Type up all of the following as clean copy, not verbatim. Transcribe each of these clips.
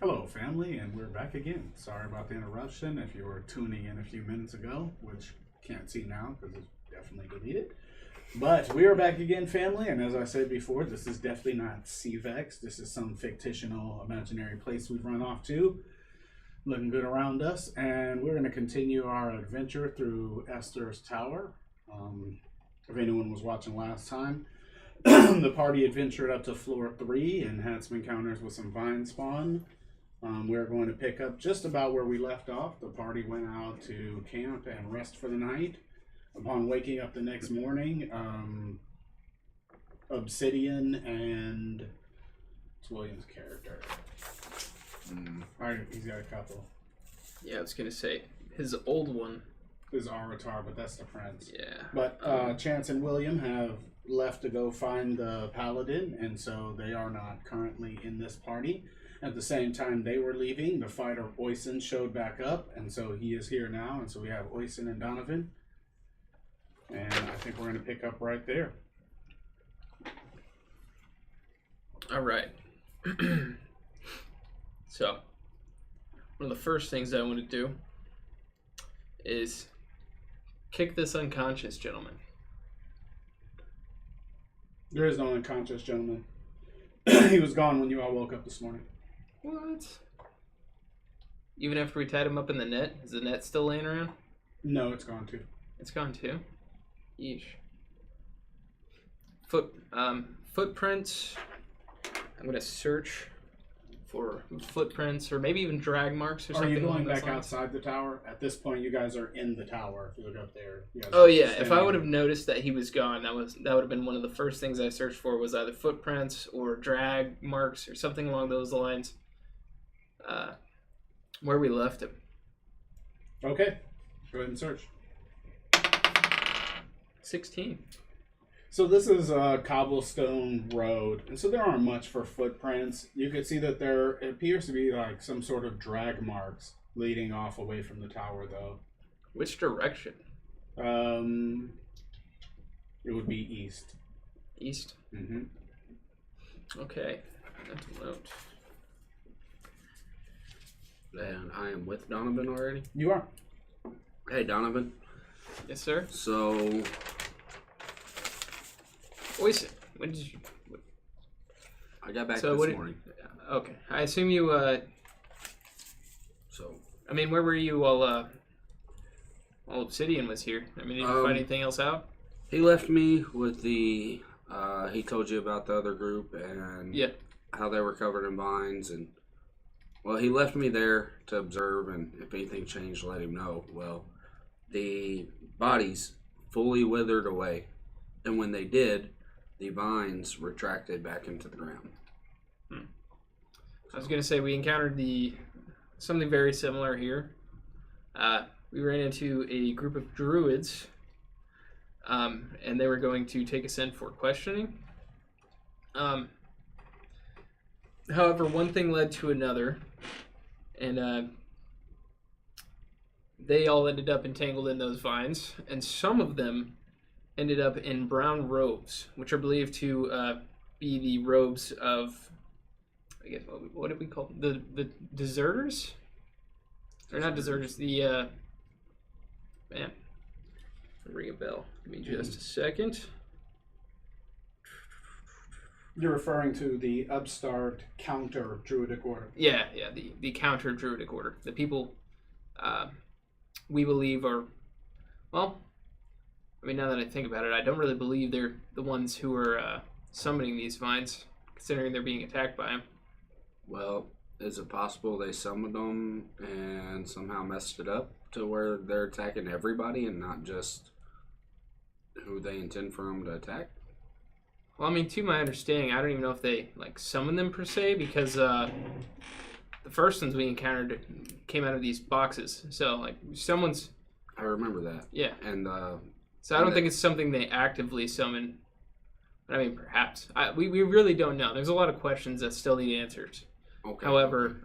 Hello, family, and we're back again. Sorry about the interruption if you were tuning in a few minutes ago, which can't see now because it's definitely deleted. But we are back again, family, and as I said before, this is definitely not CVEX. This is some fictional, imaginary place we've run off to, looking good around us, and we're going to continue our adventure through Ester's tower. If anyone was watching last time, the party adventured up to floor 3 and had some encounters with some vine spawn. We're going to pick up just about where we left off. The party went out to camp and rest for the night. Upon waking up the next morning, Obsidian and it's William's character. Alright, he's got a couple. Yeah, I was gonna say his old one is Aratar, but that's the prince. Yeah. But Chance and William have left to go find the paladin, and so they are not currently in this party. At the same time they were leaving, the fighter Oysen showed back up, and so he is here now, and so we have Oysen and Donovan. And I think we're going to pick up right there. All right. So, one of the first things I want to do is kick this unconscious gentleman. There is no unconscious gentleman. He was gone when you all woke up this morning. What? Even after we tied him up in the net? Is the net still laying around? No, it's gone too. It's gone too? Yeesh. Footprints. I'm going to search for footprints or maybe even drag marks or something. Are you going back outside the tower? At this point, you guys are in the tower. If you look up there. Oh yeah, if I would have noticed that he was gone, that would have been one of the first things I searched for, was either footprints or drag marks or something along those lines. Where we left him. Okay, go ahead and search. 16. So this is a cobblestone road, and so there aren't much for footprints. You can see that there appears to be like some sort of drag marks leading off away from the tower, though. Which direction? It would be east. East? Mm-hmm. Okay. Mental note. And I am with Donovan already. You are. Hey, Donovan. Yes, sir. So, Oysen, when did you... I got back So this what morning. Okay. I assume you, So, I mean, where were you while Obsidian was here? I mean, did you find anything else out? he left me with the, he told you about the other group and Yeah. how they were covered in vines. And, well, he left me there to observe, and if anything changed, let him know. Well, the bodies fully withered away. And when they did, the vines retracted back into the ground. I was going to say we encountered something very similar here. We ran into a group of druids, and they were going to take us in for questioning. However, one thing led to another, and they all ended up entangled in those vines, and some of them ended up in brown robes, which are believed to be the robes of, I guess, what did we call them? The deserters? Or not deserters, the, man, ring a bell. Give me just a second. You're referring to the upstart counter druidic order. Yeah, the counter druidic order. The people we believe are, well, I mean, now that I think about it, I don't really believe they're the ones who are summoning these vines, considering they're being attacked by them. Well, is it possible they summoned them and somehow messed it up to where they're attacking everybody and not just who they intend for them to attack? Well, I mean, to my understanding, I don't even know if they, like, summon them per se, because the first ones we encountered came out of these boxes. So, like, someone's... I remember that. Yeah. And so I don't think it's something they actively summon. But, I mean, perhaps. We really don't know. There's a lot of questions that still need answers. Okay. However,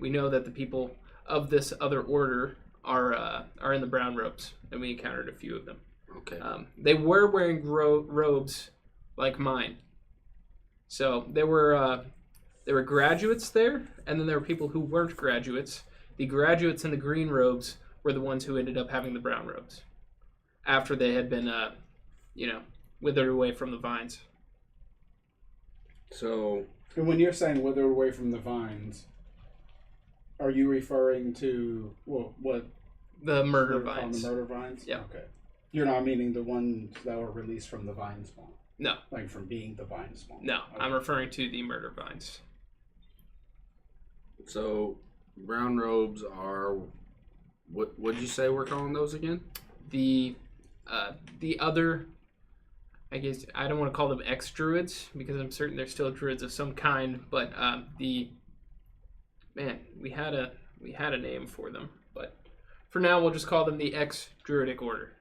we know that the people of this other order are in the brown robes, and we encountered a few of them. Okay. They were wearing robes like mine. So they were There were graduates there, and then there were people who weren't graduates. The graduates in the green robes were the ones who ended up having the brown robes after they had been, withered away from the vines. So, And when you're saying withered away from the vines, are you referring to what The murder they're called, vines. the murder vines? Yeah. Okay. You're not meaning the ones that were released from the vine spawn, No, like from being the vine spawn. no. Okay. I'm referring to the murder vines. so brown robes are what? What'd you say we're calling those again? The other, I guess I don't want to call them ex-druids because I'm certain they're still druids of some kind. But we had a name for them, but for now we'll just call them the ex-druidic order.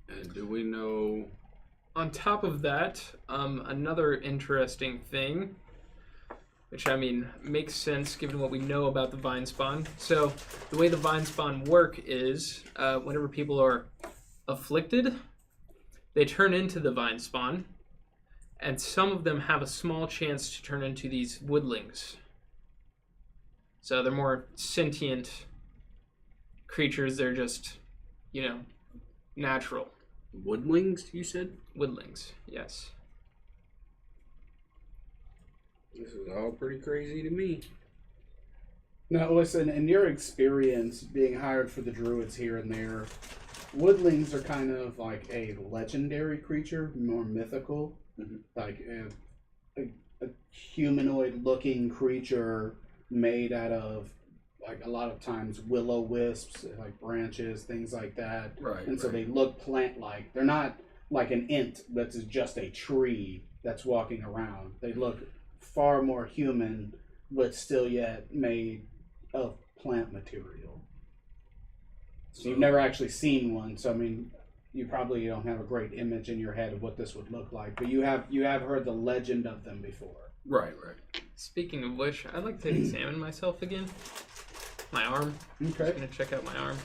And do we know? On top of that, another interesting thing, which I mean makes sense given what we know about the vine spawn. So the way the vine spawn work is, whenever people are afflicted, they turn into the vine spawn, and some of them have a small chance to turn into these woodlings. So they're more sentient creatures. They're just, natural. Woodlings, you said? Woodlings, yes. This is all pretty crazy to me. Now, listen, in your experience being hired for the druids here and there, woodlings are kind of like a legendary creature, more mythical, like a humanoid-looking creature made out of, like, a lot of times willow wisps, like branches, things like that. Right. And so they look plant-like. They're not like an int that's just a tree that's walking around. They look far more human, but still yet made of plant material. So you've never actually seen one, so I mean, you probably don't have a great image in your head of what this would look like, but you have heard the legend of them before. Right. Speaking of which, I'd like to examine myself again. My arm. Okay. I'm gonna check out my arm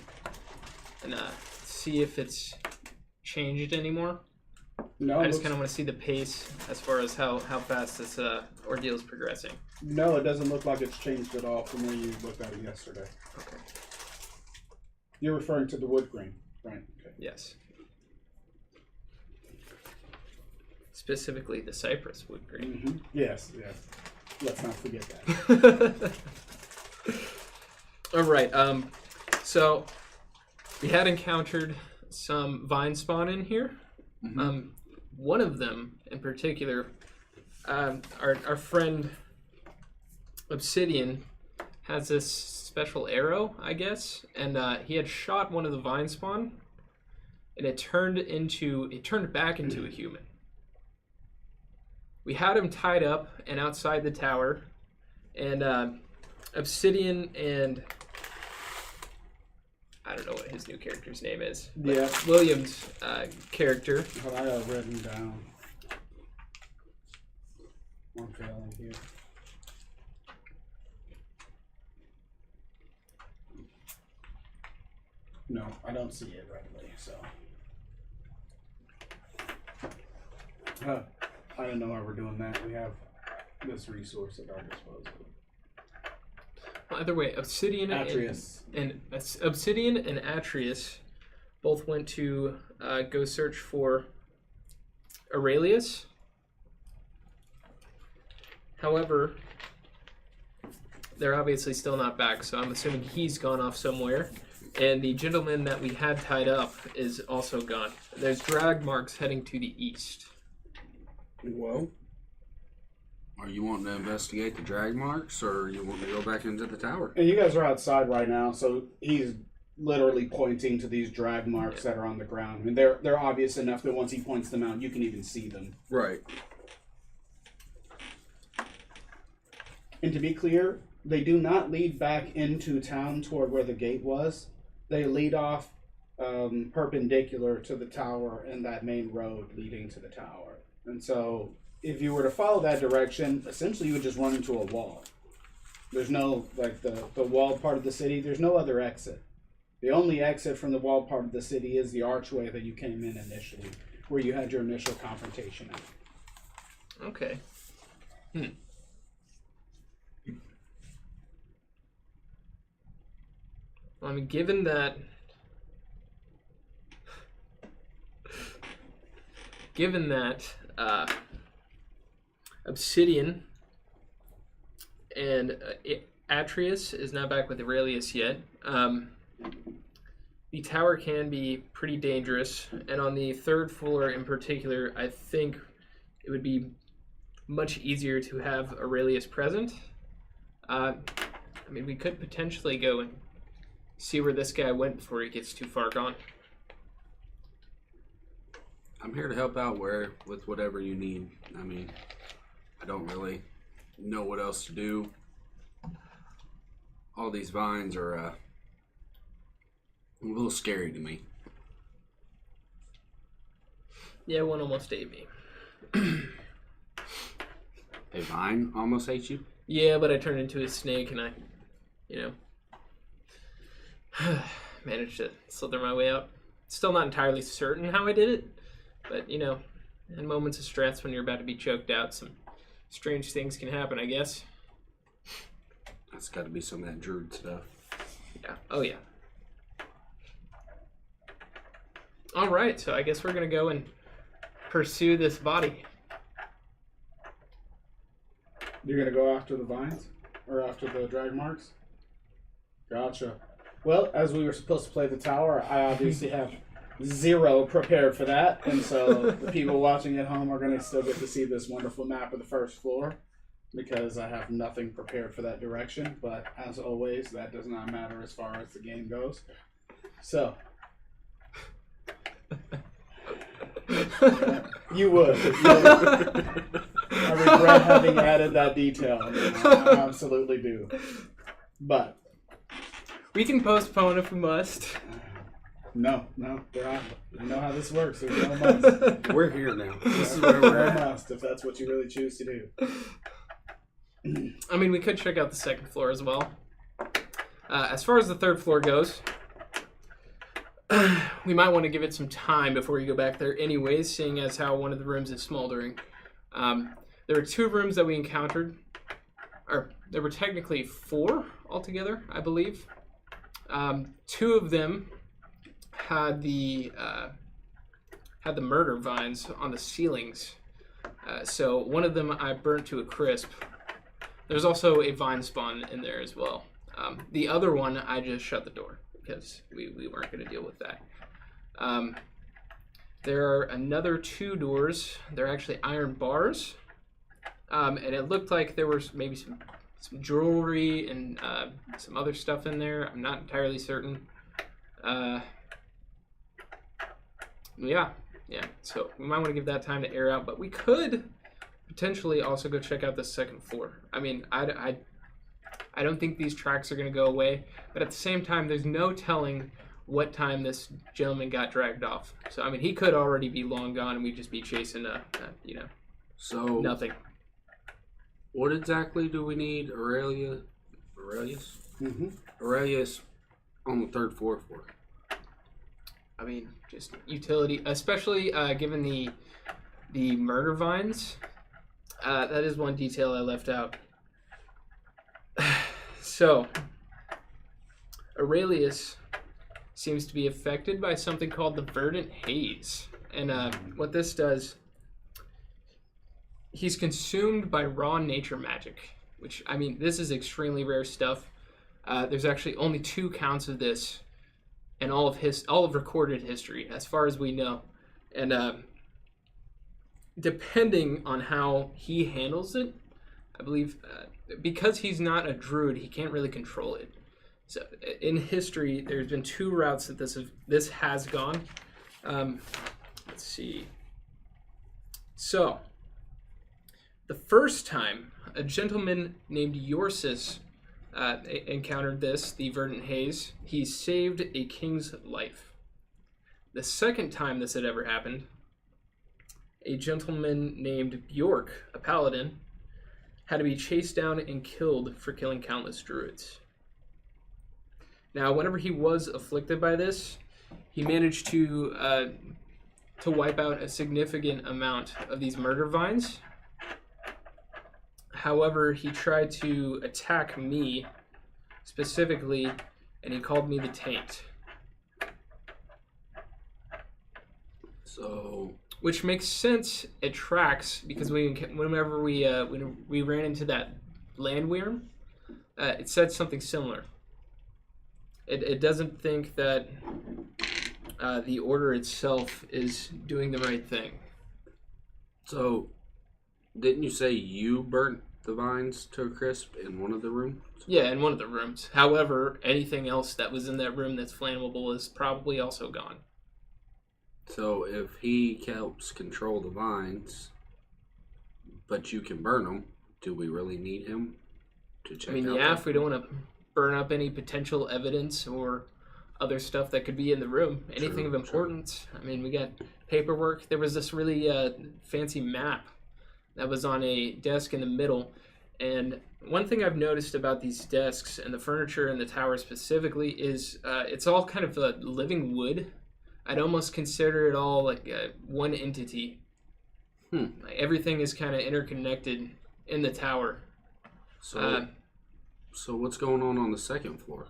and see if it's changed anymore. No, I just kind of want to see the pace as far as how fast this ordeal is progressing. no, it doesn't look like it's changed at all from when you looked at it yesterday. Okay. You're referring to the wood grain, right? Okay. Yes. Specifically, the cypress wood grain. Mm-hmm. Yes. Let's not forget that. All right. So we had encountered some vine spawn in here. Mm-hmm. One of them in particular, our friend Obsidian has this special arrow, I guess, and he had shot one of the vine spawn, and it turned back into a human. We had him tied up and outside the tower, and Obsidian and I don't know what his new character's name is. Yeah. William's character. What I have written down. One failing here. No, I don't see it readily, so. I don't know why we're doing that. We have this resource at our disposal. Either way, Obsidian Atreus. and Atreus both went to go search for Aurelius. However, they're obviously still not back, so I'm assuming he's gone off somewhere. And the gentleman that we had tied up is also gone. There's drag marks heading to the east. Well, are you wanting to investigate the drag marks, or you want to go back into the tower? And you guys are outside right now, so he's literally pointing to these drag marks that are on the ground. I mean, they're obvious enough that once he points them out, you can even see them. Right. And to be clear, they do not lead back into town toward where the gate was. They lead off perpendicular to the tower and that main road leading to the tower. And so if you were to follow that direction, essentially you would just run into a wall. There's no, like, the walled part of the city, there's no other exit. The only exit from the walled part of the city is the archway that you came in initially, where you had your initial confrontation at. Okay. Well, I mean, given that Obsidian and Atreus is not back with Aurelius yet, the tower can be pretty dangerous, and on the third floor in particular, I think it would be much easier to have Aurelius present. I mean, we could potentially go and see where this guy went before he gets too far gone. I'm here to help out with whatever you need. I mean, I don't really know what else to do. All these vines are a little scary to me. Yeah, one almost ate me. A vine almost ate you? Yeah, but I turned into a snake and I, managed to slither my way out. Still not entirely certain how I did it, but, in moments of stress when you're about to be choked out, some strange things can happen, I guess. That's got to be some of that druid stuff. Yeah. Oh, yeah. All right, so I guess we're going to go and pursue this body. You're going to go after the vines? Or after the drag marks? Gotcha. Well, as we were supposed to play the tower, I obviously have 0 prepared for that. And so the people watching at home are going to still get to see this wonderful map of the first floor, because I have nothing prepared for that direction. But as always, that does not matter as far as the game goes. So, you would. I regret having added that detail. I absolutely do. But we can postpone if we must. No, they're not. I know how this works. There's no must. We're here now. This is where we're No at. must, if that's what you really choose to do. I mean, we could check out the second floor as well. As far as the third floor goes, we might want to give it some time before you go back there anyways, seeing as how one of the rooms is smoldering. There were 2 rooms that we encountered, or there were technically 4 altogether, I believe. 2 of them had the murder vines on the ceilings. So one of them I burnt to a crisp. There's also a vine spawn in there as well. The other one I just shut the door because we weren't going to deal with that. There are another 2 doors. They're actually iron bars. And it looked like there was maybe some jewelry and some other stuff in there. I'm not entirely certain. Yeah. So we might want to give that time to air out, but we could potentially also go check out the second floor. I mean, I don't think these tracks are going to go away, but at the same time, there's no telling what time this gentleman got dragged off. So I mean, he could already be long gone, and we'd just be chasing So nothing. what exactly do we need Aurelius? Mm-hmm. Aurelius on the third floor for? I mean, just utility, especially given the murder vines. That is one detail I left out. So, Aurelius seems to be affected by something called the verdant haze. And what this does, he's consumed by raw nature magic, which, I mean, this is extremely rare stuff. There's actually only 2 counts of this in all of recorded history, as far as we know. And depending on how he handles it, I believe, because he's not a druid, he can't really control it. So in history, there's been 2 routes that this has gone. Let's see. So, the first time a gentleman named Yorsis encountered the verdant haze, he saved a king's life. The second time this had ever happened, a gentleman named Bjork, a paladin, had to be chased down and killed for killing countless druids. Now, whenever he was afflicted by this, he managed to wipe out a significant amount of these murder vines. However, he tried to attack me specifically, and he called me the Taint. So, which makes sense. It tracks because whenever we ran into that landworm, it said something similar. It doesn't think that the order itself is doing the right thing. So, didn't you say you burnt the vines to a crisp in one of the rooms? Yeah, in one of the rooms. However, anything else that was in that room that's flammable is probably also gone. So if he helps control the vines, but you can burn them, do we really need him to check out? I mean, yeah, if we don't want to burn up any potential evidence or other stuff that could be in the room, anything of importance. I mean, we got paperwork. There was this really fancy map that was on a desk in the middle. And one thing I've noticed about these desks and the furniture in the tower specifically is it's all kind of living wood. I'd almost consider it all like one entity. Like everything is kind of interconnected in the tower. So what's going on the second floor?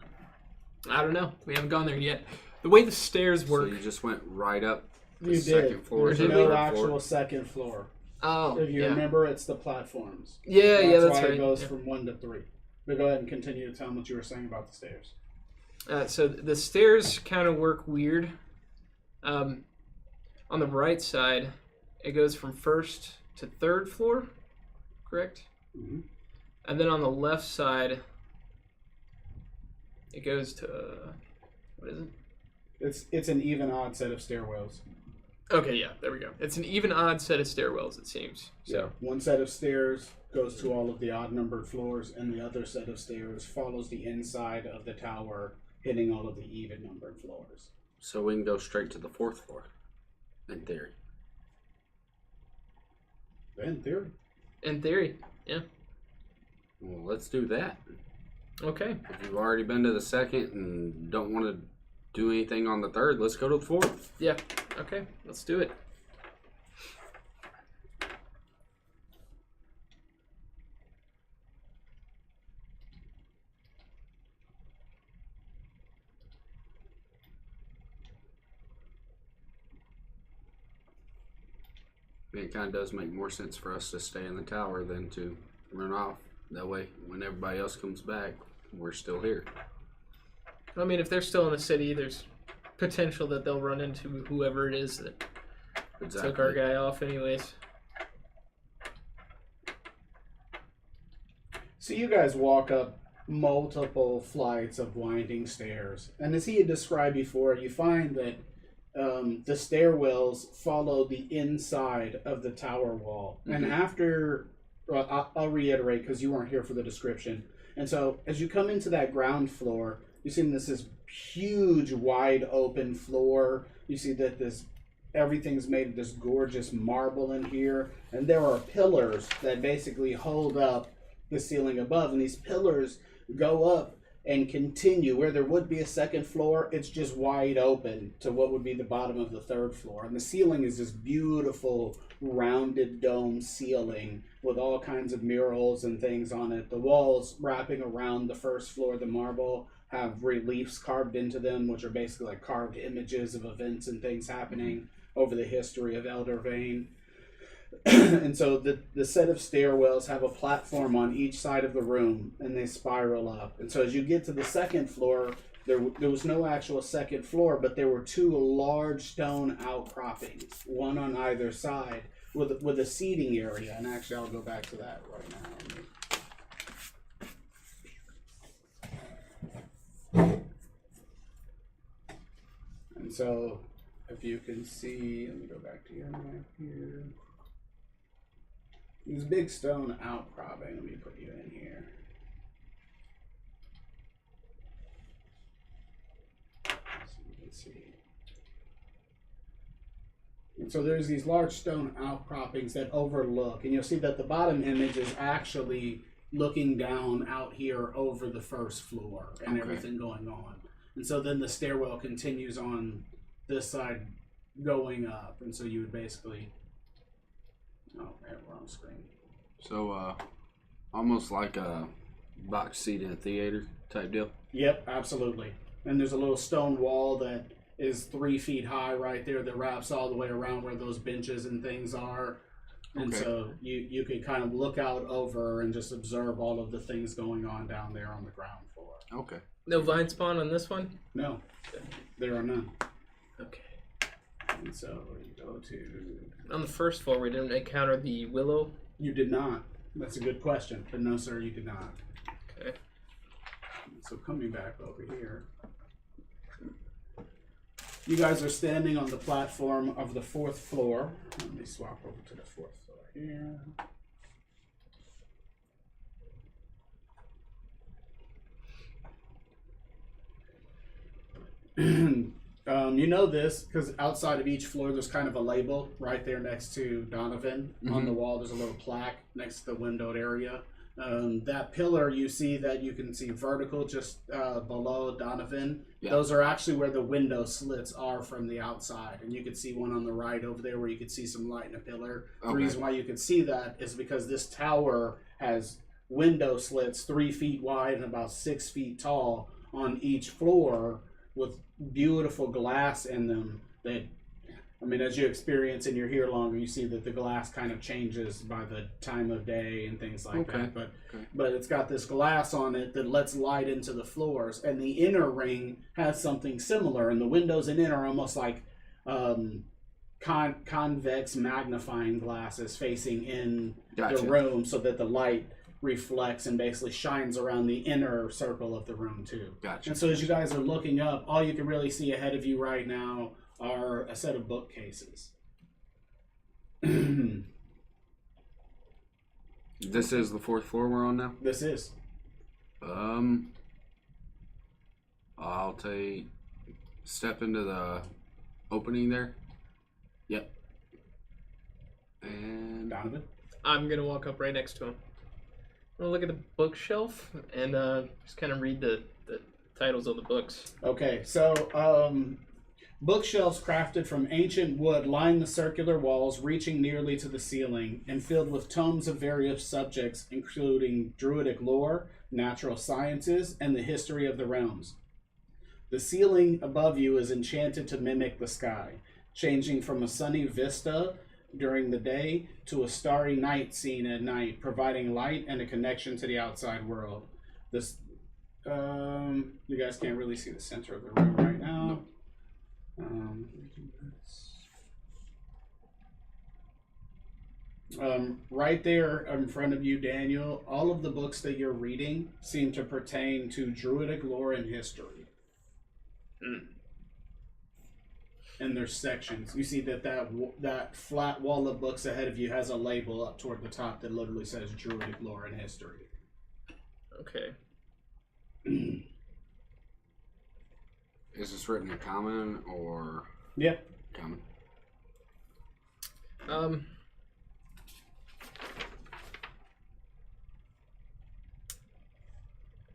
I don't know. We haven't gone there yet. The way the stairs work. So you just went right up You second floor. There's to the no third actual floor. second floor. Oh, If you yeah. remember, it's the platforms. Yeah, that's why right. It goes Yeah. from 1 to 3. But go ahead and continue to tell them what you were saying about the stairs. So the stairs kind of work weird. On the right side, it goes from first to third floor, correct? Mm-hmm. And then on the left side, it goes to what is it? It's an even odd set of stairwells. Okay, yeah, there we go. It's an even odd set of stairwells, it seems. So One set of stairs goes to all of the odd numbered floors, and the other set of stairs follows the inside of the tower, hitting all of the even numbered floors. So we can go straight to the fourth floor, in theory. In theory. in theory, yeah. Well, let's do that. Okay. If you've already been to the second and don't want to do anything on the third, let's go to the fourth. Yeah. Okay. Let's do it. It kind of does make more sense for us to stay in the tower than to run off. That way, when everybody else comes back, we're still here. I mean, if they're still in the city, there's potential that they'll run into whoever it is that took our guy off anyways. So you guys walk up multiple flights of winding stairs. And as he had described before, you find that the stairwells follow the inside of the tower wall. Mm-hmm. And after, I'll reiterate because you weren't here for the description. And so as you come into that ground floor, you see this huge wide open floor. You see that everything's made of this gorgeous marble in here. And there are pillars that basically hold up the ceiling above. And these pillars go up and continue. Where there would be a second floor, it's just wide open to what would be the bottom of the third floor. And the ceiling is this beautiful rounded dome ceiling with all kinds of murals and things on it. The walls wrapping around the first floor, the marble, have reliefs carved into them, which are basically like carved images of events and things happening over the history of Elder Vane. And so the set of stairwells have a platform on each side of the room, and they spiral up. And so as you get to the second floor, there was no actual second floor, but there were two large stone outcroppings, one on either side, with a seating area. And actually, I'll go back to that right now. And so, if you can see, let me go back to your map here. This big stone outcropping, let me put you in here. So you can see. And So there's these large stone outcroppings that overlook, and you'll see that the bottom image is actually looking down out here over the first floor and everything going on. And so then the stairwell continues on this side going up, and so you would basically, wrong screen. So, almost like a box seat in a theater type deal? Yep, absolutely. And there's a little stone wall that is 3 feet high right there that wraps all the way around where those benches and things are. And so you could kind of look out over and just observe all of the things going on down there on the ground floor. Okay. No vine spawn on this one? No, there are none. Okay. And so you go to... On the first floor, we didn't encounter the willow? You did not. That's a good question. But no, sir, you did not. Okay. So coming back over here, you guys are standing on the platform of the 4th floor. Let me swap over to the 4th floor here. You know this because outside of each floor there's kind of a label right there next to Donovan. On the wall there's a little plaque next to the windowed area. That pillar you see that you can see vertical just below Donovan. Yeah. Those are actually where the window slits are from the outside, and you can see one on the right over there where you can see some light in a pillar. The reason why you can see that is because this tower has window slits 3 feet wide and about 6 feet tall on each floor with beautiful glass in them that, I mean, as you experience and you're here longer, you see that the glass kind of changes by the time of day and things like that. But it's got this glass on it that lets light into the floors, and the inner ring has something similar, and the windows in it are almost like convex magnifying glasses facing in the room so that the light reflects and basically shines around the inner circle of the room too. And so as you guys are looking up, all you can really see ahead of you right now are a set of bookcases. This is the 4th floor we're on now? This is. I'll step into the opening there. Yep. And Donovan? I'm going to walk up right next to him. I'm going to look at the bookshelf and just kind of read the titles of the books. Okay, so bookshelves crafted from ancient wood line the circular walls, reaching nearly to the ceiling, and filled with tomes of various subjects, including druidic lore, natural sciences, and the history of the realms. The ceiling above you is enchanted to mimic the sky, changing from a sunny vista during the day to a starry night scene at night, providing light and a connection to the outside world. This, you guys can't really see the center of the room right now. Right there in front of you, Daniel, all of the books that you're reading seem to pertain to druidic lore and history. And there's sections. You see that flat wall of books ahead of you has a label up toward the top that literally says druidic lore and history. Okay. Is this written in common or? Yeah. Common.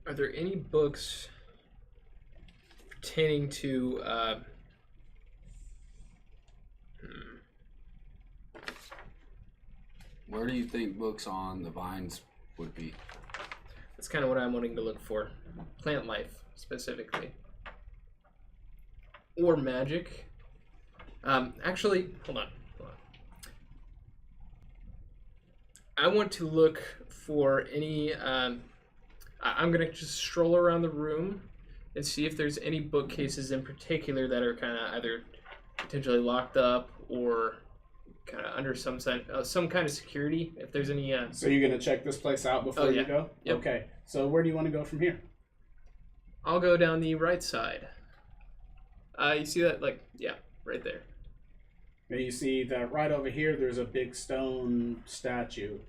Are there any books pertaining to Where do you think books on the vines would be? That's kind of what I'm wanting to look for. Plant life, specifically. Or magic. Actually, hold on. I want to look for any... I'm going to just stroll around the room and see if there's any bookcases in particular that are kind of either potentially locked up or kind of under some kind of security. If there's any... So you're going to check this place out before you go? Yep. Okay. So where do you want to go from here? I'll go down the right side. You see that? Right there. And you see that right over here, there's a big stone statue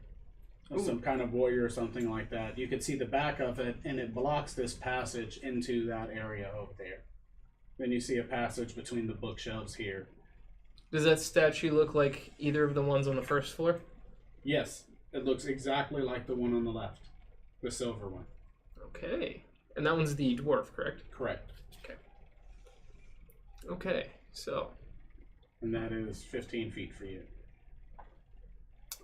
of some kind of warrior or something like that. You can see the back of it, and it blocks this passage into that area over there. Then you see a passage between the bookshelves here. Does that statue look like either of the ones on the first floor? Yes, it looks exactly like the one on the left, the silver one. Okay. And that one's the dwarf, correct? Correct. Okay, so. And that is 15 feet for you.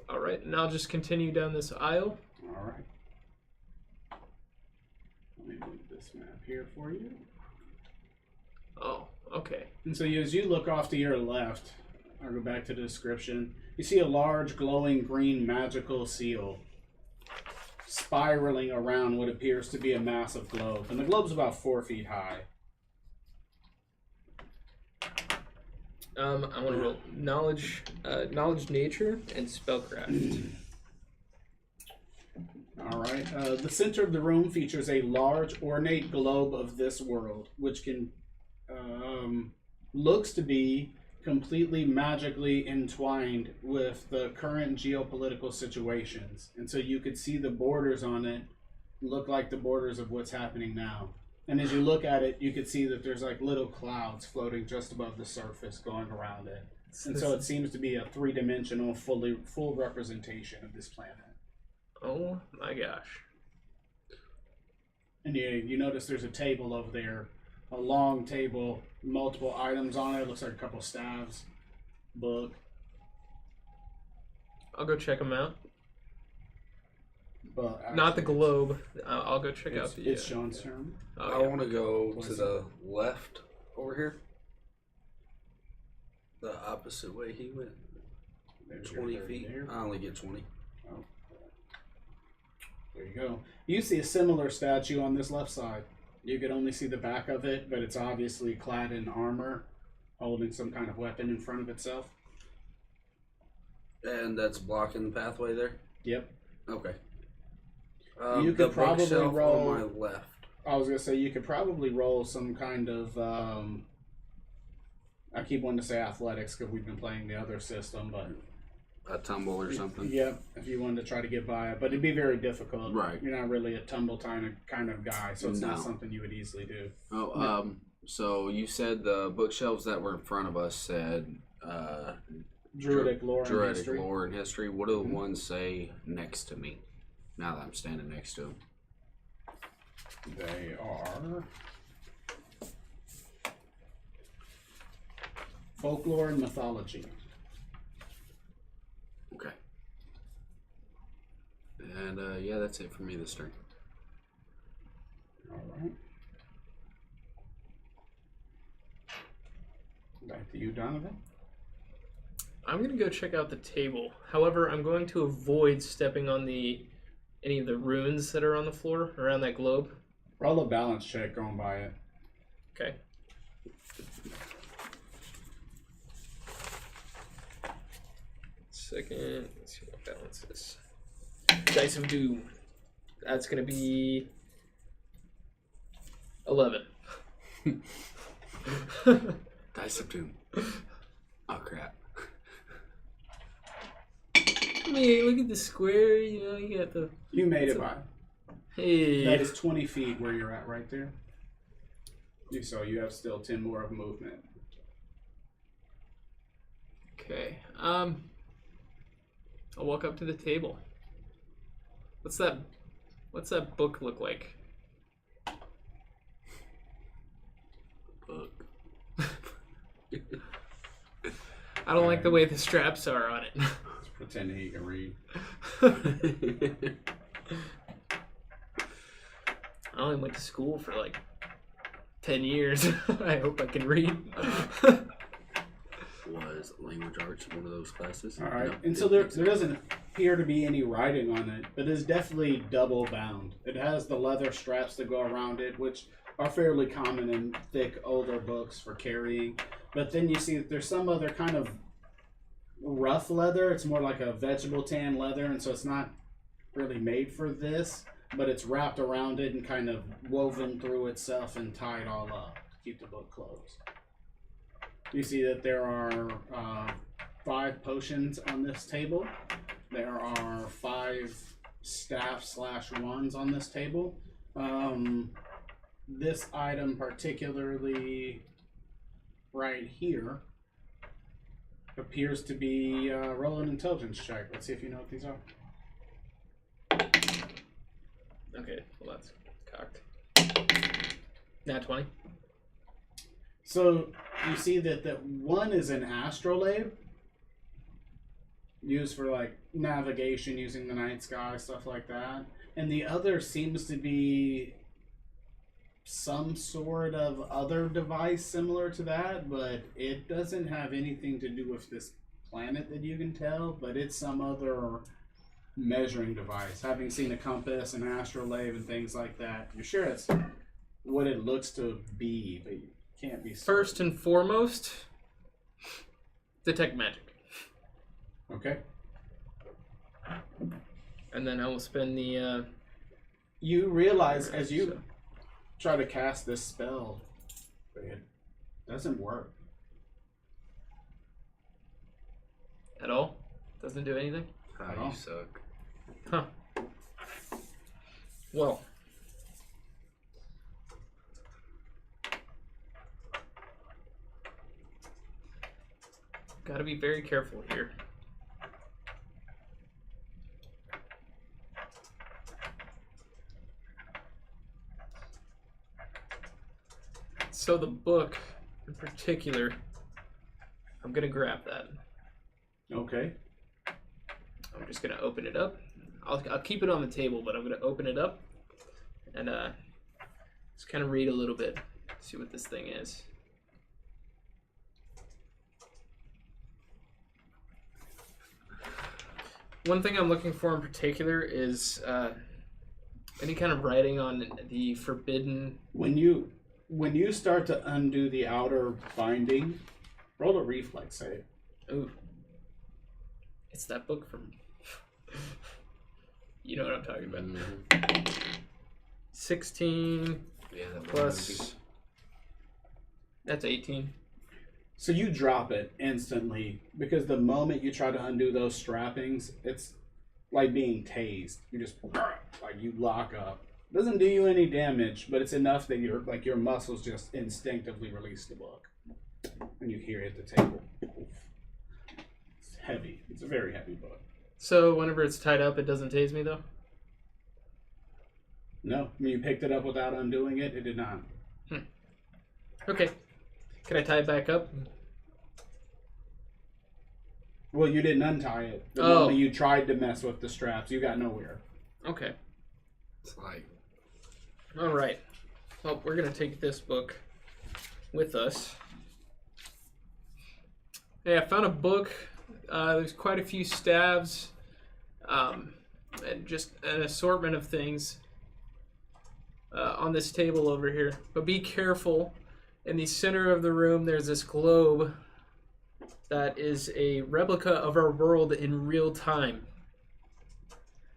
All right, and I'll just continue down this aisle. All right. Let me move this map here for you. Oh, okay. And so as you look off to your left, I'll go back to the description, you see a large glowing green magical seal spiraling around what appears to be a massive globe. And the globe's about 4 feet high. I want to roll knowledge nature, and spellcraft. All right. The center of the room features a large ornate globe of this world, which can looks to be completely magically entwined with the current geopolitical situations. And so you could see the borders on it look like the borders of what's happening now. And as you look at it, you could see that there's like little clouds floating just above the surface going around it. And so it seems to be a three-dimensional, full representation of this planet. Oh my gosh. And you notice there's a table over there, a long table, multiple items on it. Looks like a couple staves, book. I'll go check them out. But actually, Not the globe. I'll go check out the. It's Sean's turn. Oh, I yeah. want to go to the left over here. The opposite way he went. There's your 20 30 feet. there. I only get 20. Oh. There you go. You see a similar statue on this left side. You can only see the back of it, but it's obviously clad in armor, holding some kind of weapon in front of itself. And that's blocking the pathway there? Yep. Okay. You could the probably bookshelf roll- on my left. I was going to say, you could probably roll some kind of, I keep wanting to say athletics because we've been playing the other system, but... A tumble or something? Yep, if you wanted to try to get by it. But it'd be very difficult. Right. You're not really a tumble kind of guy, so it's not No. something you would easily do. Oh, so you said the bookshelves that were in front of us said Druidic lore and Druidic history. lore and history. What do the ones say next to me? Now that I'm standing next to them. They are folklore and mythology. Okay. And yeah, that's it for me this turn. All right. Back to you, Donovan. I'm gonna go check out the table. However, I'm going to avoid stepping on any of the runes that are on the floor around that globe. Roll a balance check going by it. Okay. Second, let's see what balance is. Dice of Doom. That's gonna be 11. Dice of Doom. Oh crap. I mean, look at the square. You know, you got the. You made it by. Hey. That is 20 feet where you're at right there. So you have still 10 more of movement. Okay. I'll walk up to the table. What's that book look like? Book. I don't like the way the straps are on it. Just pretending you can read. I only went to school for like 10 years. I hope I can read. Was language arts one of those classes? All right. No, And so there doesn't appear to be any writing on it, but it's definitely double bound. It has the leather straps that go around it, which are fairly common in thick, older books for carrying. But then you see that there's some other kind of rough leather. It's more like a vegetable tan leather, and so it's not really made for this, but it's wrapped around it and kind of woven through itself and tied all up to keep the book closed. You see that there are 5 potions on this table. There are 5 staff/wands on this table. This item particularly right here appears to be roll an intelligence check. Let's see if you know what these are. Okay, well that's cocked. Nat 20. So you see that one is an astrolabe used for like navigation using the night sky, stuff like that. And the other seems to be some sort of other device similar to that, but it doesn't have anything to do with this planet that you can tell, but it's some other measuring device. Having seen a compass and astrolabe and things like that, you're sure it's what it looks to be, but you can't be certain. First and foremost, detect magic. Okay. And then I will spend the... You realize as you try to cast this spell, it doesn't work. At all? Doesn't do anything? Oh, you suck. Huh. Well. Gotta be very careful here. So the book, in particular, I'm gonna grab that. Okay. I'm just gonna open it up. I'll keep it on the table, but I'm gonna open it up and just kind of read a little bit, see what this thing is. One thing I'm looking for in particular is any kind of writing on the forbidden. When you start to undo the outer binding, roll a reflex save. Ooh. It's that book from... You know what I'm talking about. Mm-hmm. 16 Yeah, that plus... That's 18. So you drop it instantly because the moment you try to undo those strappings, it's like being tased. You just like you lock up. Doesn't do you any damage, but it's enough that your muscles just instinctively release the book, and you hear it at the table. It's heavy. It's a very heavy book. So whenever it's tied up, it doesn't tase me though? No, when you picked it up without undoing it, it did not. Okay. Can I tie it back up? Well, you didn't untie it. The Oh. moment you tried to mess with the straps, you got nowhere. Okay. It's like... All right. Well, we're going to take this book with us. Hey, I found a book. There's quite a few staves and just an assortment of things on this table over here. But be careful. In the center of the room, there's this globe that is a replica of our world in real time.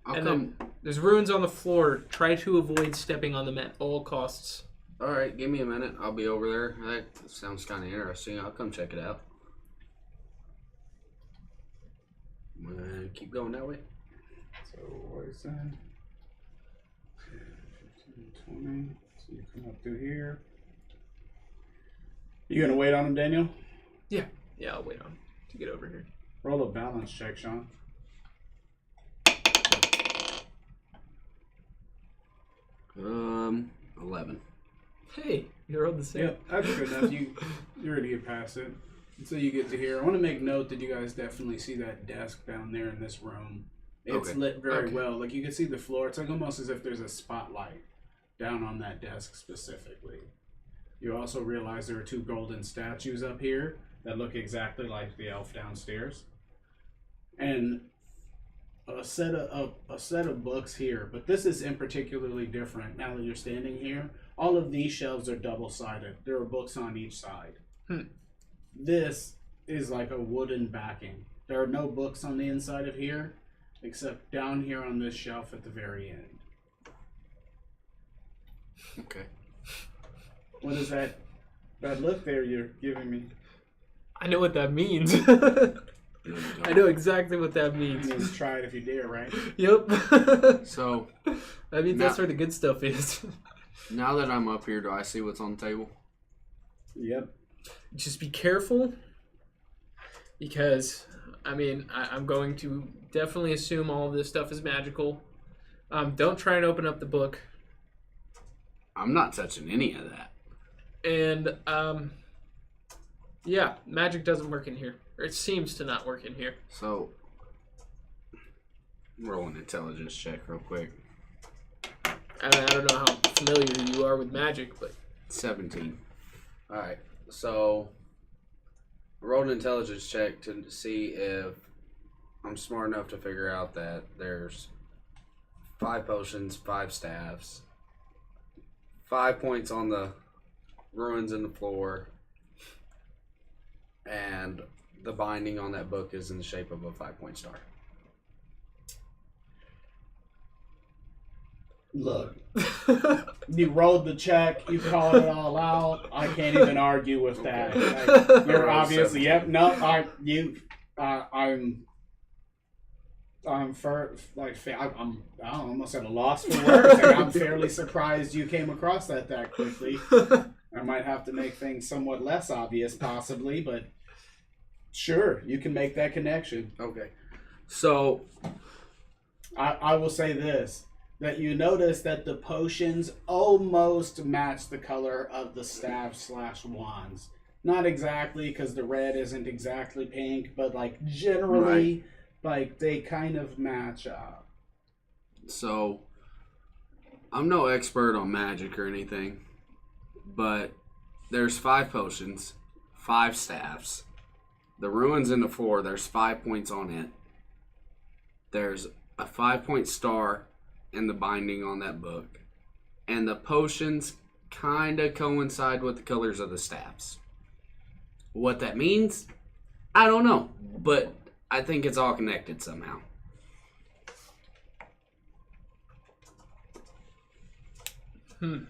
Then there's runes on the floor. Try to avoid stepping on them at all costs. All right, give me a minute. I'll be over there. That sounds kind of interesting. I'll come check it out. Keep going that way. So what is that? 15, 20. So you come up through here. You gonna wait on him, Daniel? Yeah, I'll wait on to get over here. Roll a balance check, Sean. 11. Hey, you rolled the same. Yep, that's good enough. You're ready to pass it. So you get to here. I want to make note that you guys definitely see that desk down there in this room. It's Okay. lit very well. Like you can see the floor. It's like almost as if there's a spotlight down on that desk specifically. You also realize there are two golden statues up here that look exactly like the elf downstairs, and a set of books here. But this is in particularly different. Now that you're standing here, all of these shelves are double-sided. There are books on each side. This is like a wooden backing. There are no books on the inside of here, except down here on this shelf at the very end. Okay. What is that look there you're giving me? I know what that means. I know exactly what that means. Just try it if you dare, right? Yep. So, That means Now- that's where the good stuff is. now that I'm up here, do I see what's on the table? Yep. Just be careful. because I mean I'm going to definitely assume all of this stuff is magical. Don't try and open up the book. I'm not touching any of that. And yeah, magic doesn't work in here, or it seems to not work in here. So, roll an intelligence check real quick. I don't know how familiar you are with magic, but 17. All right. So, roll an intelligence check to see if I'm smart enough to figure out that there's 5 potions, 5 staffs, 5 points on the ruins in the floor, and the binding on that book is in the shape of a 5-point star. Look, you rolled the check, you called it all out. I can't even argue with that. Okay. Like, you're obviously, yep, no, I'm almost at a loss for words. Like, I'm fairly surprised you came across that quickly. I might have to make things somewhat less obvious, possibly, but sure, you can make that connection. Okay. So, I will say this, that you notice that the potions almost match the color of the staff/wands. Not exactly, because the red isn't exactly pink, but like generally, like they kind of match up. So, I'm no expert on magic or anything, but there's 5 potions, 5 staffs. The ruins in the floor, there's 5 points on it. There's a 5-point star in the binding on that book. And the potions kind of coincide with the colors of the staffs. What that means, I don't know. But I think it's all connected somehow. Am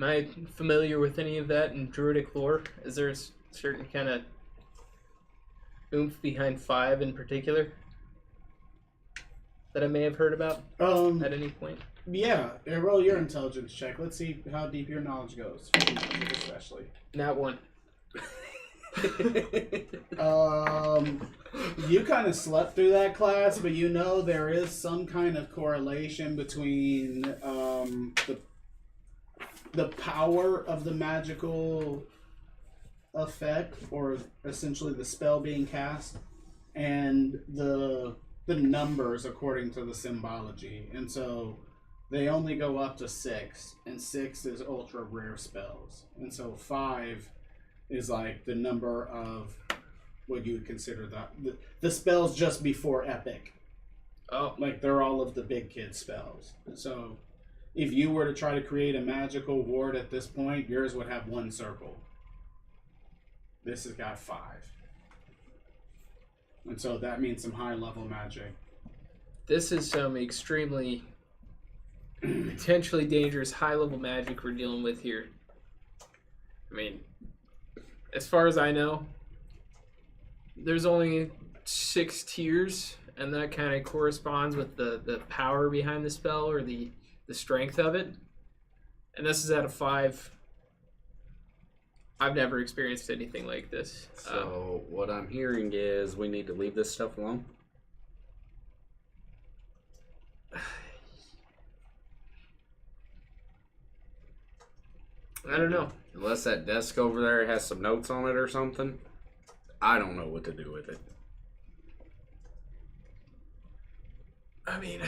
I familiar with any of that in Druidic lore? Is there a certain kind of oomph behind 5 in particular that I may have heard about at any point? Yeah, roll your intelligence check. Let's see how deep your knowledge goes, especially. Not one. You kind of slept through that class, but you know there is some kind of correlation between the power of the magical effect, or essentially the spell being cast, and the numbers according to the symbology. And so they only go up to 6, and 6 is ultra rare spells. And so 5 is like the number of what you would consider the spells just before epic. Oh, Like they're all of the big kid spells. And so if you were to try to create a magical ward at this point, yours would have 1 circle. This has got 5. And so that means some high level magic. this is some extremely potentially dangerous high level magic we're dealing with here. I mean, as far as I know, there's only 6 tiers, and that kind of corresponds with the power behind the spell, or the strength of it. And this is at a 5. I've never experienced anything like this. So what I'm hearing is we need to leave this stuff alone. I don't know. Unless that desk over there has some notes on it or something, I don't know what to do with it. I mean,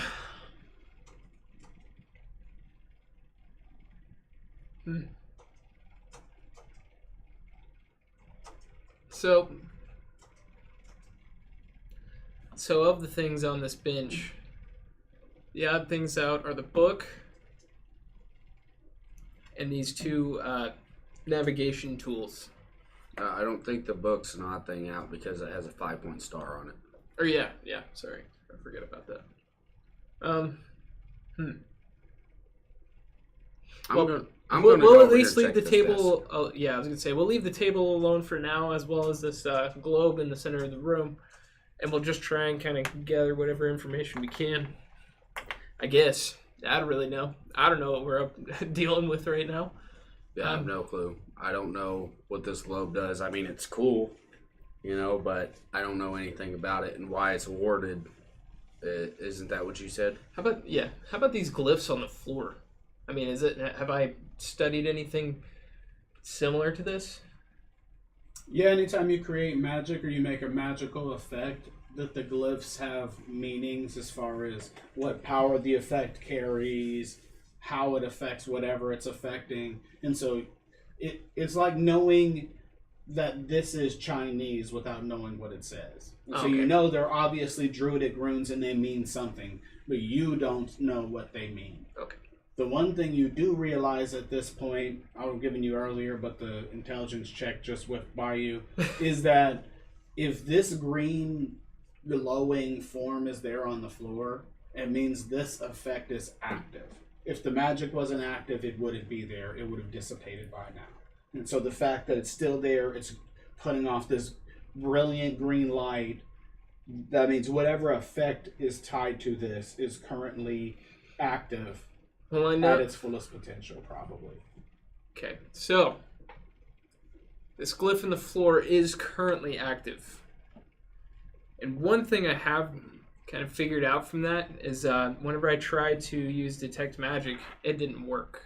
So of the things on this bench, the odd things out are the book and these 2 navigation tools. I don't think the book's an odd thing out because it has a 5-point star on it. Or yeah, sorry. I forget about that. We'll at least leave the table. I was gonna say we'll leave the table alone for now, as well as this globe in the center of the room, and we'll just try and kind of gather whatever information we can. I guess I don't really know. I don't know what we're dealing with right now. Yeah, I have no clue. I don't know what this globe does. I mean, it's cool, but I don't know anything about it and why it's awarded. Isn't that what you said? How about these glyphs on the floor? I mean, have I studied anything similar to this? Yeah, anytime you create magic or you make a magical effect, that the glyphs have meanings as far as what power the effect carries, how it affects whatever it's affecting. And so it's like knowing that this is Chinese without knowing what it says. So you know they're obviously Druidic runes and they mean something, but you don't know what they mean. Okay. The one thing you do realize at this point, I was giving you earlier, but the intelligence check just whipped by you, is that if this green glowing form is there on the floor, it means this effect is active. If the magic wasn't active, it wouldn't be there. It would have dissipated by now. And so the fact that it's still there, it's putting off this brilliant green light, that means whatever effect is tied to this is currently active. Well, I know At its fullest potential, probably. Okay, so this glyph in the floor is currently active. And one thing I have kind of figured out from that is whenever I tried to use detect magic, it didn't work.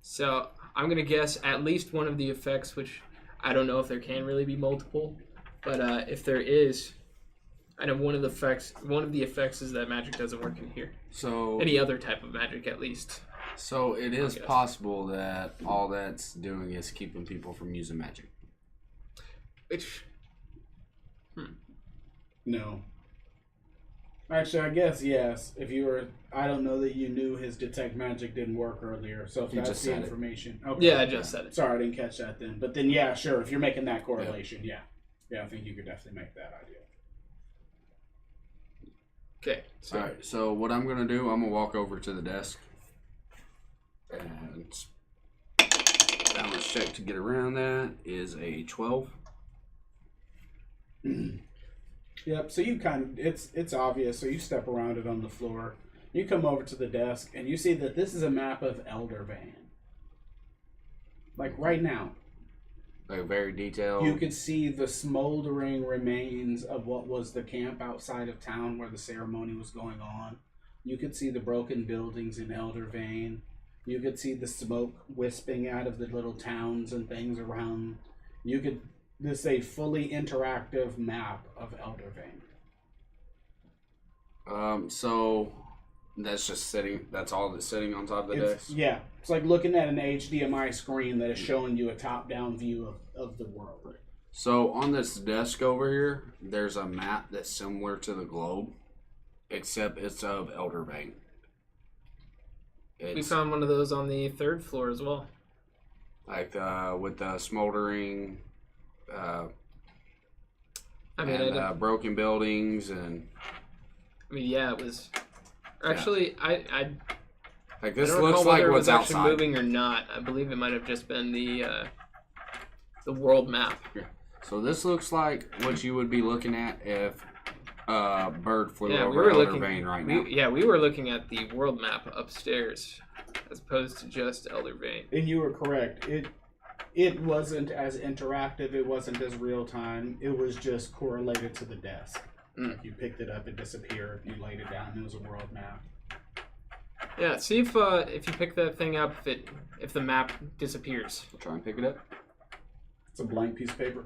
So I'm going to guess at least one of the effects, which I don't know if there can really be multiple, but if there is, I know one of the effects is that magic doesn't work in here. So any other type of magic, at least. So it is possible that all that's doing is keeping people from using magic. Which, No. Actually, I guess yes. If you were, I don't know that you knew his detect magic didn't work earlier. So if You that's just the said it. information, okay. yeah, I just said it. Sorry, I didn't catch that then. But then, yeah, sure. If you're making that correlation, yeah, I think you could definitely make that idea. Okay. So, All right. So what I'm gonna do, I'm gonna walk over to the desk and balance check to get around that is a 12. Yep. So you kind of, it's obvious. So you step around it on the floor. You come over to the desk and you see that this is a map of Eldervane. Like right now. Like very detailed. You could see the smoldering remains of what was the camp outside of town where the ceremony was going on. You could see the broken buildings in Eldervane. You could see the smoke wisping out of the little towns and things around. This is a fully interactive map of Eldervane. So that's just sitting. That's all that's sitting on top of the desk. Yeah, it's like looking at an HDMI screen that is showing you a top-down view of the world. So on this desk over here, there's a map that's similar to the globe, except it's of Eldervane. we found one of those on the 3rd floor as well. Like with the smoldering, broken buildings and. I mean, yeah, it was. Actually, I Like this I don't looks recall like whether it what's was actually outside. moving or not. I believe it might have just been the world map. Yeah. So this looks like what you would be looking at if a bird flew over Eldervane right now. We were looking at the world map upstairs, as opposed to just Eldervane. And you were correct. It wasn't as interactive. It wasn't as real time. It was just correlated to the desk. Like you picked it up, it disappeared. You laid it down. It was a world map. Yeah, see if you pick that thing up, if the map disappears. I'll try and pick it up. It's a blank piece of paper.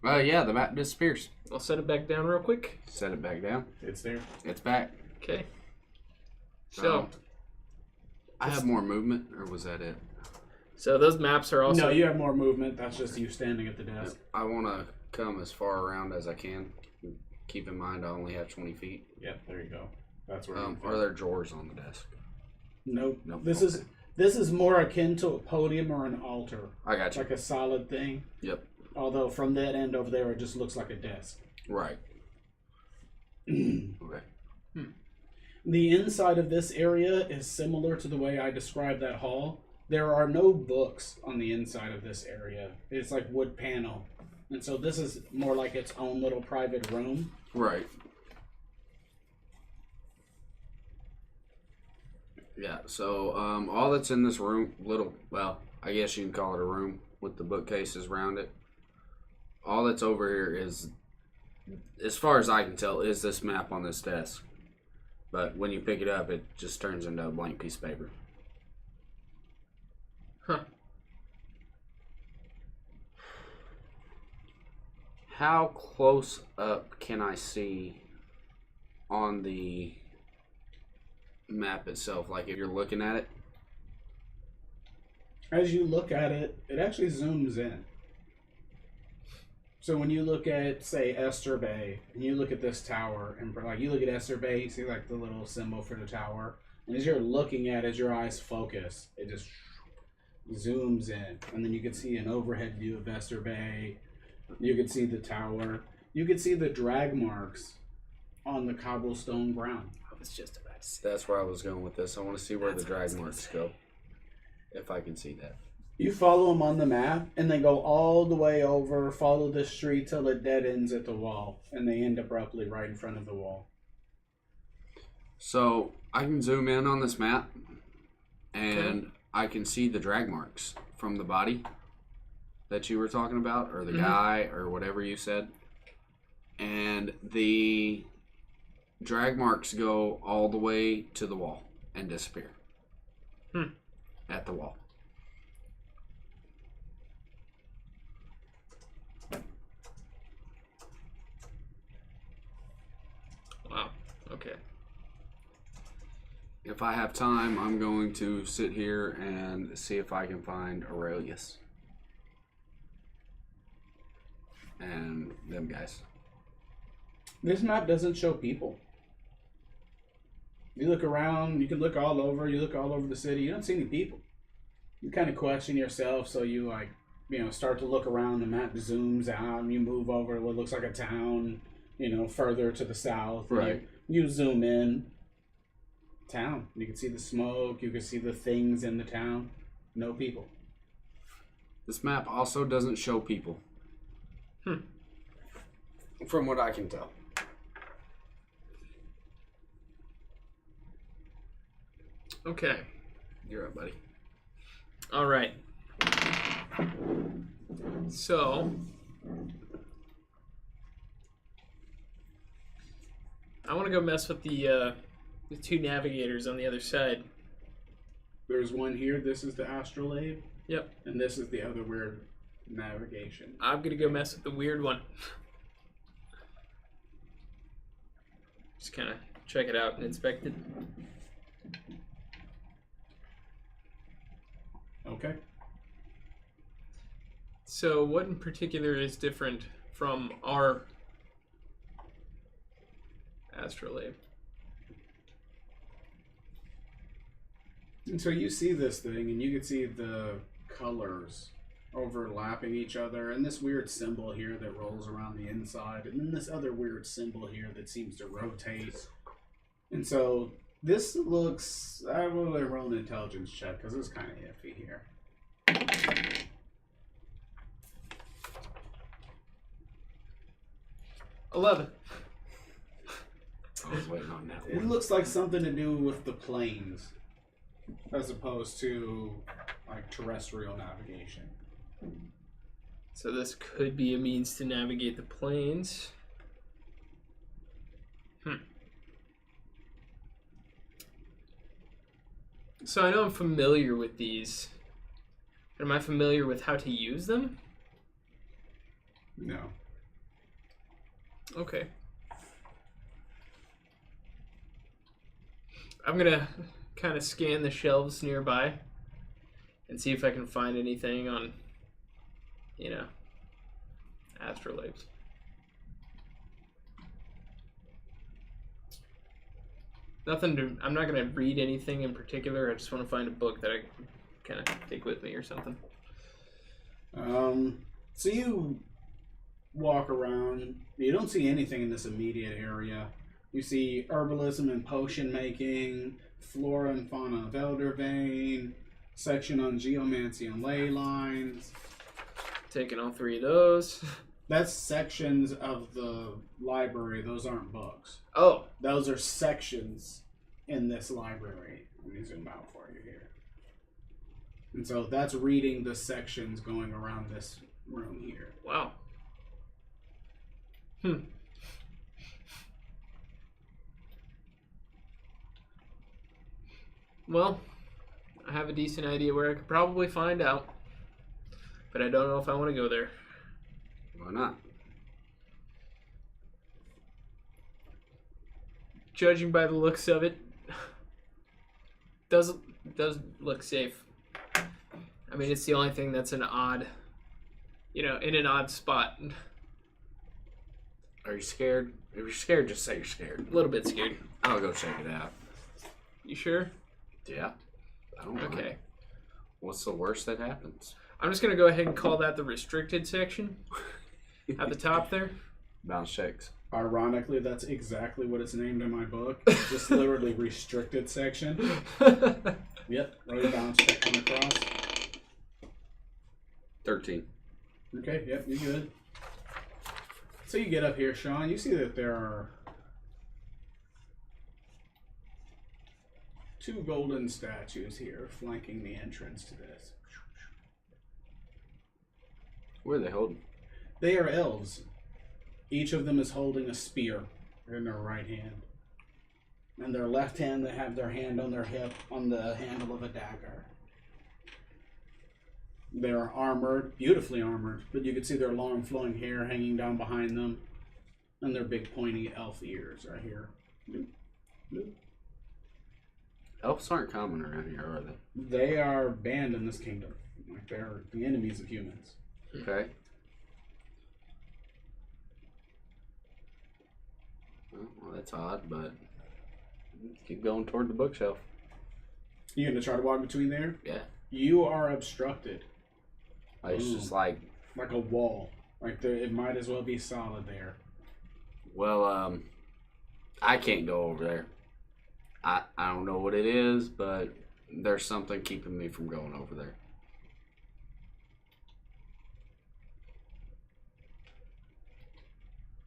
Yeah, the map disappears. I'll set it back down real quick. Set it back down. It's there. It's back. Okay. So I have more movement, or was that it? So those maps are also. No, you have more movement. That's just you standing at the desk. I want to come as far around as I can. Keep in mind, I only have 20 feet. Yep, there you go. That's where. Are there drawers on the desk? Nope. Nope. This is more akin to a podium or an altar. I got you. Like a solid thing. Yep. Although from that end over there, it just looks like a desk. Right. Okay. The inside of this area is similar to the way I described that hall. There are no books on the inside of this area. It's like wood panel. And so this is more like its own little private room. Right. Yeah, so all that's in this room, I guess you can call it a room with the bookcases around it. All that's over here is, as far as I can tell, is this map on this desk. But when you pick it up, it just turns into a blank piece of paper. Huh. How close up can I see on the map itself? Like if you're looking at it? As you look at it, it actually zooms in. So when you look at, say, Ester Bay, and you look at this tower, and like you look at Ester Bay, you see like the little symbol for the tower, and as you're looking at it, as your eyes focus, it just zooms in, and then you can see an overhead view of Ester Bay. You can see the tower. You can see the drag marks on the cobblestone ground. I was just about to say. That's where I was going with this. I want to see where the drag marks go. If I can see that. You follow them on the map, and they go all the way over, follow the street till it dead ends at the wall, and they end abruptly right in front of the wall. So I can zoom in on this map, and I can see the drag marks from the body that you were talking about, or the guy, or whatever you said. And the drag marks go all the way to the wall and disappear. At the wall. Wow. Okay. If I have time, I'm going to sit here and see if I can find Aurelius. And them guys. This map doesn't show people. You look around, you can look all over, you look all over the city, you don't see any people. You kind of question yourself, so you start to look around, the map zooms out, and you move over to what looks like a town, further to the south. Right. You zoom in. Town. You can see the smoke, you can see the things in the town. No people. This map also doesn't show people. From what I can tell. Okay. You're up, buddy. All right. So, I want to go mess with the two navigators on the other side. There's one here, this is the astrolabe. Yep. And this is the other weird navigation. I'm going to go mess with the weird one. Just kind of check it out and inspect it. Okay. So what in particular is different from our astrolabe? And so you see this thing, and you can see the colors overlapping each other, and this weird symbol here that rolls around the inside, and then this other weird symbol here that seems to rotate. And so this looks... I will roll an intelligence check, because it's kind of iffy here. 11. I was waiting on that It one. looks like something to do with the planes, as opposed to like terrestrial navigation. So this could be a means to navigate the planes. So I know I'm familiar with these. Am I familiar with how to use them? No. Okay. I'm gonna kind of scan the shelves nearby and see if I can find anything on, astrolabes. I'm not gonna read anything in particular. I just want to find a book that I can kind of take with me or something. So you walk around. You don't see anything in this immediate area. You see herbalism and potion making, flora and fauna of Eldervane, section on geomancy and ley lines. Taking all three of those. That's sections of the library. Those aren't books. Oh, Those are sections in this library. Let me zoom out for you here. And so that's reading the sections going around this room here. Wow. Well, I have a decent idea where I could probably find out, but I don't know if I want to go there. Why not? Judging by the looks of it, does look safe. I mean, it's the only thing that's an odd, in an odd spot. Are you scared? If you're scared, just say you're scared. A little bit scared. I'll go check it out. You sure? Yeah. I don't mind. Okay. What's the worst that happens? I'm just going to go ahead and call that the restricted section at the top there. Bounce checks. Ironically, that's exactly what it's named in my book. Just literally restricted section. Yep, write a bounce check on across. 13. Okay, yep, you're good. So you get up here, Sean. You see that there are 2 golden statues here flanking the entrance to this. Where are they holding? They are elves. Each of them is holding a spear in their right hand. And their left hand, they have their hand on their hip on the handle of a dagger. They are armored, beautifully armored, but you can see their long flowing hair hanging down behind them. And their big pointy elf ears right here. Elves aren't common around here, are they? They are banned in this kingdom. Like, they're the enemies of humans. Okay. Well, that's odd, but keep going toward the bookshelf. You gonna try to walk between there? Yeah. You are obstructed. It's just like a wall. Like it might as well be solid there. well, I can't go over there. I don't know what it is, but there's something keeping me from going over there.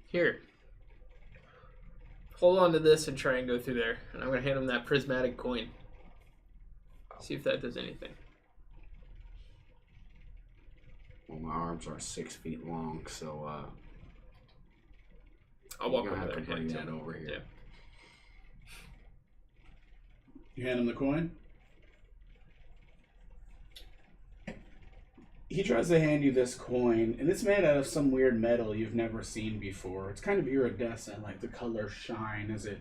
Here. Hold on to this and try and go through there. And I'm going to hand him that prismatic coin. See if that does anything. Well, my arms are 6 feet long, so I'll walk you're over gonna there have to and bring hand that it to him. over here. Yeah. You hand him the coin. He tries to hand you this coin, and it's made out of some weird metal you've never seen before. It's kind of iridescent, like the colors shine as it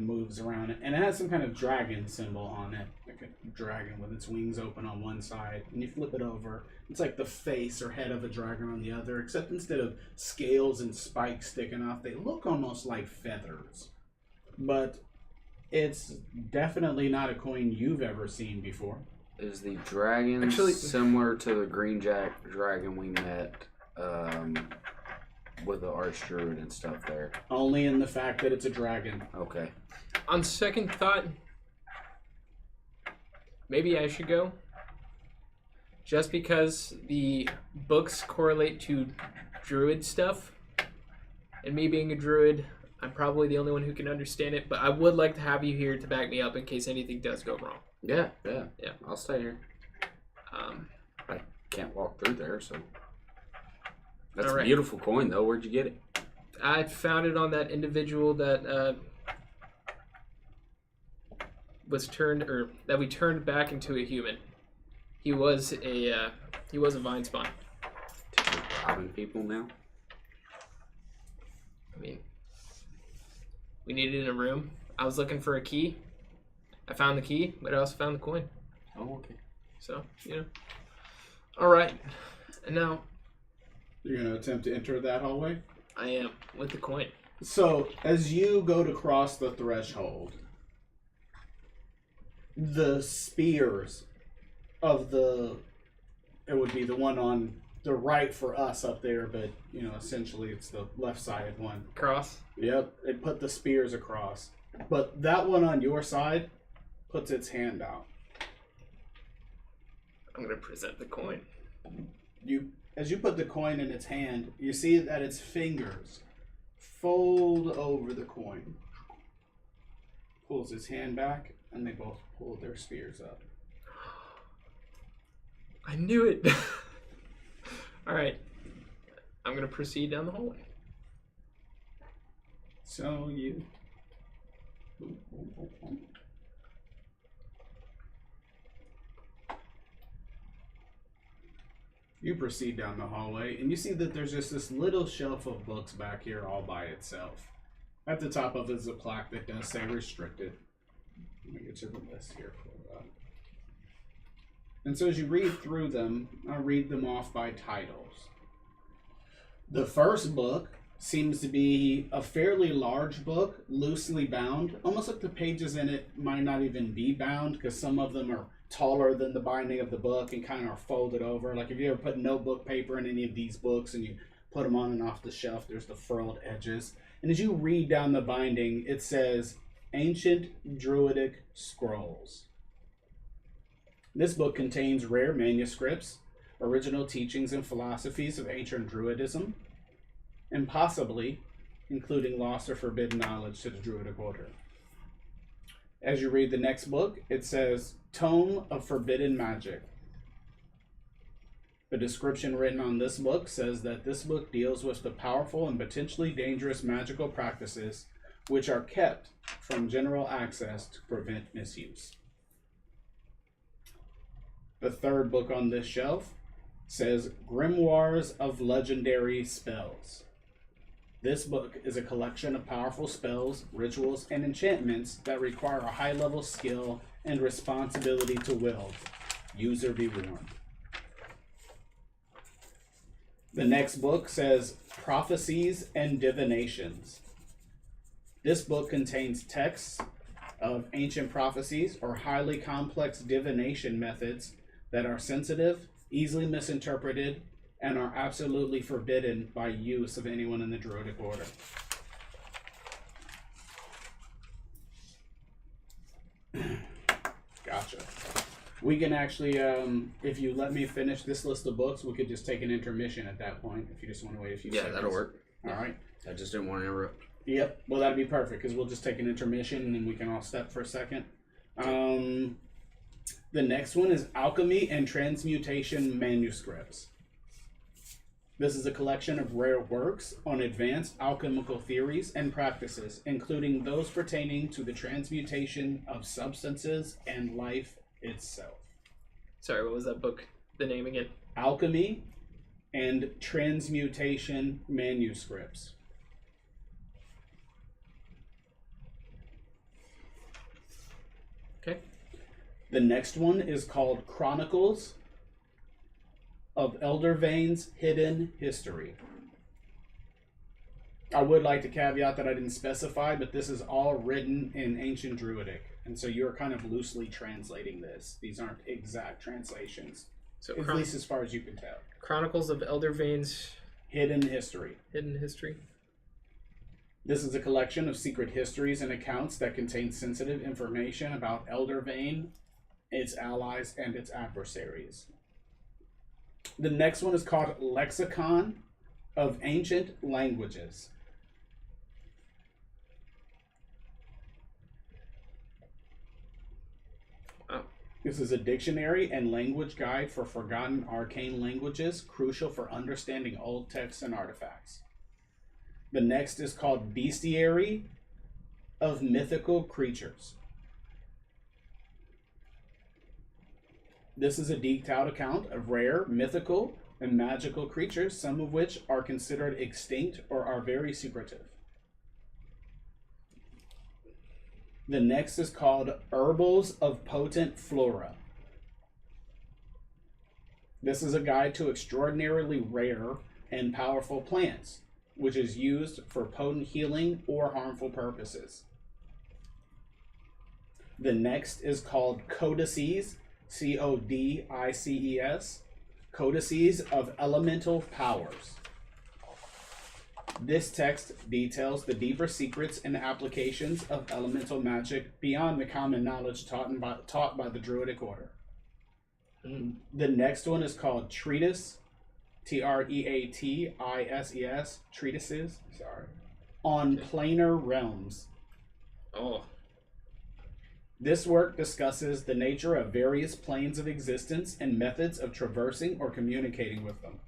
moves around it, and it has some kind of dragon symbol on it, like a dragon with its wings open on one side. And you flip it over, it's like the face or head of a dragon on the other, except instead of scales and spikes sticking off, they look almost like feathers. But it's definitely not a coin you've ever seen before. Is the dragon similar to the green dragon we met with the archdruid and stuff there? Only in the fact that it's a dragon. Okay. On second thought, maybe I should go. Just because the books correlate to druid stuff. And me being a druid, I'm probably the only one who can understand it. But I would like to have you here to back me up in case anything does go wrong. Yeah. Yeah. I'll stay here. I can't walk through there, so. That's All right. a beautiful coin, though. Where'd you get it? I found it on that individual that that we turned back into a human. He was a vine spawn. You're robbing people now? I mean, we needed it in a room. I was looking for a key. I found the key, but I also found the coin. Oh, okay. So, All right. And now You're going to attempt to enter that hallway? I am with the coin. So, as you go to cross the threshold, the spears of it would be the one on the right for us up there, but, essentially it's the left-sided one. Cross. Yep, it put the spears across. But that one on your side puts its hand out. I'm going to present the coin. As you put the coin in its hand, you see that its fingers fold over the coin. Pulls his hand back, and they both pull their spears up. I knew it. All right. I'm going to proceed down the hallway. So you. You proceed down the hallway, and you see that there's just this little shelf of books back here all by itself. At the top of it is a plaque that does say restricted. Let me get you the list here for that. And so as you read through them, I'll read them off by titles. The first book seems to be a fairly large book, loosely bound. Almost like the pages in it might not even be bound, because some of them are taller than the binding of the book and kind of are folded over. Like if you ever put notebook paper in any of these books and you put them on and off the shelf, there's the furled edges. And as you read down the binding, it says Ancient Druidic Scrolls. This book contains rare manuscripts, original teachings and philosophies of ancient Druidism, and possibly including lost or forbidden knowledge to the Druidic Order. As you read the next book, it says Tome of Forbidden Magic. The description written on this book says that this book deals with the powerful and potentially dangerous magical practices which are kept from general access to prevent misuse. The third book on this shelf says Grimoires of Legendary Spells. This book is a collection of powerful spells, rituals, and enchantments that require a high level skill and responsibility to wield. User be warned. The next book says Prophecies and Divinations. This book contains texts of ancient prophecies or highly complex divination methods that are sensitive, easily misinterpreted, and are absolutely forbidden by use of anyone in the Druidic Order. Gotcha. We can actually, if you let me finish this list of books, we could just take an intermission at that point, if you just want to wait a few seconds. Yeah, that'll work. All right. I just didn't want to interrupt. Yep. Well, that'd be perfect, because we'll just take an intermission, and then we can all step for a second. The next one is Alchemy and Transmutation Manuscripts. This is a collection of rare works on advanced alchemical theories and practices, including those pertaining to the transmutation of substances and life itself. Sorry, what was that book? The name again? Alchemy and Transmutation Manuscripts. Okay. The next one is called Chronicles of Eldervane's Hidden History. I would like to caveat that I didn't specify, but this is all written in Ancient Druidic, and so you're kind of loosely translating this. These aren't exact translations, So at least as far as you can tell. Chronicles of Eldervane's Hidden History. Hidden History. This is a collection of secret histories and accounts that contain sensitive information about Eldervane, its allies, and its adversaries. The next one is called Lexicon of Ancient Languages. Oh. This is a dictionary and language guide for forgotten arcane languages, crucial for understanding old texts and artifacts. The next is called Bestiary of Mythical Creatures. This is a deked out account of rare, mythical, and magical creatures, some of which are considered extinct or are very secretive. The next is called Herbals of Potent Flora. This is a guide to extraordinarily rare and powerful plants, which is used for potent healing or harmful purposes. The next is called Codices, Codices, Codices of Elemental Powers. This text details the deeper secrets and applications of elemental magic beyond the common knowledge taught by the Druidic Order. The next one is called Treatise, Treatises, Treatises, on Planar Realms. Oh. This work discusses the nature of various planes of existence and methods of traversing or communicating with them.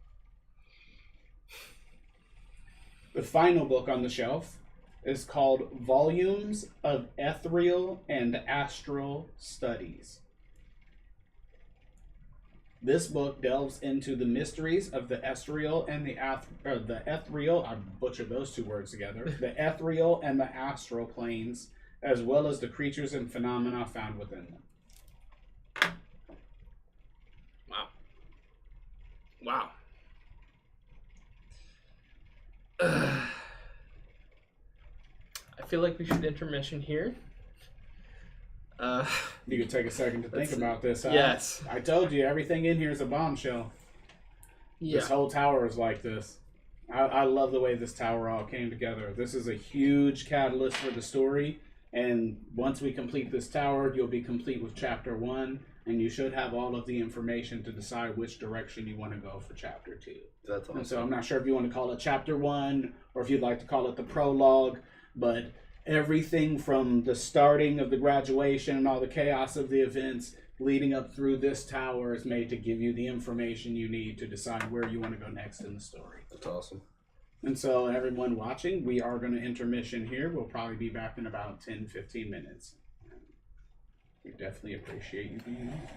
The final book on the shelf is called Volumes of Ethereal and Astral Studies. This book delves into the mysteries of the ethereal and the ethereal, I butchered those two words together, the ethereal and the astral planes, as well as the creatures and phenomena found within them. Wow. Wow. I feel like we should intermission here. You could take a second to think about this. Yes. I told you, everything in here is a bombshell. Yeah. This whole tower is like this. I love the way this tower all came together. This is a huge catalyst for the story. And once we complete this tower, you'll be complete with chapter 1. And you should have all of the information to decide which direction you want to go for chapter 2. That's awesome. And so I'm not sure if you want to call it chapter 1 or if you'd like to call it the prologue. But everything from the starting of the graduation and all the chaos of the events leading up through this tower is made to give you the information you need to decide where you want to go next in the story. That's awesome. And so everyone watching, we are going to intermission here. We'll probably be back in about 10-15 minutes. We definitely appreciate you being on.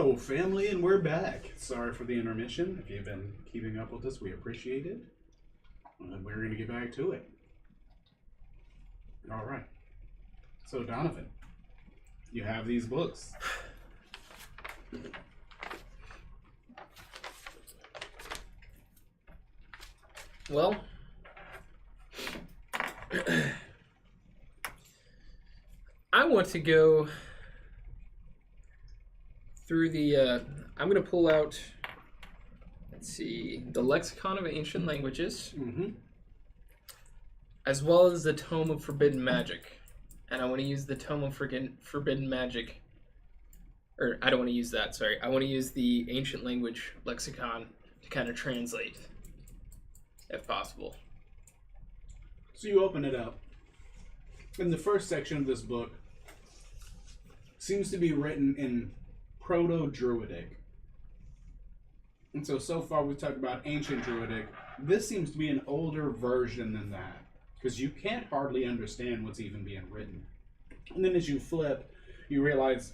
So, family, and we're back. Sorry for the intermission. If you've been keeping up with us, we appreciate it. And we're going to get back to it. All right. So, Donovan, you have these books. Well, I want to go through the, I'm going to pull out, let's see, the Lexicon of Ancient Languages, as well as the Tome of Forbidden Magic. And I want to use the Tome of Forbidden Magic, or I don't want to use that, sorry. I want to use the Ancient Language Lexicon to kind of translate, if possible. So you open it up. And the first section of this book seems to be written in Proto-Druidic. And so far we've talked about Ancient Druidic. This seems to be an older version than that, because you can't hardly understand what's even being written. And then as you flip, you realize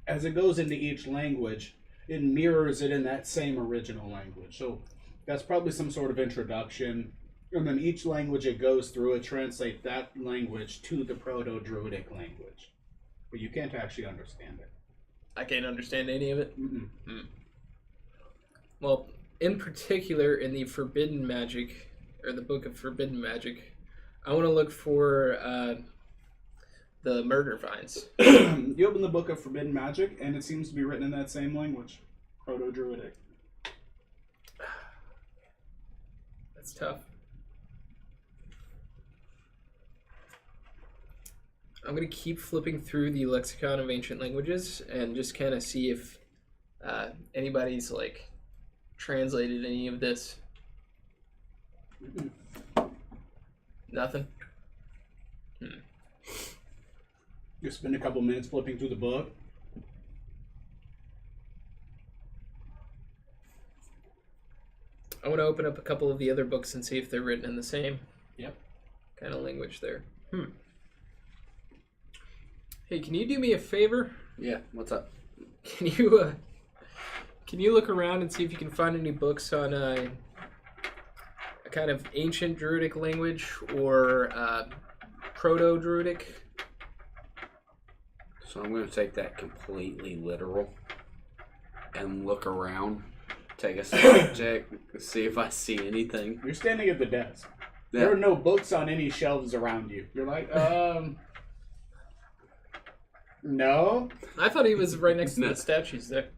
as it goes into each language, it mirrors it in that same original language. So that's probably some sort of introduction. And then each language it goes through, it translates that language to the Proto-Druidic language. But you can't actually understand it. I can't understand any of it? Mm-mm. Well, in particular, in the Forbidden Magic, or the Book of Forbidden Magic, I want to look for the murder vines. You open the Book of Forbidden Magic, and it seems to be written in that same language, Proto-Druidic. That's tough. I'm going to keep flipping through the Lexicon of Ancient Languages and just kind of see if anybody's, like, translated any of this. Nothing? You spend a couple minutes flipping through the book. I want to open up a couple of the other books and see if they're written in the same Yep. kind of language there. Hey, can you do me a favor? Yeah, what's up? Can you look around and see if you can find any books on a kind of ancient Druidic language or Proto-Druidic? So I'm going to take that completely literal and look around, take a sneak check, see if I see anything. You're standing at the desk. Yeah. There are no books on any shelves around you. You're like, no. I thought he was right next to the statues there.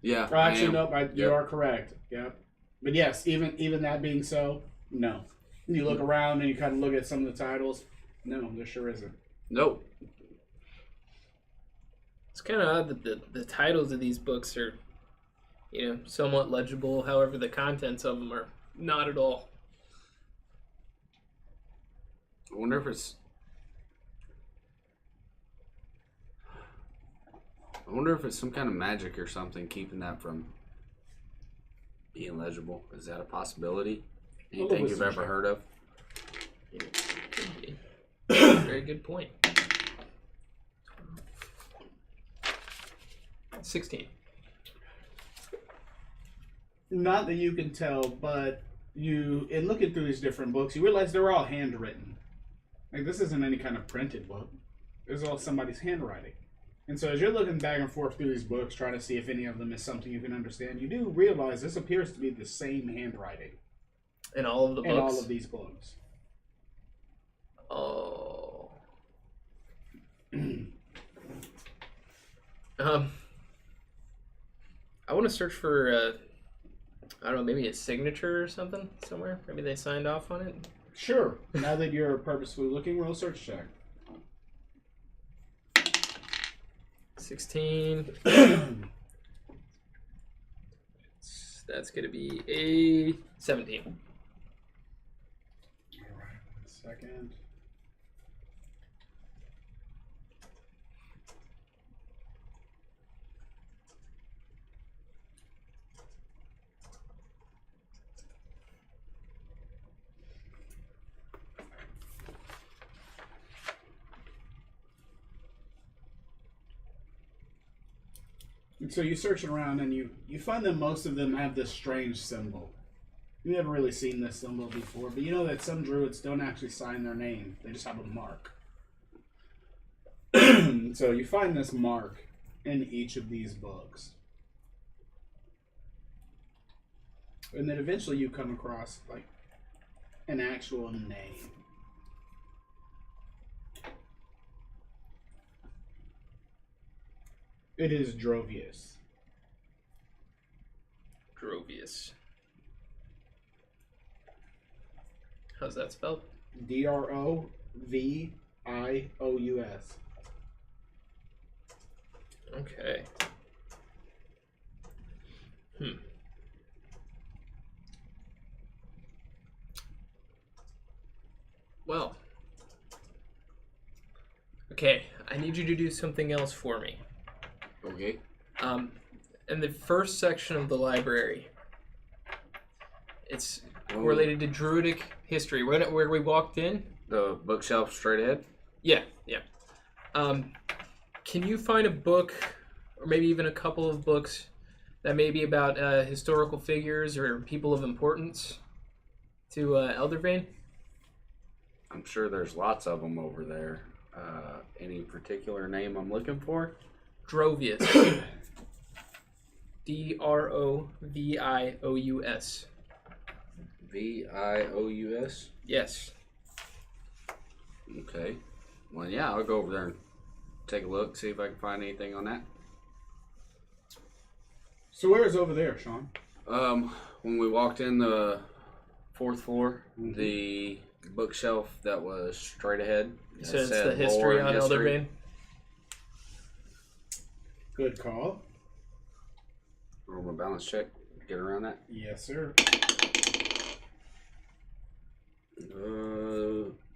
Yeah. Oh, actually, I am. no. You are correct. Yep. But yes, even that being so, no. You look around and you kind of look at some of the titles. No, there sure isn't. Nope. It's kind of odd that the titles of these books are, somewhat legible. However, the contents of them are not at all. I wonder if it's some kind of magic or something keeping that from being legible. Is that a possibility? Anything you've ever heard of? Very good point. 16. Not that you can tell, but in looking through these different books, you realize they're all handwritten. Like, this isn't any kind of printed book. This is all somebody's handwriting. And so as you're looking back and forth through these books, trying to see if any of them is something you can understand, you do realize this appears to be the same handwriting. In all of the books? In all of these books. Oh. I want to search for, I don't know, maybe a signature or something somewhere. Maybe they signed off on it. Sure. Now that you're purposefully looking, roll search check. 16. That's going to be a 17. All right, 1 second. And so you search around and you find that most of them have this strange symbol. You've never really seen this symbol before, but you know that some druids don't actually sign their name. They just have a mark. So you find this mark in each of these books. And then eventually you come across like an actual name. It is Drovius. Drovius. How's that spelled? Drovious. Okay. Well. Okay, I need you to do something else for me. Okay. In the first section of the library, it's related to Druidic history. Where we walked in? The bookshelf straight ahead? Yeah. Can you find a book, or maybe even a couple of books, that may be about historical figures or people of importance to Eldervane? I'm sure there's lots of them over there. Any particular name I'm looking for? Drovius. Drovious. Vious? Yes. Okay. Well, yeah, I'll go over there and take a look, see if I can find anything on that. So where is over there, Sean? When we walked in the fourth floor, the bookshelf that was straight ahead. So it's the history on Eldervane? Good call. Roll my balance check. Get around that. Yes, sir.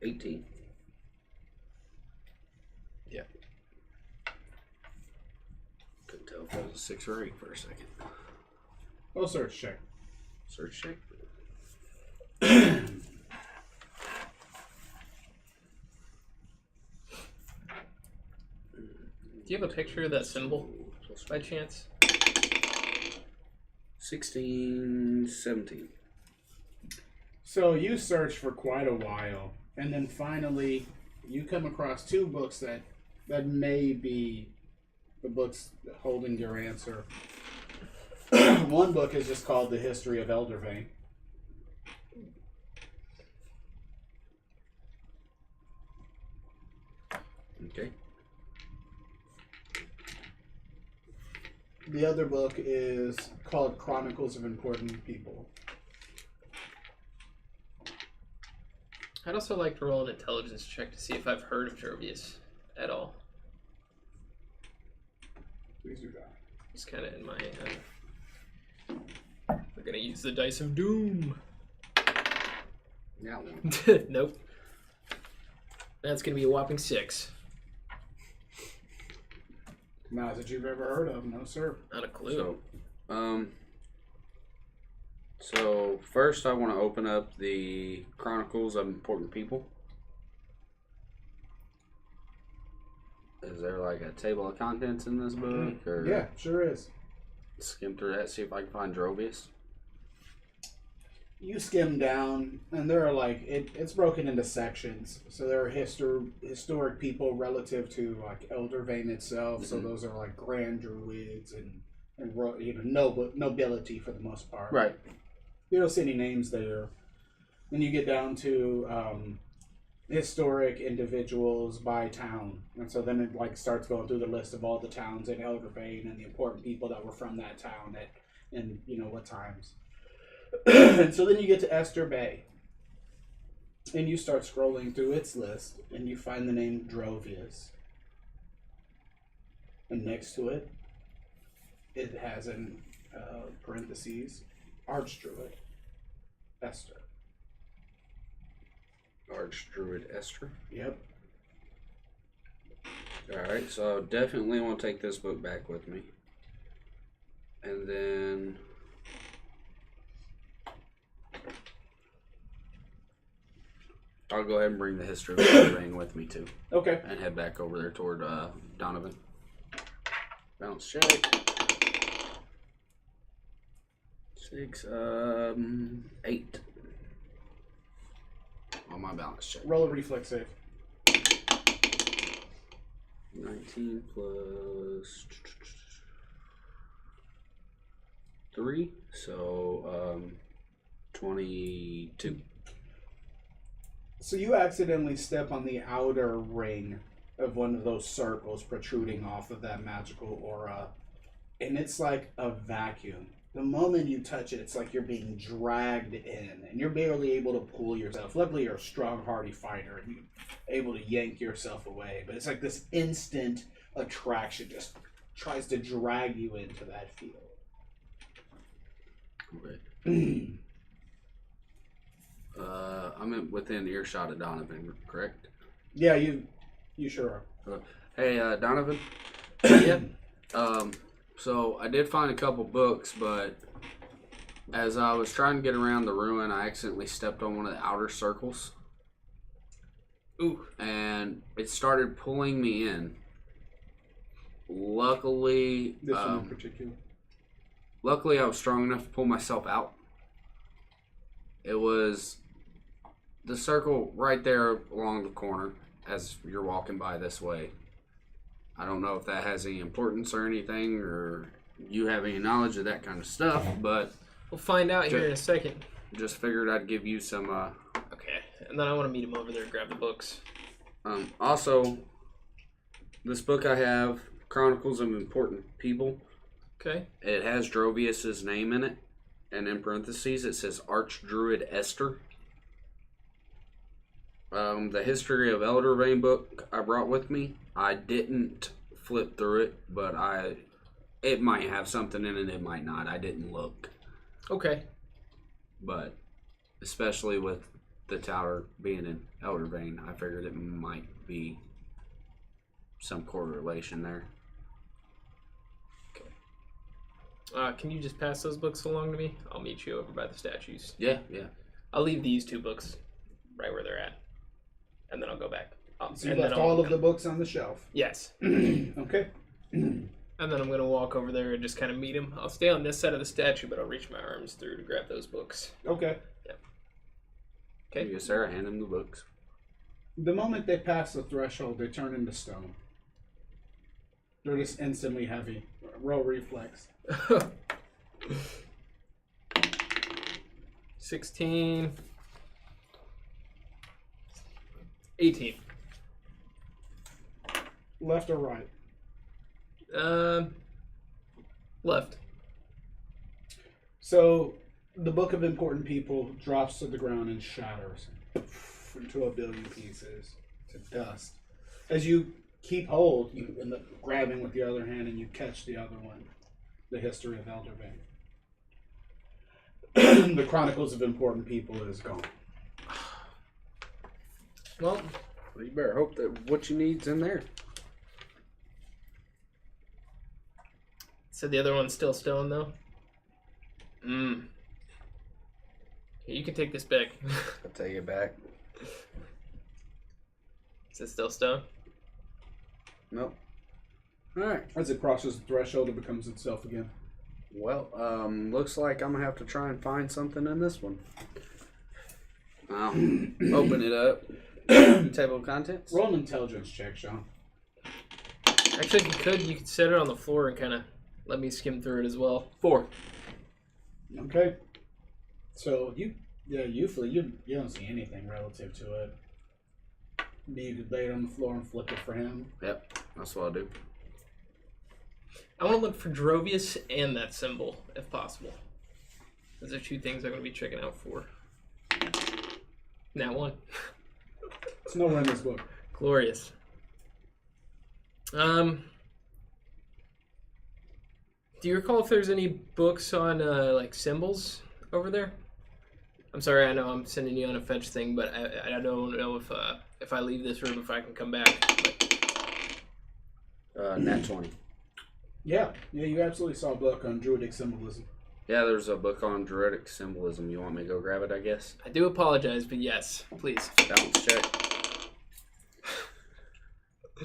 18. Yeah. Couldn't tell if it was a 6 or 8 for a second. Oh, search check. Search check. Do you have a picture of that symbol, by chance? 16, 17. So you search for quite a while, and then finally you come across 2 books that may be the books holding your answer. One book is just called The History of Eldervane. Okay. The other book is called Chronicles of Important People. I'd also like to roll an intelligence check to see if I've heard of Drovius at all. Please do that. It's kind of in my we're going to use the Dice of Doom. That one. Nope. That's going to be a whopping 6. Not that you've ever heard of, no sir. Not a clue. So first I want to open up the Chronicles of Important People. Is there like a table of contents in this book? Or Yeah, sure is. skim through that, see if I can find Drovius. You skim down, and there are like it's broken into sections. So there are historic people relative to like Eldervane itself. So those are like grand druids and nobility for the most part. Right. You don't see any names there. Then you get down to historic individuals by town, and so then it like starts going through the list of all the towns in Eldervane and the important people that were from that town and what times. And so then you get to Ester Bay, and you start scrolling through its list, and you find the name Drovius. And next to it, it has in parentheses, Archdruid Ester. Archdruid Ester. Yep. Alright, so I definitely want to take this book back with me. And then I'll go ahead and bring the history of the ring with me too. Okay. And head back over there toward Donovan. Bounce check. 6, 8 on my balance check. Roll a reflex save. 19 plus 3, so 22. So you accidentally step on the outer ring of one of those circles protruding off of that magical aura, and it's like a vacuum. The moment you touch it, it's like you're being dragged in, and you're barely able to pull yourself. Luckily, you're a strong, hardy fighter, and you're able to yank yourself away. But it's like this instant attraction just tries to drag you into that field. Okay. I'm within earshot of Donovan, correct? Yeah, you sure are. Hey, Donovan. Yeah. So I did find a couple books, but as I was trying to get around the ruin, I accidentally stepped on one of the outer circles. Ooh. And it started pulling me in. Luckily, This one in particular. luckily I was strong enough to pull myself out. It was the circle right there along the corner as you're walking by this way. I don't know if that has any importance or anything, or you have any knowledge of that kind of stuff, but We'll find out here in a second. just figured I'd give you some. Okay. And then I want to meet him over there and grab the books. Also, this book I have, Chronicles of Important People. Okay. It has Drovius's name in it, and in parentheses it says Archdruid Ester. The History of Eldervane book I brought with me, I didn't flip through it, but it might have something in it, it might not. I didn't look. Okay. But especially with the tower being in Eldervane, I figured it might be some correlation there. Can you just pass those books along to me? I'll meet you over by the statues. Yeah. I'll leave these 2 books right where they're at. And then I'll go back. So you left all of the books on the shelf. Yes. Okay. And then I'm going to walk over there and just kind of meet him. I'll stay on this side of the statue, but I'll reach my arms through to grab those books. Okay. Yep. Okay. Yes, sir. Hand him the books. The moment they pass the threshold, they turn into stone. They're just instantly heavy. Roll reflex. 16. 18. Left or right? Left. So, the Book of Important People drops to the ground and shatters into a billion pieces to dust. As you keep hold, you end up grabbing with the other hand and you catch the other one. The History of Eldervane. The Chronicles of Important People is gone. Well, you better hope that what you need's in there. so the other one's still stone, though? Yeah, you can take this back. I'll take it back. Is it still stone? Nope. Alright. As it crosses the threshold, it becomes itself again. Well, looks like I'm gonna have to try and find something in this one. I'll open it up. Table of contents. Roll an intelligence check, Sean. Actually, if you could set it on the floor and kind of let me skim through it as well. 4. Okay. So you don't see anything relative to it. Maybe you could lay it on the floor and flip it for him. Yep, that's what I'll do. I want to look for Drovius and that symbol, if possible. Those are 2 things I'm going to be checking out for. That one. It's nowhere in this book. Glorious. Do you recall if there's any books on like symbols over there? I'm sorry, I know I'm sending you on a fetch thing, but I don't know if I leave this room if I can come back. Nat 20. Yeah, you absolutely saw a book on Druidic symbolism. Yeah, there's a book on Druidic symbolism. You want me to go grab it, I guess? I do apologize, but yes, please. Balance check.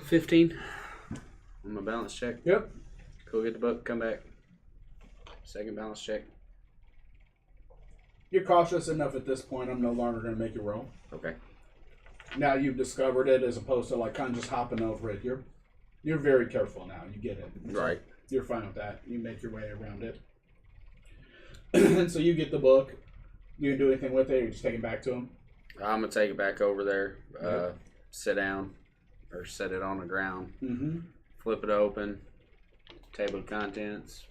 15 on my balance check. Yep. Go get the book, come back. Second balance check. You're cautious enough at this point. I'm no longer going to make you roll. Okay. Now you've discovered it, as opposed to like kind of just hopping over it. You're very careful now. You get it. Right. You're fine with that. You make your way around it. And so you get the book. You can do anything with it, or you just take it back to him? I'm going to take it back over there, sit down, or set it on the ground, flip it open, table of contents,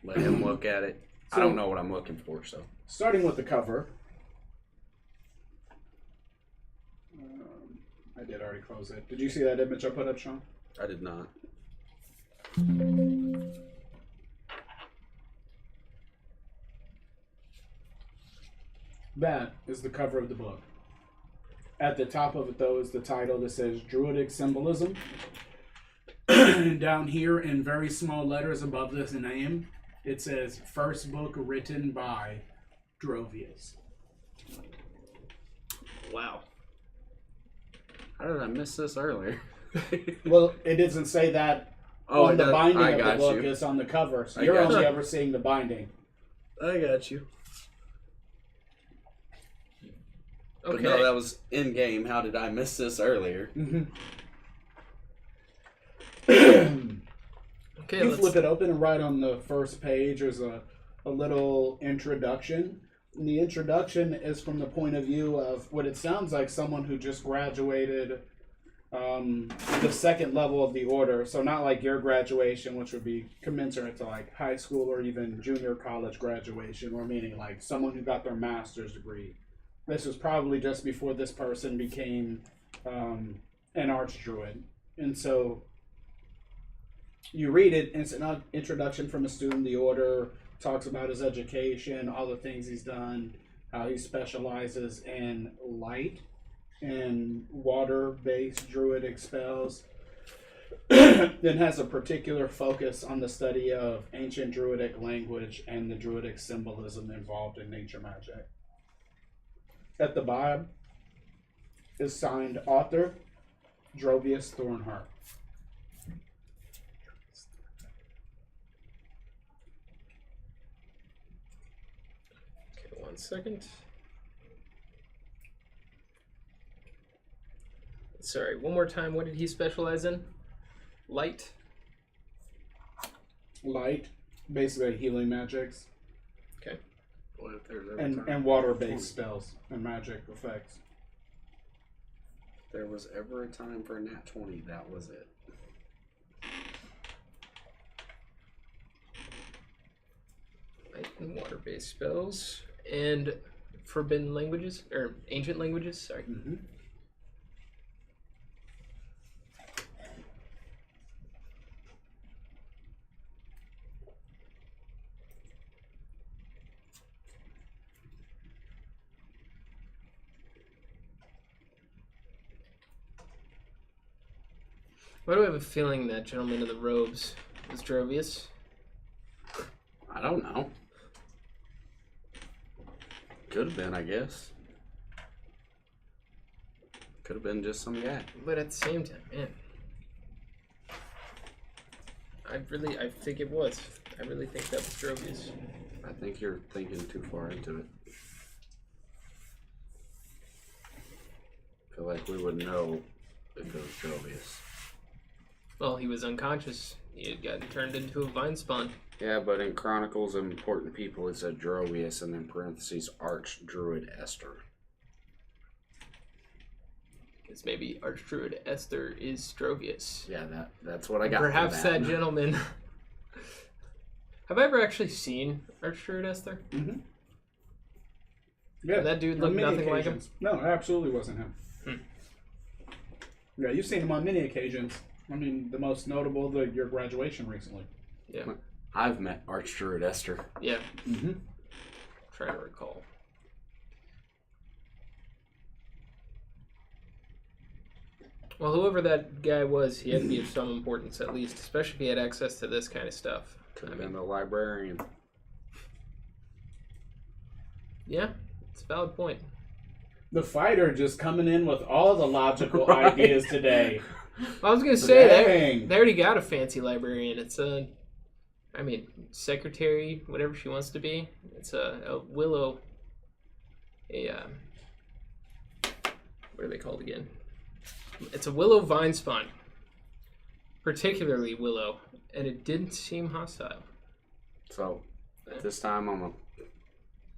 let him look at it. So, I don't know what I'm looking for, so. Starting with the cover. I did already close it. Did you see that image I put up, Sean? I did not. That is the cover of the book. At the top of it, though, is the title that says Druidic Symbolism. Down here in very small letters above this name, it says first book written by Drovius. Wow. How did I miss this earlier? Well, it doesn't say that on the binding of the book. It's on the cover. So you're only ever seeing the binding. I got you. Okay. But no, that was in game. How did I miss this earlier? Okay, You flip it open, and right on the first page there's a little introduction. And the introduction is from the point of view of what it sounds like someone who just graduated the second level of the order. So not like your graduation, which would be commensurate to like high school or even junior college graduation, or meaning like someone who got their master's degree. This was probably just before this person became an archdruid. And so you read it, and it's an introduction from a student of the order, talks about his education, all the things he's done, how he specializes in light and water-based druidic spells. Then has a particular focus on the study of ancient druidic language and the druidic symbolism involved in nature magic. At the bottom is signed author Drovius Thornheart. Okay, 1 second. Sorry, one more time. What did he specialize in? Light? Light, basically healing magics. Okay. What if there's ever time? And water-based spells and magic effects. If there was ever a time for a nat 20, that was it. Light and water-based spells. And forbidden languages? Or ancient languages? Sorry. Mm-hmm. Why do I have a feeling that gentleman in the robes was Drovius? I don't know. Could have been, I guess. Could have been just some guy. But at the same time, man. I think it was. I really think that was Drovius. I think you're thinking too far into it. I feel like we would know if it was Drovius. Well, he was unconscious. He had gotten turned into a vine spawn. Yeah, but in Chronicles of Important People, it said Drovius and then parentheses Archdruid Ester. Because maybe Archdruid Ester is Drovius. Yeah, that's what I got. Perhaps that gentleman. Have I ever actually seen Archdruid Ester? Mm-hmm. Yeah, Did that dude look nothing like him? No, it absolutely wasn't him. Yeah, you've seen him on many occasions. I mean, the most notable, your graduation recently. Yeah. I've met Archdruid Ester. Yeah. Mm-hmm. Trying to recall. Well, whoever that guy was, he had to be of some importance at least, especially if he had access to this kind of stuff. Could have been the librarian. Yeah, it's a valid point. The fighter just coming in with all the logical ideas today. I was going to say, Dang. they already got a fancy librarian. It's secretary, whatever she wants to be. It's a willow what are they called again? It's a willow vine spine, particularly willow, and it didn't seem hostile. So this time I'm gonna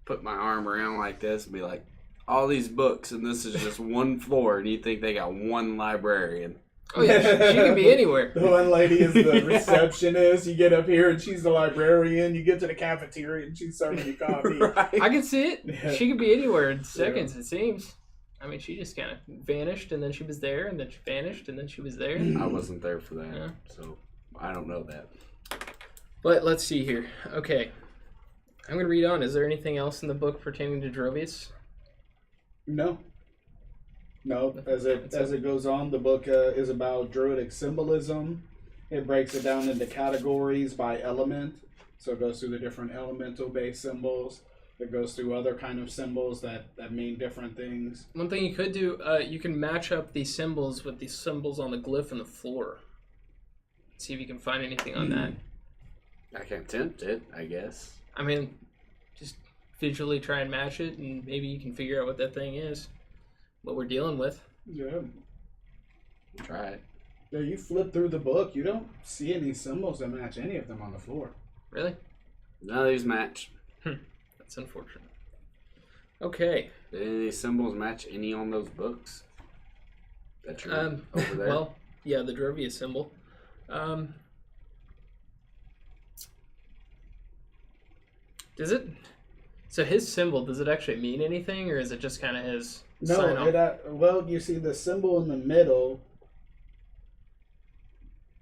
put my arm around like this and be like, all these books, and this is just one floor, and you think they got one librarian. Oh yeah, she can be anywhere. The one lady is the receptionist. You get up here and she's the librarian. You get to the cafeteria and she's serving you coffee. Right? I can see it. Yeah. She could be anywhere in seconds, it seems. I mean, she just kind of vanished, and then she was there, and then she vanished, and then she was there. I wasn't there for that, Yeah. so I don't know that. But let's see here. Okay. I'm going to read on. Is there anything else in the book pertaining to Drovius? No. As it goes on, the book is about druidic symbolism. It breaks it down into categories by element. So it goes through the different elemental-based symbols. It goes through other kind of symbols that mean different things. One thing you could do, you can match up these symbols with these symbols on the glyph on the floor. See if you can find anything on that. I can attempt it, I guess. I mean, just visually try and match it, and maybe you can figure out what that thing is, what we're dealing with. Yeah. Try it. Yeah, you flip through the book, you don't see any symbols that match any of them on the floor. Really? None of these match. That's unfortunate. Okay. Did any of these symbols match any on those books that you're over there? Well, yeah, the Drovius symbol. Does it? So his symbol, does it actually mean anything, or is it just kind of his sign off? No, well, you see the symbol in the middle.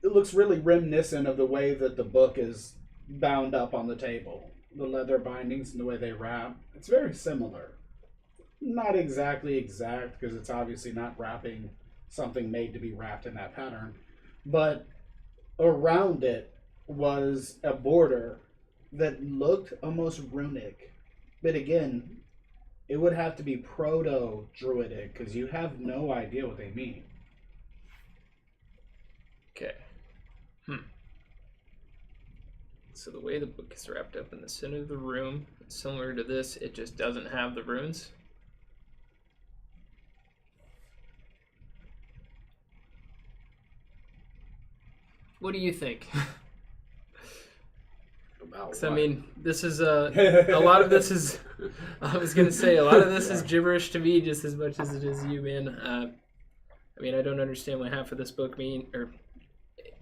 It looks really reminiscent of the way that the book is bound up on the table. The leather bindings and the way they wrap. It's very similar. Not exactly exact, because it's obviously not wrapping something made to be wrapped in that pattern. But around it was a border that looked almost runic. But again, it would have to be proto-druidic, because you have no idea what they mean. Okay. So the way the book is wrapped up in the center of the room, similar to this, it just doesn't have the runes. What do you think? About So, I what? mean, this is a lot of this is. I was gonna say a lot of this is gibberish to me, just as much as it is you, man. I mean, I don't understand what half of this book mean, or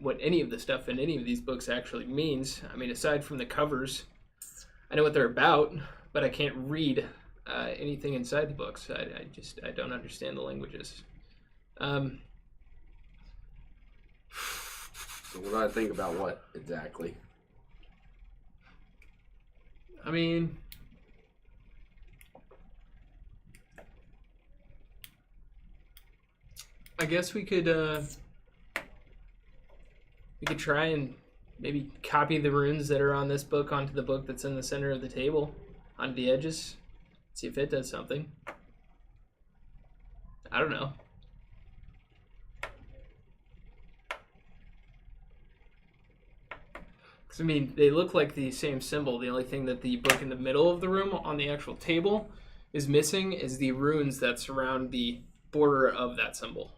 what any of the stuff in any of these books actually means. I mean, aside from the covers, I know what they're about, but I can't read anything inside the books. I don't understand the languages. So what do I think about what exactly? I mean, I guess we could try and maybe copy the runes that are on this book onto the book that's in the center of the table, onto the edges. See if it does something. I don't know. I mean, they look like the same symbol. The only thing that the book in the middle of the room on the actual table is missing is the runes that surround the border of that symbol.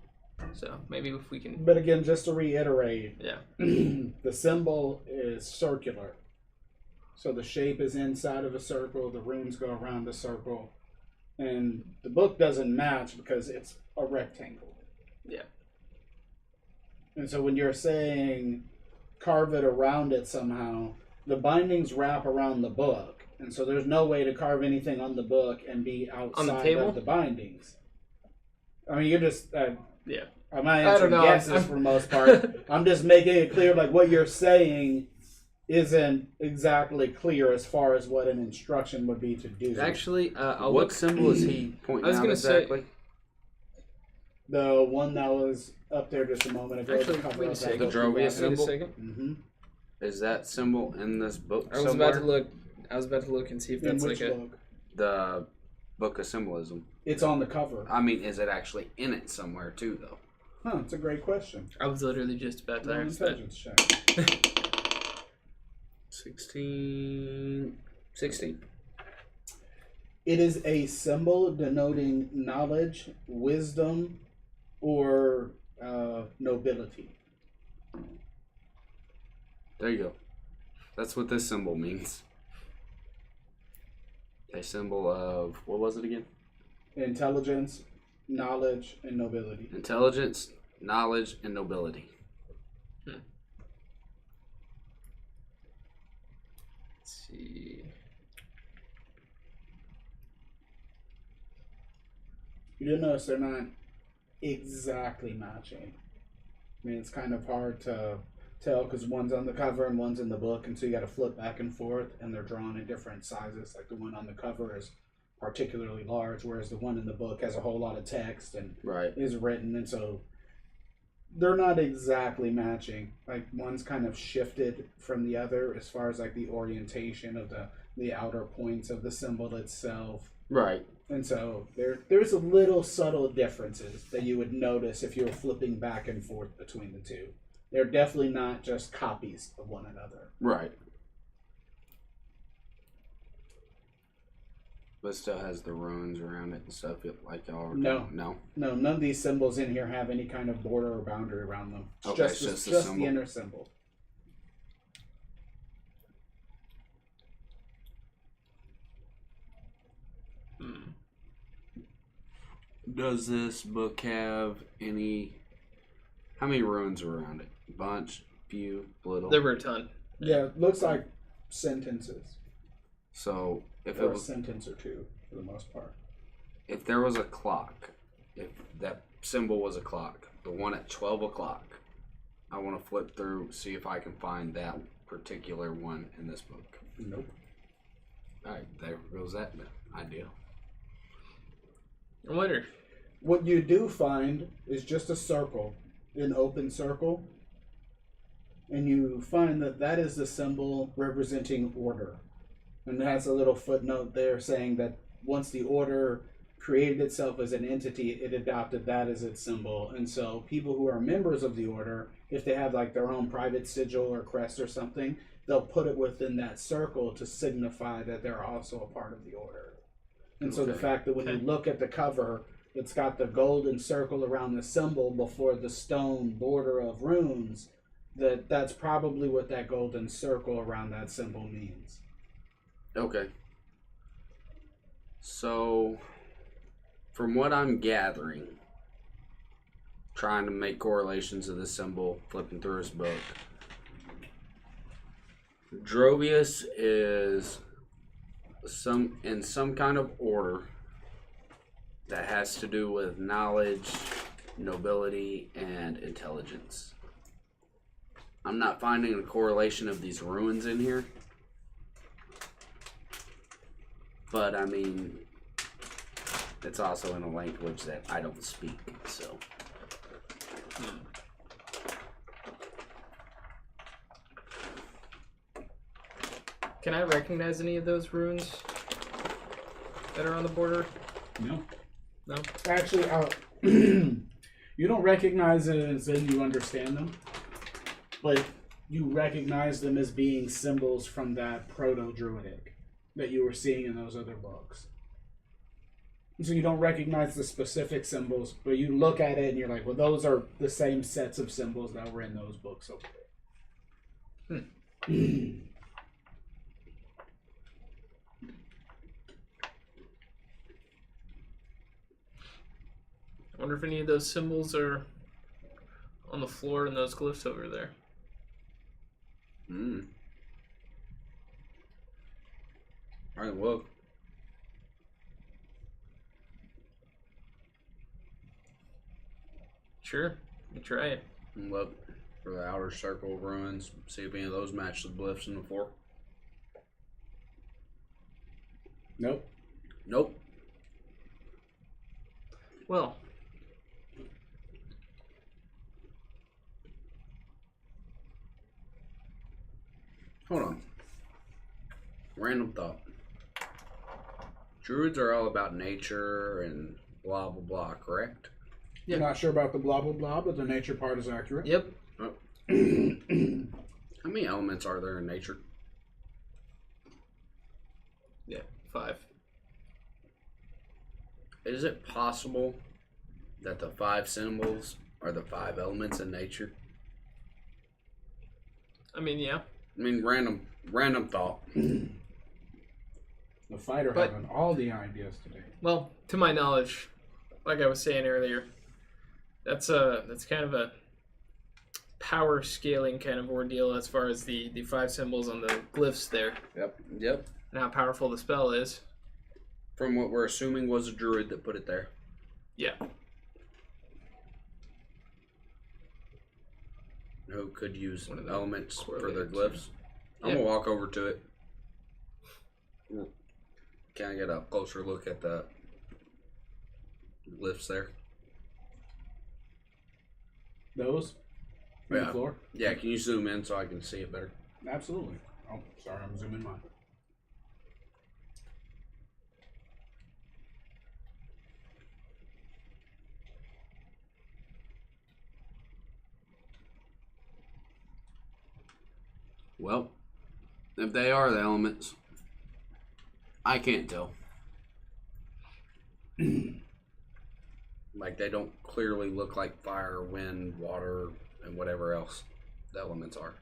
So maybe if we can... But again, just to reiterate, Yeah. the symbol is circular. So the shape is inside of a circle, the runes go around the circle, and the book doesn't match because it's a rectangle. Yeah. And so when you're saying carve it around it somehow, the bindings wrap around the book, and so there's no way to carve anything on the book and be outside table? of the bindings. I mean, you're just Yeah. I'm not I answering don't know. guesses for the most part. I'm just making it clear, like what you're saying isn't exactly clear as far as what an instruction would be to do. Actually, I'll What look... symbol is he pointing I was out gonna say- exactly? The one that was up there just a moment ago. Actually, the cover wait a of that second. The book. Drovius Wait a symbol? second. Mm-hmm. Is that symbol in this book I was somewhere? about to look. I was about to look and see if In that's which like a... book? The Book of Symbolism. It's on the cover. I mean, is it actually in it somewhere too, though? Huh, it's a great question. I was literally just about to Roll ask that. intelligence check. 16. It is a symbol denoting knowledge, wisdom, or nobility. There you go. That's what this symbol means. A symbol of, what was it again? Intelligence, knowledge, and nobility. Intelligence, knowledge, and nobility. Let's see. You do notice they're not exactly matching. I mean, it's kind of hard to tell because one's on the cover and one's in the book, and so you got to flip back and forth, and they're drawn in different sizes. Like the one on the cover is particularly large, whereas the one in the book has a whole lot of text and Right. is written, and so they're not exactly matching. Like one's kind of shifted from the other as far as like the orientation of the outer points of the symbol itself. Right. And so there's a little subtle differences that you would notice if you were flipping back and forth between the two. They're definitely not just copies of one another. Right. But it still has the runes around it and stuff like y'all are No. doing. No? No, none of these symbols in here have any kind of border or boundary around them. It's Okay, just, it's just the, the just the symbol. inner symbol. Does this book have any... How many runes are around it? Bunch? Few? Little? There were a ton. Yeah, it looks like sentences. So, if Or it a was... sentence or two, for the most part. If there was a clock, if that symbol was a clock, the one at 12 o'clock, I want to flip through, see if I can find that particular one in this book. Nope. Alright, there goes that idea. I wonder. What you do find is just a circle, an open circle, and you find that that is the symbol representing order. And it has a little footnote there saying that once the order created itself as an entity, it adopted that as its symbol. And so people who are members of the order, if they have like their own private sigil or crest or something, they'll put it within that circle to signify that they're also a part of the order. And so the Okay. fact that when you look at the cover, it's got the golden circle around the symbol before the stone border of runes, that's probably what that golden circle around that symbol means. Okay. So, from what I'm gathering, trying to make correlations of this symbol, flipping through his book, Drovius is in some kind of order that has to do with knowledge, nobility, and intelligence. I'm not finding a correlation of these ruins in here. But, I mean, it's also in a language that I don't speak, so. Can I recognize any of those runes that are on the border? No. No? Actually, you don't recognize it as in you understand them, but you recognize them as being symbols from that proto-druidic that you were seeing in those other books. So you don't recognize the specific symbols, but you look at it and you're like, well, those are the same sets of symbols that were in those books over there. I wonder if any of those symbols are on the floor in those glyphs over there. Alright, well. Sure, you try it. Look for the outer circle of ruins, see if any of those match the glyphs in the floor. Nope. Nope. Well, Hold on. Random thought. Druids are all about nature and blah blah blah, correct? Yeah. I'm not sure about the blah blah blah, but the nature part is accurate. yep. Oh. How many elements are there in nature? Yeah, 5. Is it possible that the 5 symbols are the 5 elements in nature? I mean, yeah. I mean, random thought. The fighter But- having all the ideas today. Well, to my knowledge, like I was saying earlier, that's kind of a power scaling kind of ordeal as far as the 5 symbols on the glyphs there Yep. and how powerful the spell is. From what we're assuming was a druid that put it there. Yeah. Who could use One of the elements for their correlated, glyphs. I'm Yeah. gonna walk over to it. Can I get a closer look at the glyphs there? Those? On Yeah. the floor? Yeah, can you zoom in so I can see it better? Absolutely. Oh, sorry, I'm zooming mine. Well, if they are the elements, I can't tell. Like, they don't clearly look like fire, wind, water, and whatever else the elements are.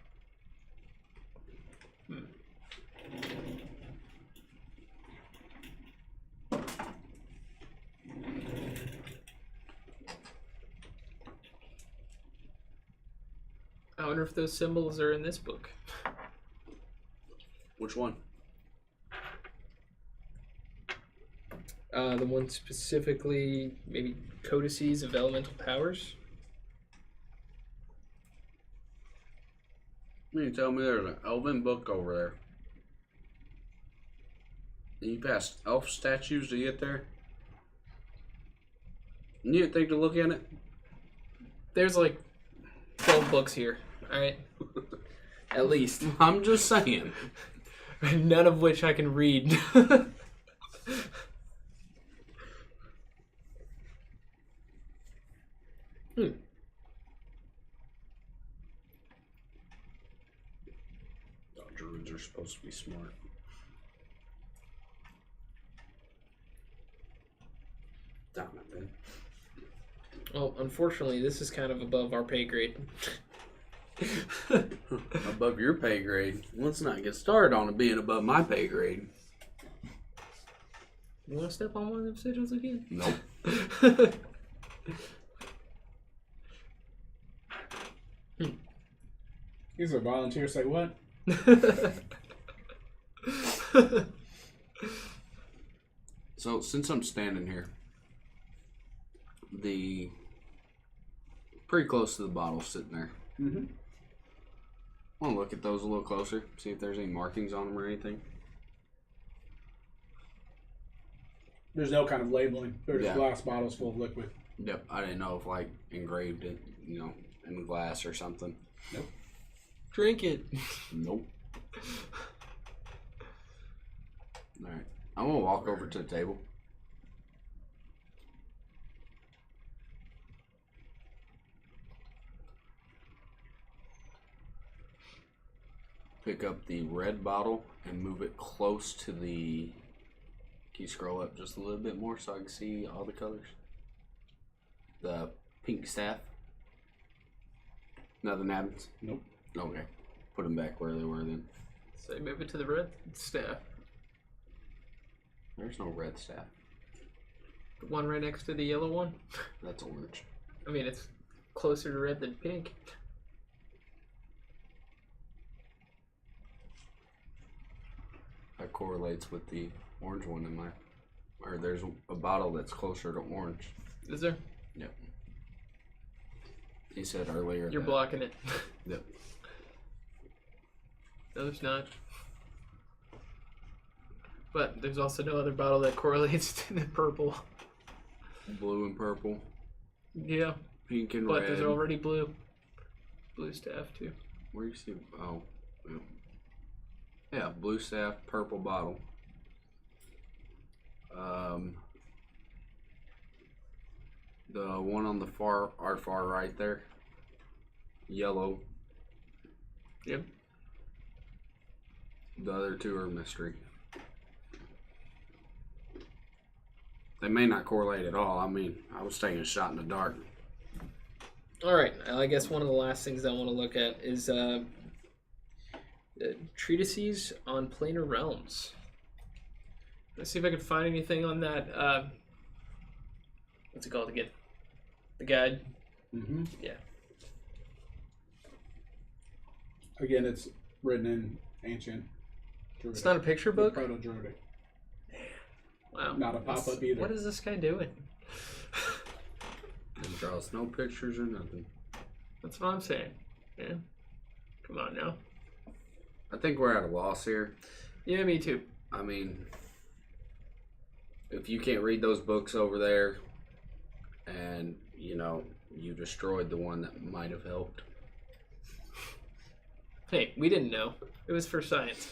I wonder if those symbols are in this book. Which one? The one specifically, maybe codices of elemental powers. You tell me there's an elven book over there. And you passed elf statues to get there? You didn't think to look in it? There's like 12 books here, alright? At least. I'm just saying. None of which I can read. Oh, druids are supposed to be smart. Damn it, man. Well, unfortunately, this is kind of above our pay grade. Above your pay grade. Let's not get started on it being above my pay grade. You want to step on one of them sigils again? Nope. These are volunteers say what? So, since I'm standing here, the pretty close to the bottle sitting there. Mm-hmm. I want to look at those a little closer, see if there's any markings on them or anything. There's no kind of labeling. They're just Yeah. glass bottles full of liquid. Yep, I didn't know if like engraved it, you know, in glass or something. Nope. Drink it. Nope. All right, I'm gonna walk over to the table. Pick up the red bottle and move it close to the. Can you scroll up just a little bit more so I can see all the colors? The pink staff. Nothing happens. Nope. Okay. Put them back where they were then. So you move it to the red staff. There's no red staff. The one right next to the yellow one. That's orange. I mean, it's closer to red than pink. That correlates with the orange one in my. Or there's a bottle that's closer to orange. Is there? Yep. He said earlier. You're that- blocking it. Yep. No, there's not. But there's also no other bottle that correlates to the purple. Blue and purple. Yeah, Pink and but red. there's already blue. Blue staff too. Where do you see? Oh. Yeah. Yeah, blue staff, purple bottle. The one on the far right there. Yellow. Yep. The other two are mystery. They may not correlate at all. I mean, I was taking a shot in the dark. All right. I guess one of the last things I want to look at is the treatises on planar realms. Let's see if I can find anything on that. What's it called again? The guide. Mm-hmm. Yeah. Again, it's written in ancient Druidic. It's not a picture book? Proto-Druidic. Wow. Not a pop-up either. What is this guy doing? And draws no pictures or nothing. That's what I'm saying. Yeah. Come on now. I think we're at a loss here. Yeah, me too. I mean, if you can't read those books over there and, you know, you destroyed the one that might have helped. Hey, we didn't know. It was for science.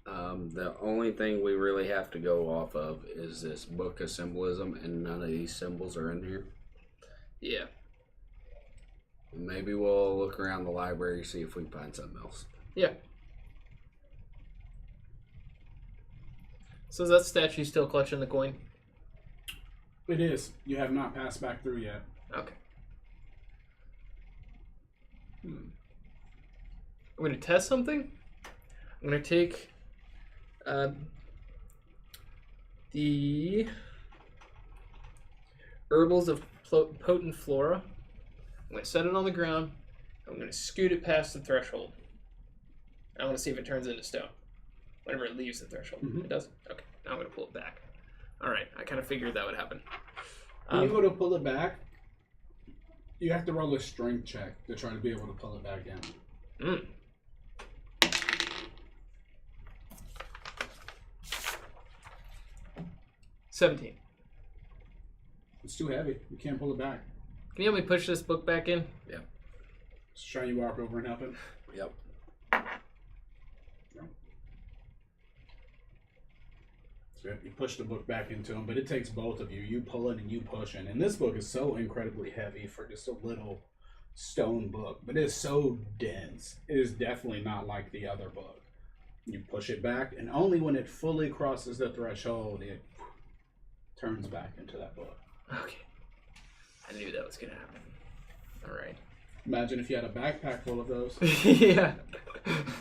The only thing we really have to go off of is this book of symbolism, and none of these symbols are in here. Yeah. Maybe we'll look around the library, see if we can find something else. Yeah. So is that statue still clutching the coin? It is. You have not passed back through yet. Okay. I'm going to test something. I'm going to take the herbals of potent flora. I'm going to set it on the ground. I'm going to scoot it past the threshold. I want to see if it turns into stone. Whenever it leaves the threshold. It doesn't? Okay. Now I'm going to pull it back. All right. I kind of figured that would happen. When you go to pull it back, you have to roll a strength check to try to be able to pull it back down. 17. It's too heavy. You can't pull it back. Can you help me push this book back in? Yeah. Just try you walk over and help him. Yep. So you push the book back into him, but it takes both of you. You pull it and you push it. And this book is so incredibly heavy for just a little stone book, but it's so dense. It is definitely not like the other book. You push it back, and only when it fully crosses the threshold, it turns back into that book. Okay. I knew that was going to happen. All right. Imagine if you had a backpack full of those. Yeah.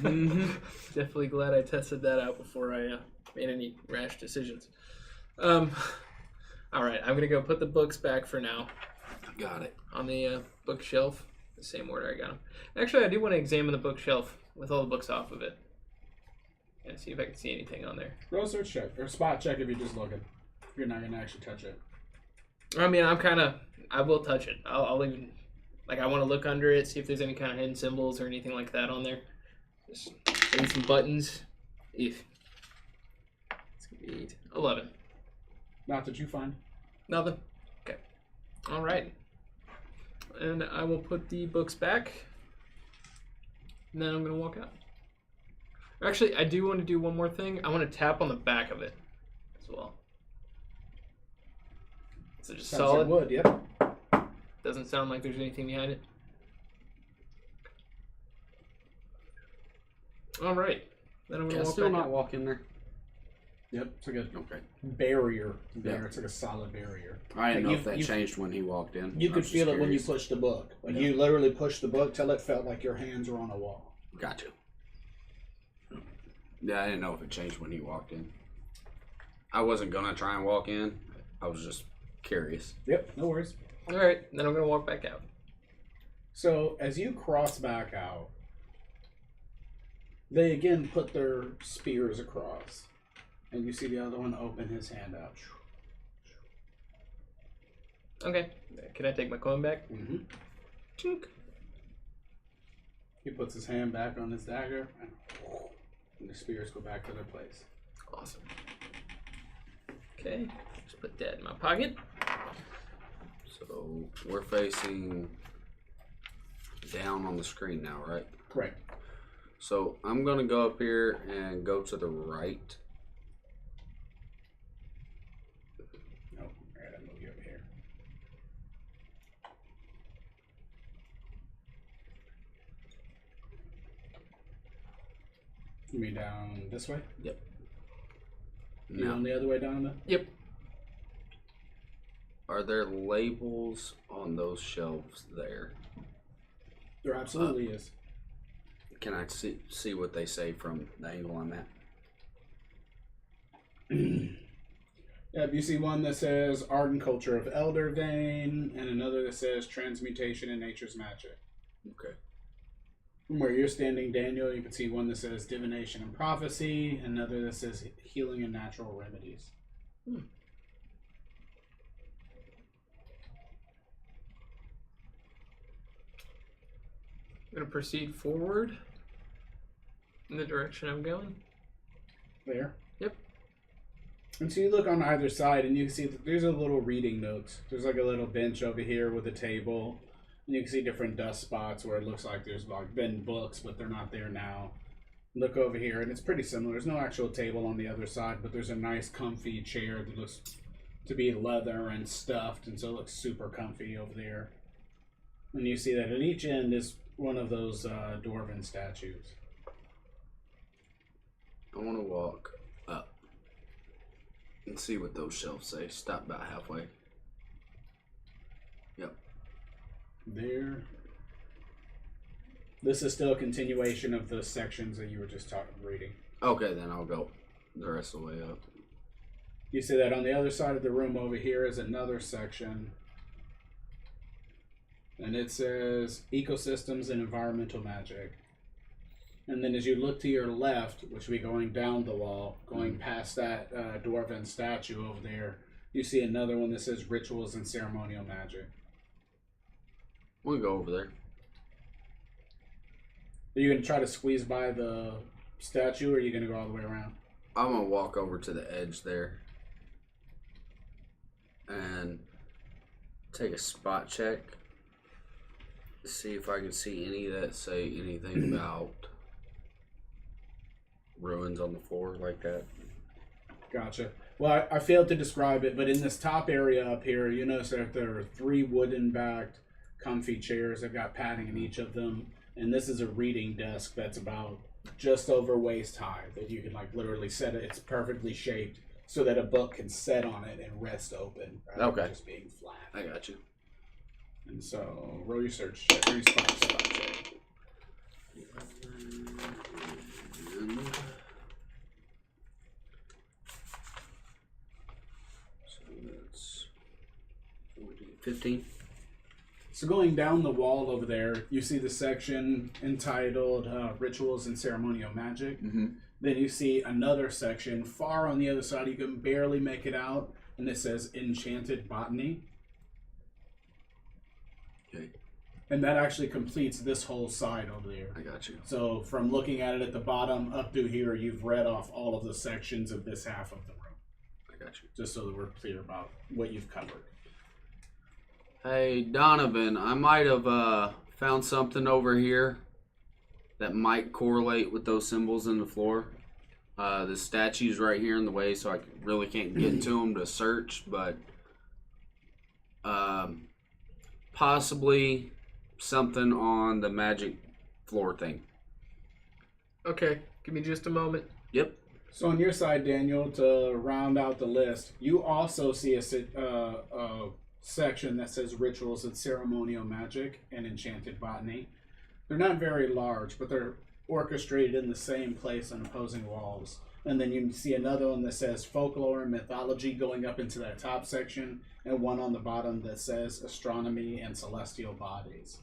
Definitely glad I tested that out before I made any rash decisions. All right. I'm going to go put the books back for now. Got it. On the bookshelf. The same order I got them. Actually, I do want to examine the bookshelf with all the books off of it. And see if I can see anything on there. Roll a search check, or spot check if you're just looking. You're not going to actually touch it. I mean, I will touch it. I'll even, like, I want to look under it, see if there's any kind of hidden symbols or anything like that on there. Just maybe some buttons. If it's going to be 8. 11. Not that you find. Nothing. Okay. All right. And I will put the books back. And then I'm going to walk out. Actually, I do want to do one more thing. I want to tap on the back of it as well. Is it just Sounds solid? like wood, yep. Doesn't sound like there's anything behind it. All right. Then I'm going to walk still back not out. walk in there. Yep, it's like a Okay. barrier there. Yeah. It's like a solid barrier. I didn't Like know if that changed when he walked in. You I could was just feel it when you curious. pushed the book. Like Yeah. you literally pushed the book till it felt like your hands were on a wall. Got you. Yeah, I didn't know if it changed when he walked in. I wasn't gonna try and walk in. I was just curious. Yep, no worries. All right. Then I'm going to walk back out. So as you cross back out, they again put their spears across. And you see the other one open his hand out. Okay. Can I take my coin back? Mm-hmm. Chink. He puts his hand back on his dagger, and the spears go back to their place. Awesome. Okay. Just put that in my pocket. So we're facing down on the screen now, right? Right. So I'm gonna go up here and go to the right. Nope. Alright, I'll move you over here. You mean down this way? Yep. You Now, on the other way down the? Yep. Are there labels on those shelves there? There absolutely is. Can I see what they say from the angle I'm at? Yeah, you see one that says Art and Culture of Elder Vein, and another that says Transmutation in Nature's Magic. Okay. From where you're standing, Daniel, you can see one that says Divination and Prophecy, another that says Healing and Natural Remedies. I'm going to proceed forward in the direction I'm going. There. Yep. And so you look on either side, and you can see that there's a little reading notes. There's like a little bench over here with a table. And you can see different dust spots where it looks like there's like been books, but they're not there now. Look over here, and it's pretty similar. There's no actual table on the other side, but there's a nice comfy chair that looks to be leather and stuffed, and so it looks super comfy over there. And you see that at each end is one of those dwarven statues. I want to walk up and see what those shelves say. Stop about halfway. Yep. There. This is still a continuation of the sections that you were just reading. Okay, then I'll go the rest of the way up. You see that on the other side of the room over here is another section. And it says Ecosystems and Environmental Magic. And then as you look to your left, which will be going down the wall, going past that dwarven statue over there, you see another one that says Rituals and Ceremonial Magic. We'll go over there. Are you going to try to squeeze by the statue, or are you going to go all the way around? I'm going to walk over to the edge there and take a spot check. See if I can see any that say anything about ruins on the floor like that. Gotcha. Well, I failed to describe it, but in this top area up here, you notice that there are 3 wooden-backed comfy chairs. They've got padding in each of them. And this is a reading desk that's about just over waist high, that you can like literally set it. It's perfectly shaped so that a book can set on it and rest open rather than just being flat. I got you. And so roll your search check, or your spot check. So that's 14, 15. So going down the wall over there, you see the section entitled Rituals and Ceremonial Magic. Mm-hmm. Then you see another section far on the other side. You can barely make it out, and it says Enchanted Botany. Okay. And that actually completes this whole side over there. I got you. So from looking at it at the bottom up to here, you've read off all of the sections of this half of the room. I got you. Just so that we're clear about what you've covered. Hey, Donovan, I might have found something over here that might correlate with those symbols in the floor. The statue's right here in the way, so I really can't get to them to search, but possibly something on the magic floor thing. Okay, give me just a moment. Yep. So on your side, Daniel, to round out the list, you also see a section that says Rituals and Ceremonial Magic and Enchanted Botany. They're not very large, but they're orchestrated in the same place on opposing walls. And then you see another one that says Folklore and Mythology going up into that top section, and one on the bottom that says Astronomy and Celestial Bodies.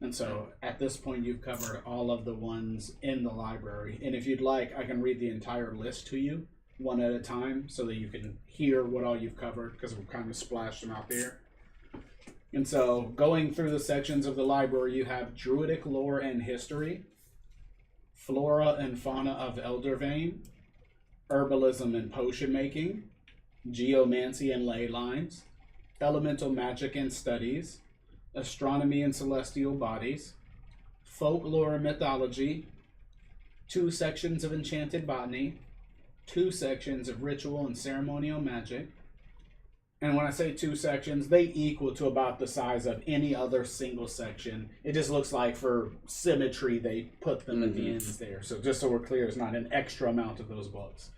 And so at this point, you've covered all of the ones in the library. And if you'd like, I can read the entire list to you, one at a time, so that you can hear what all you've covered, because we've kind of splashed them out there. And so going through the sections of the library, you have Druidic Lore and History, Flora and Fauna of Eldervane, Herbalism and Potion Making, Geomancy and Ley Lines, Elemental Magic and Studies, Astronomy and Celestial Bodies, Folklore and Mythology, 2 sections of Enchanted Botany, 2 sections of Ritual and Ceremonial Magic. And when I say 2 sections, they equal to about the size of any other single section. It just looks like for symmetry, they put them at the ends there. So just so we're clear, it's not an extra amount of those books.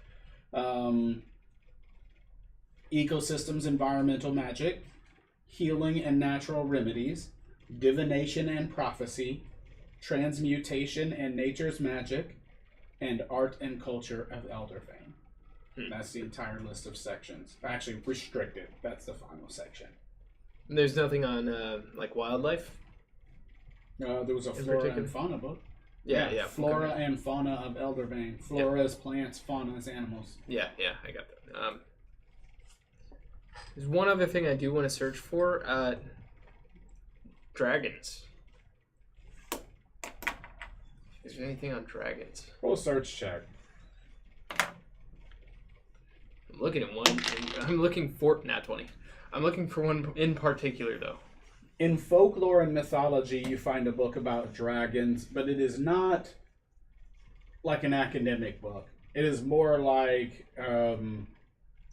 ecosystems, environmental magic, healing and natural remedies, divination and prophecy, transmutation and nature's magic, and art and culture of Eldervane. That's the entire list of sections. Actually, restricted. That's the final section. And there's nothing on like wildlife. There was a In flora particular? and fauna book. Yeah. Flora Okay. and fauna of Eldervane. Flora is plants, fauna is animals. Yeah, I got that. There's one other thing I do want to search for. Dragons. Is there anything on dragons? Roll a search check. I'm looking at one. I'm looking for nat 20. I'm looking for one in particular though. In folklore and mythology, you find a book about dragons, but it is not like an academic book. It is more like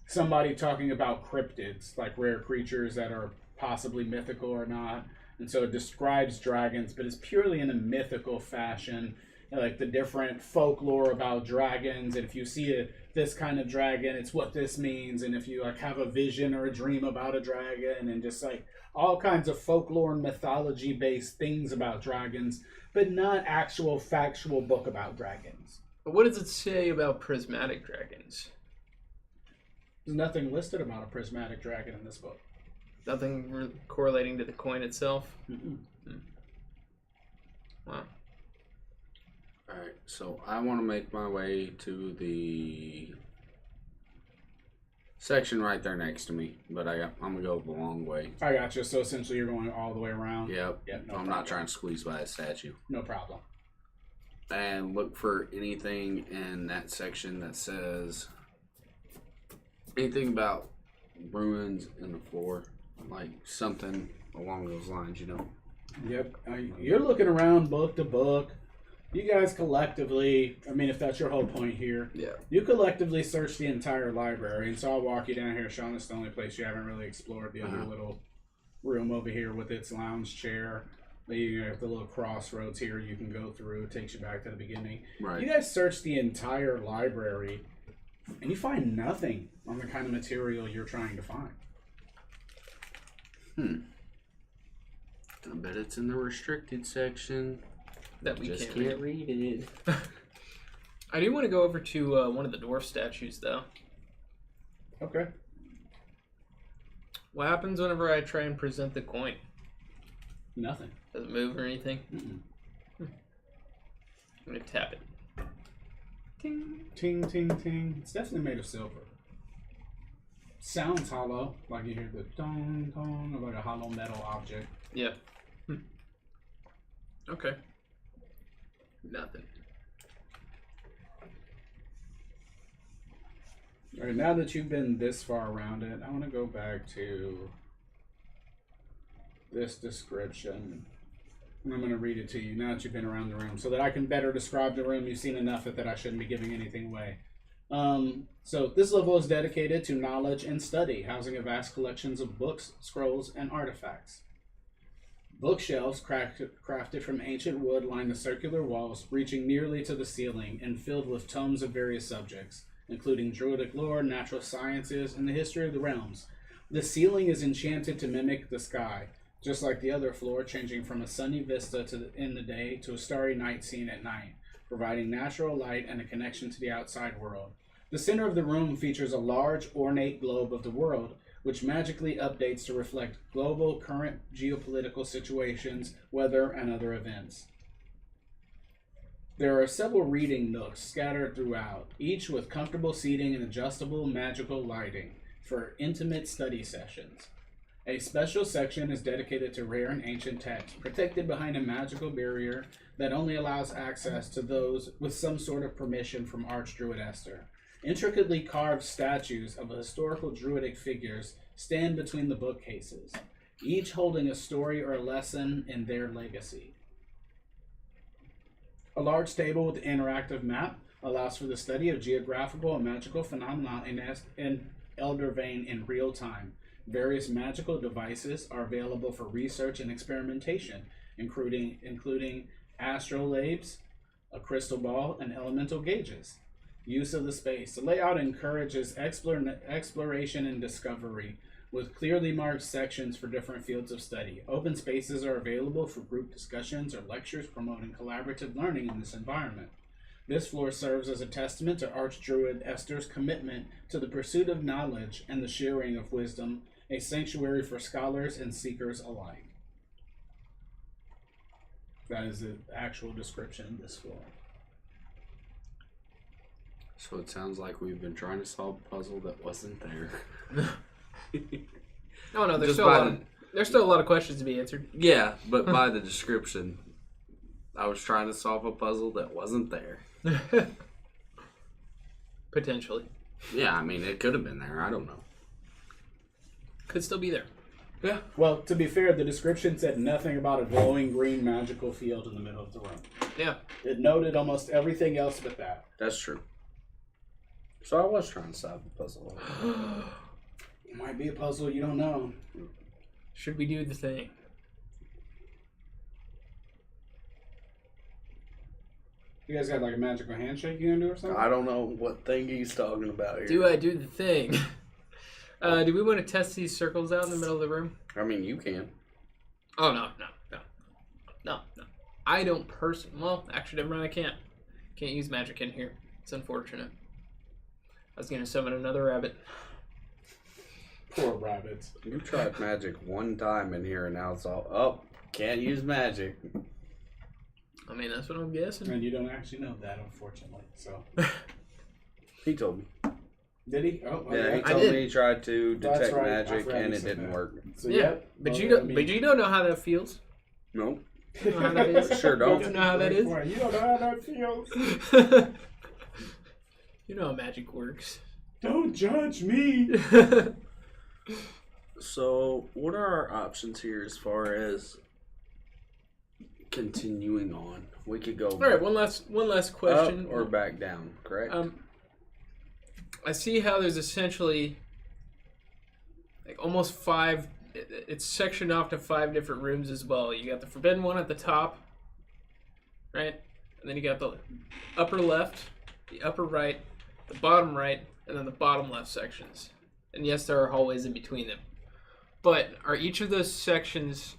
somebody talking about cryptids, like rare creatures that are possibly mythical or not. And so it describes dragons, but it's purely in a mythical fashion, like the different folklore about dragons. And if you see this kind of dragon, it's what this means. And if you like have a vision or a dream about a dragon, and just like all kinds of folklore and mythology based things about dragons, but not actual factual book about dragons. But what does it say about prismatic dragons? There's nothing listed about a prismatic dragon in this book. Nothing correlating to the coin itself. Mm-mm. Wow. Alright, so I want to make my way to the section right there next to me, but I'm going to go the long way. I gotcha. So essentially you're going all the way around? Yep. Yep, no I'm problem. not trying to squeeze by a statue. No problem. And look for anything in that section that says anything about ruins in the floor, like something along those lines, you know. Yep. You're looking around book to book. You guys collectively, I mean, if that's your whole point here, Yeah. you collectively search the entire library. And so I'll walk you down here, Sean. It's the only place you haven't really explored. The other little room over here with its lounge chair. You have the little crossroads here you can go through. It takes you back to the beginning. Right. You guys search the entire library, and you find nothing on the kind of material you're trying to find. I bet it's in the restricted section. That we Just can't read it. I do want to go over to one of the dwarf statues, though. Okay. What happens whenever I try and present the coin? Nothing. Does it move or anything? Mm-mm. I'm going to tap it. Ting. Ting, ting, ting. It's definitely made of silver. Sounds hollow, like you hear the dong, dong, of like a hollow metal object. Yeah. Okay. Nothing. All right, now that you've been this far around it, I want to go back to this description. And I'm going to read it to you now that you've been around the room so that I can better describe the room. You've seen enough of it that I shouldn't be giving anything away. So this level is dedicated to knowledge and study, housing a vast collections of books, scrolls, and artifacts. Bookshelves crafted from ancient wood line the circular walls, reaching nearly to the ceiling and filled with tomes of various subjects, including druidic lore, natural sciences, and the history of the realms. The ceiling is enchanted to mimic the sky, just like the other floor, changing from a sunny vista in the day to a starry night scene at night, providing natural light and a connection to the outside world. The center of the room features a large, ornate globe of the world, which magically updates to reflect global current geopolitical situations, weather, and other events. There are several reading nooks scattered throughout, each with comfortable seating and adjustable magical lighting for intimate study sessions. A special section is dedicated to rare and ancient texts, protected behind a magical barrier that only allows access to those with some sort of permission from Archdruid Ester. Intricately carved statues of historical druidic figures stand between the bookcases, each holding a story or a lesson in their legacy. A large table with an interactive map allows for the study of geographical and magical phenomena in Eldervane in real time. Various magical devices are available for research and experimentation, including astrolabes, a crystal ball, and elemental gauges. Use of the space. The layout encourages exploration and discovery with clearly marked sections for different fields of study. Open spaces are available for group discussions or lectures promoting collaborative learning in this environment. This floor serves as a testament to Archdruid Ester's commitment to the pursuit of knowledge and the sharing of wisdom, a sanctuary for scholars and seekers alike. That is the actual description of this floor. So it sounds like we've been trying to solve a puzzle that wasn't there. No, there's Just still there's still a lot of questions to be answered. Yeah, but by the description, I was trying to solve a puzzle that wasn't there. Potentially. Yeah, I mean, it could have been there. I don't know. Could still be there. Yeah. Well, to be fair, the description said nothing about a glowing green magical field in the middle of the room. Yeah. It noted almost everything else but that. That's true. So I was trying to solve the puzzle. It might be a puzzle you don't know. Should we do the thing? You guys got like a magical handshake you gonna do or something? I don't know what thing he's talking about here. Do I do the thing? Do we want to test these circles out in the middle of the room? I mean, you can. Oh, no. I don't well, actually, never mind, I can't. Can't use magic in here. It's unfortunate. I was going to summon another rabbit. Poor rabbits. You tried magic one time in here and now it's all, oh, can't use magic. I mean, that's what I'm guessing. And you don't actually know that, unfortunately. So He told me. did he? Oh, Yeah, okay. he told me he tried to That's detect right. I magic forgot and you it said didn't that. work. So, Yeah, yep. but Well, you don't. I mean- But you don't know how that feels. Nope. You don't know how that is. Sure don't. You don't know how that is. You don't know how that feels. You know how magic works. Don't judge me. So, what are our options here as far as continuing on? We could go All right, one last question. up or back down, correct? I see how there's essentially like almost 5. It's sectioned off to 5 different rooms as well. You got the forbidden one at the top, right? And then you got the upper left, the upper right, the bottom right, and then the bottom left sections. And yes, there are hallways in between them. But are each of those sections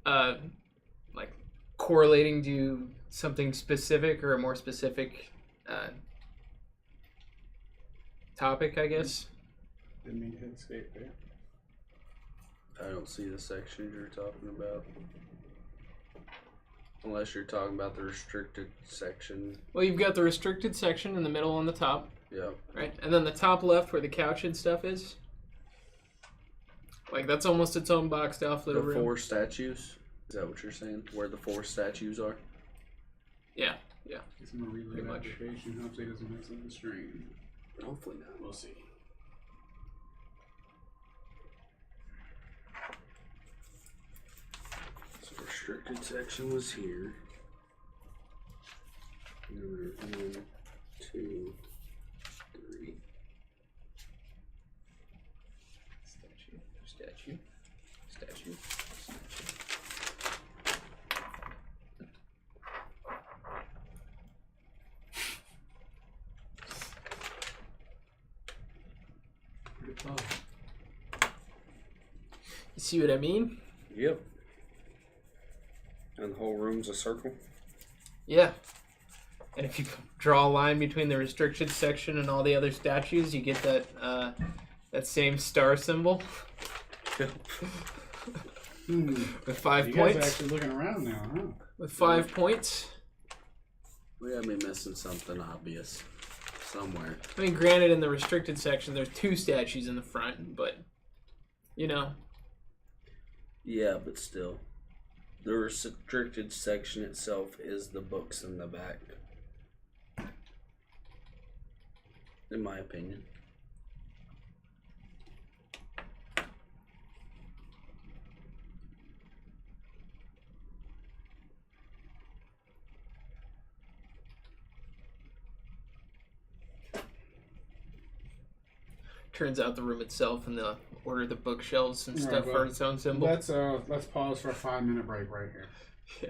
like correlating to something specific or a more specific topic, I guess? Didn't mean to hit escape there. I don't see the section you're talking about. Unless you're talking about the restricted section. Well, you've got the restricted section in the middle on the top, Yep. right? And then the top left where the couch and stuff is. Like, that's almost its own boxed off little The room. 4 statues? Is that what you're saying? Where the 4 statues are? Yeah. It's more relay Pretty much. application. Hopefully it doesn't mess up the stream. Hopefully not. We'll see. So restricted section was here. Number 1, 2, 3. Statue. Pretty close. You see what I mean? Yep. And the whole room's a circle? Yeah. And if you draw a line between the restricted section and all the other statues, you get that that same star symbol with 5 You points. guys are actually looking around now, huh? With 5 points. We gotta be missing something obvious somewhere. I mean, granted, in the restricted section, there's 2 statues in the front, but you know. Yeah, but still. The restricted section itself is the books in the back. In my opinion. Turns out the room itself and the order of the bookshelves and All stuff right, are well, its own symbol. Let's pause for a 5-minute break right here. Yeah.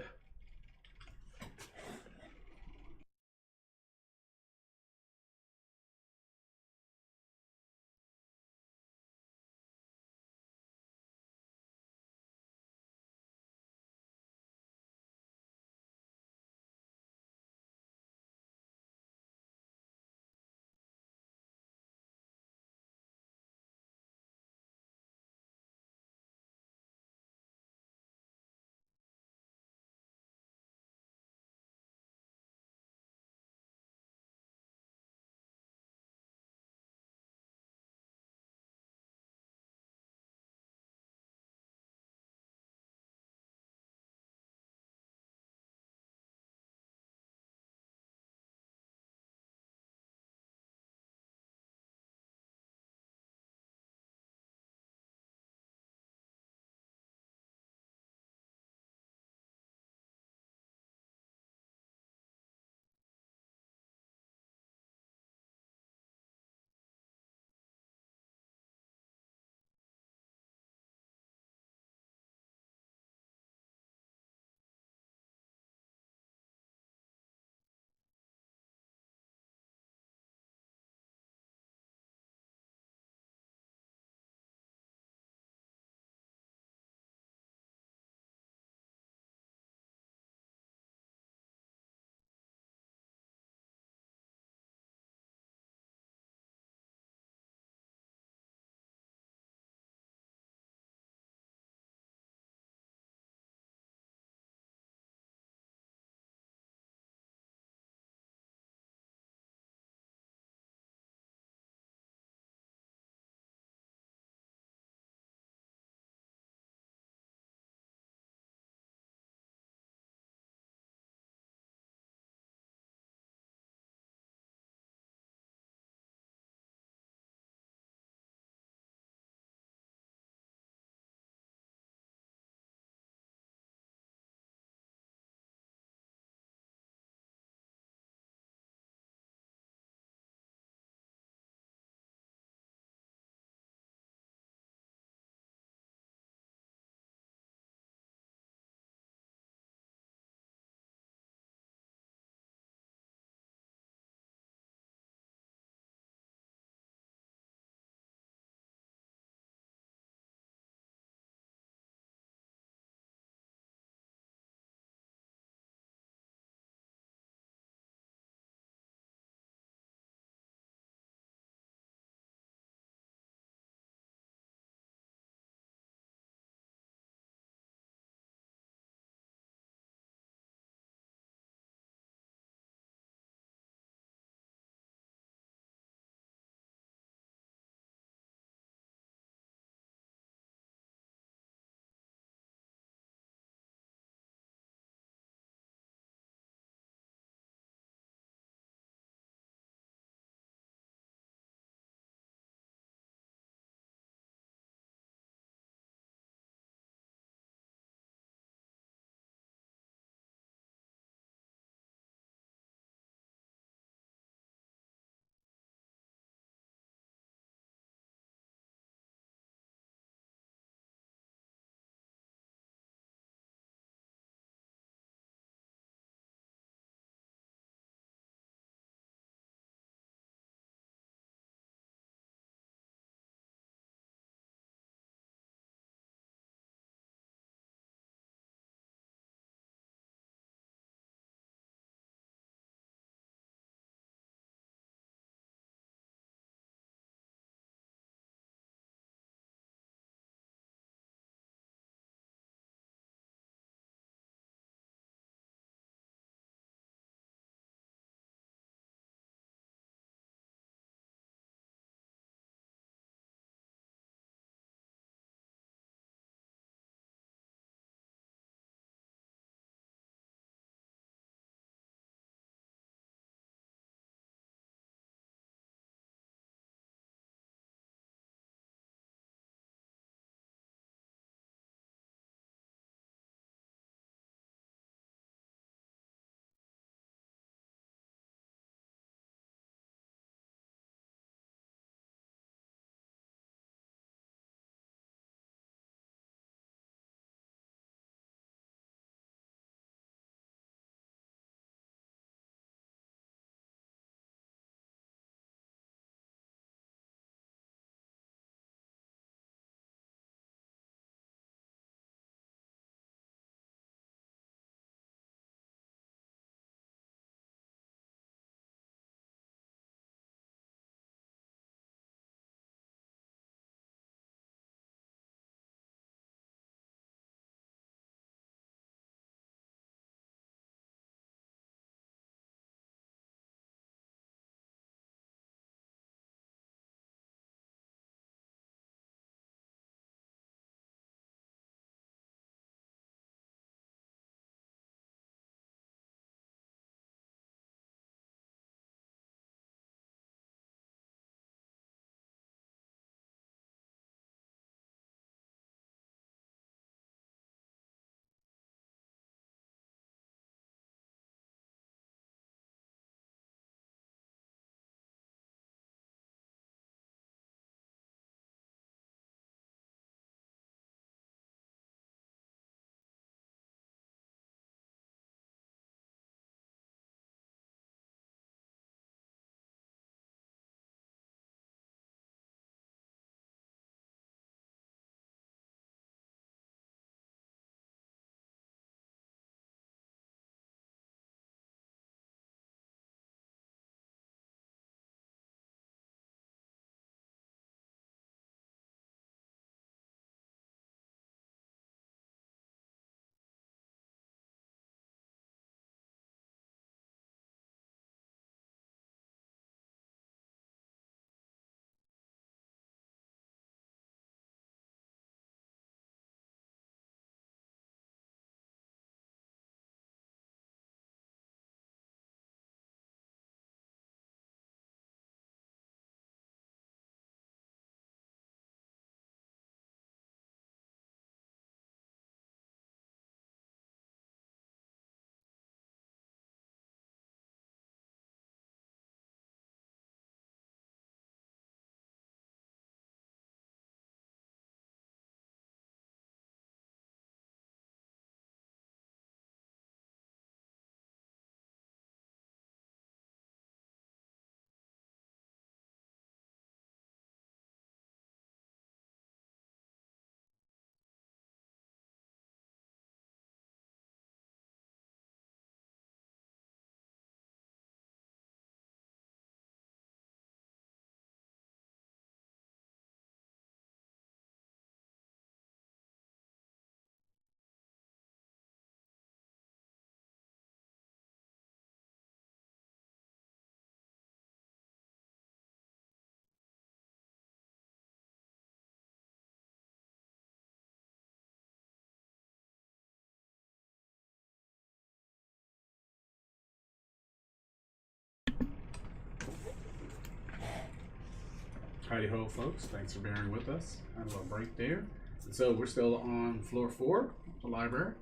Howdy ho, folks. Thanks for bearing with us. Had a little break there. And so we're still on floor 4, the library.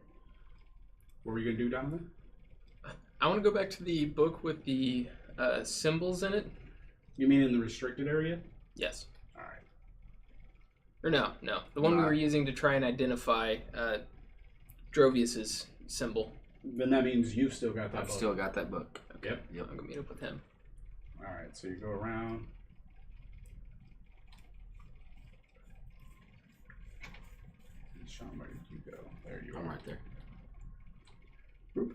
What are we going to do, Donovan? I want to go back to the book with the symbols in it. You mean in the restricted area? Yes. All right. Or no. The one we were using to try and identify Drovius's symbol. Then that means you've still got that I've book. still got that book. Yep. I'm going to meet up with him. All right, so you go around. Sean, where did you go? There you I'm are. right there. Boop.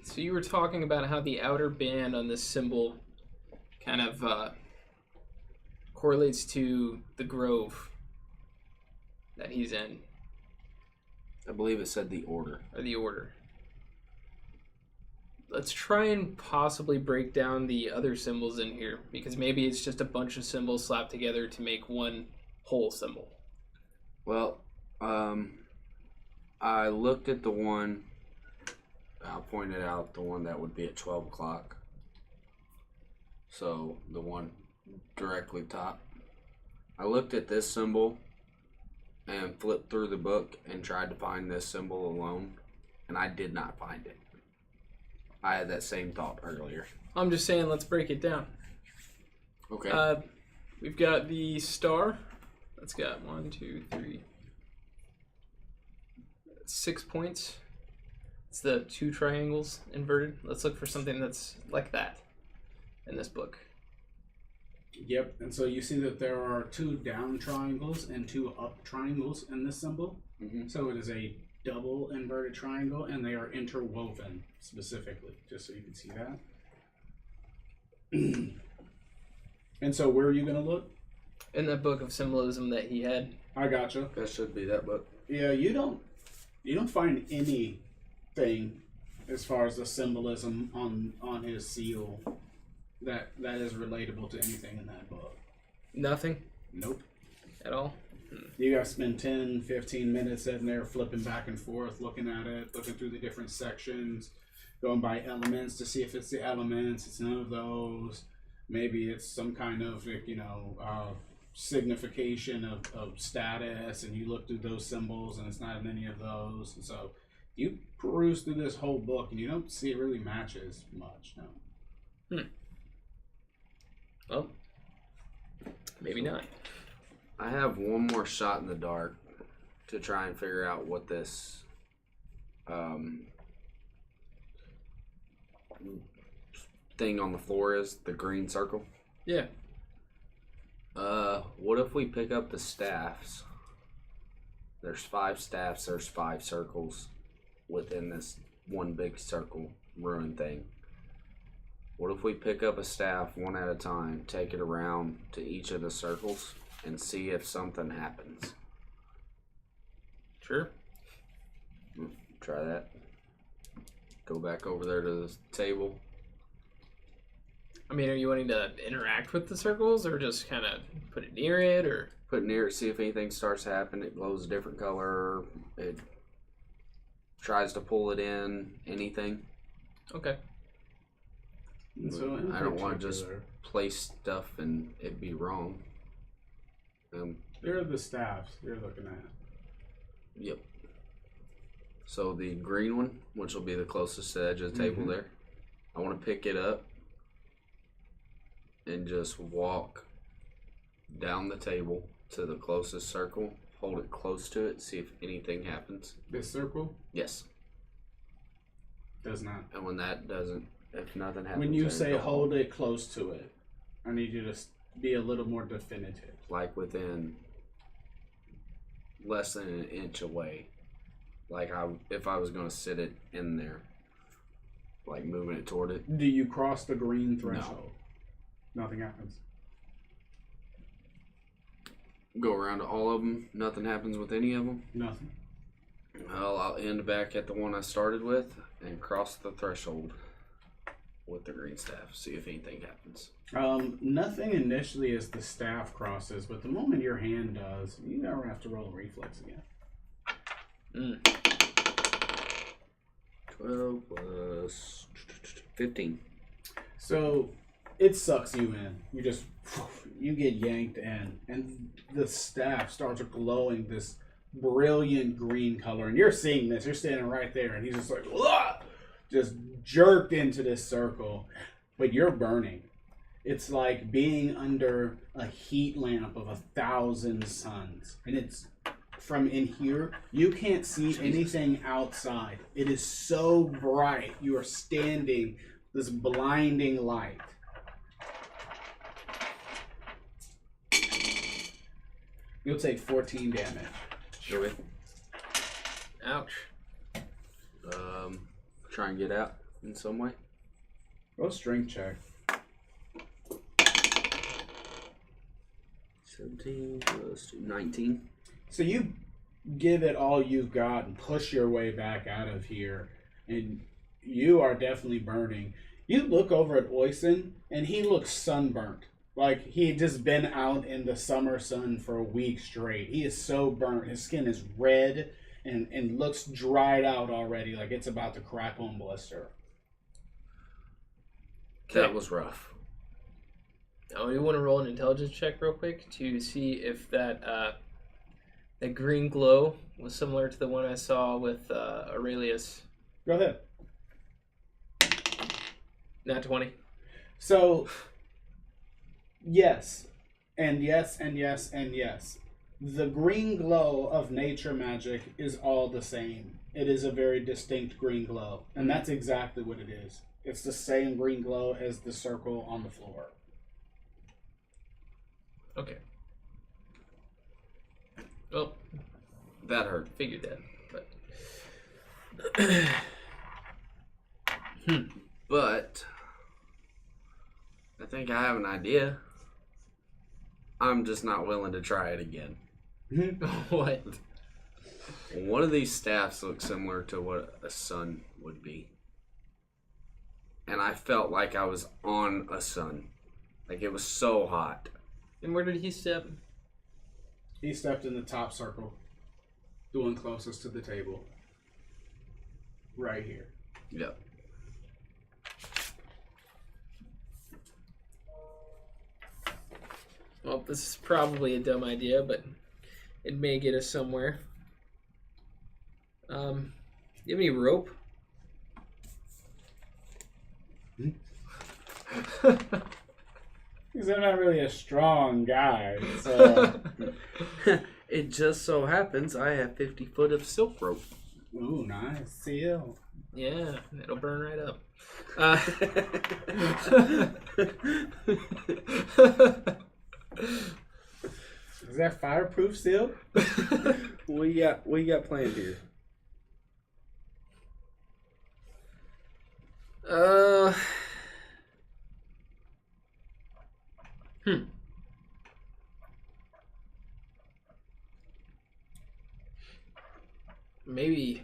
So you were talking about how the outer band on this symbol kind of correlates to the grove that he's in, I believe it said the order. or the order. Let's try and possibly break down the other symbols in here, because maybe it's just a bunch of symbols slapped together to make one whole symbol. Well, I looked at the one, I pointed out the one that would be at 12 o'clock. So, the one directly top. I looked at this symbol and flipped through the book and tried to find this symbol alone, and I did not find it. I had that same thought earlier. I'm just saying, let's break it down. Okay. We've got the star. That's got 6 points. It's the 2 triangles inverted. Let's look for something that's like that in this book. Yep, and so you see that there are 2 down triangles and 2 up triangles in this symbol. Mm-hmm. So it is a double inverted triangle, and they are interwoven specifically, just so you can see that. And so where are you going to look? In the book of symbolism that he had. I gotcha. That should be that book. Yeah, you don't find anything as far as the symbolism on his seal that is relatable to anything in that book. Nothing Nope. at all. You guys spend 10, 15 minutes sitting there flipping back and forth, looking at it, looking through the different sections, going by elements to see if it's the elements. It's none of those. Maybe it's some kind of, signification of status, and you look through those symbols, and it's not in any of those. And so you peruse through this whole book, and you don't see it really matches much, no. Well, maybe not. I have one more shot in the dark to try and figure out what this thing on the floor is, the green circle. Yeah. What if we pick up the staffs? There's 5 staffs, there's 5 circles within this one big circle ruin thing. What if we pick up a staff one at a time, take it around to each of the circles, and see if something happens? Sure. Try that. Go back over there to the table. I mean, are you wanting to interact with the circles, or just kind of put it near it, or? Put it near it, see if anything starts happening. It glows a different color. It tries to pull it in. Anything. Okay. And so in I don't want to just particular, place stuff and it be wrong. There are the staffs you're looking at. Yep. So the green one, which will be the closest to the edge of the table there, I want to pick it up and just walk down the table to the closest circle, hold it close to it, see if anything happens. This circle Yes. does not. And when that doesn't, if nothing happens, When you then say go hold it close to it, I need you to be a little more definitive. like within less than an inch away. Like if I was going to sit it in there, like moving it toward it. Do you cross the green threshold? Nothing happens. Go around to all of them. Nothing happens with any of them. Nothing. Well, I'll end back at the one I started with and cross the threshold with the green staff. See if anything happens. Nothing initially as the staff crosses, but the moment your hand does, you never have to roll a reflex again. 12 plus 15. So it sucks you in. You get yanked in, and the staff starts glowing this brilliant green color. And you're seeing this. You're standing right there, and he's just like, "Wah!" Just jerked into this circle. But you're burning. It's like being under a heat lamp of 1,000 suns. And it's from in here, you can't see anything outside. It is so bright. You are standing this blinding light. You'll take 14 damage. Okay. Ouch. Try and get out in some way. Roll strength check. 17 plus 2, 19. So you give it all you've got and push your way back out of here, and you are definitely burning. You look over at Oysen, and he looks sunburnt. Like he had just been out in the summer sun for a week straight. He is so burnt. His skin is red and looks dried out already, like it's about to crack on blister. That was rough. Now, we want to roll an intelligence check real quick to see if that that green glow was similar to the one I saw with Aurelius. Go ahead. Nat 20. So, yes, and yes, and yes, and yes. The green glow of nature magic is all the same. It is a very distinct green glow, and that's exactly what it is. It's the same green glow as the circle on the floor. Okay. Well, That hurt. figured that, but But I think I have an idea. I'm just not willing to try it again. what? One of these staffs looks similar to what a sun would be. And I felt like I was on a sun. Like it was so hot. And where did he step? He stepped in the top circle, the one closest to the table. Right here. Yep. Well, this is probably a dumb idea, but it may get us somewhere. You have any rope? Because I'm not really a strong guy, so... It just so happens I have 50 foot of silk rope. Ooh, nice. Seal. Yeah, it'll burn right up. Is that fireproof seal? What you got planned here? Maybe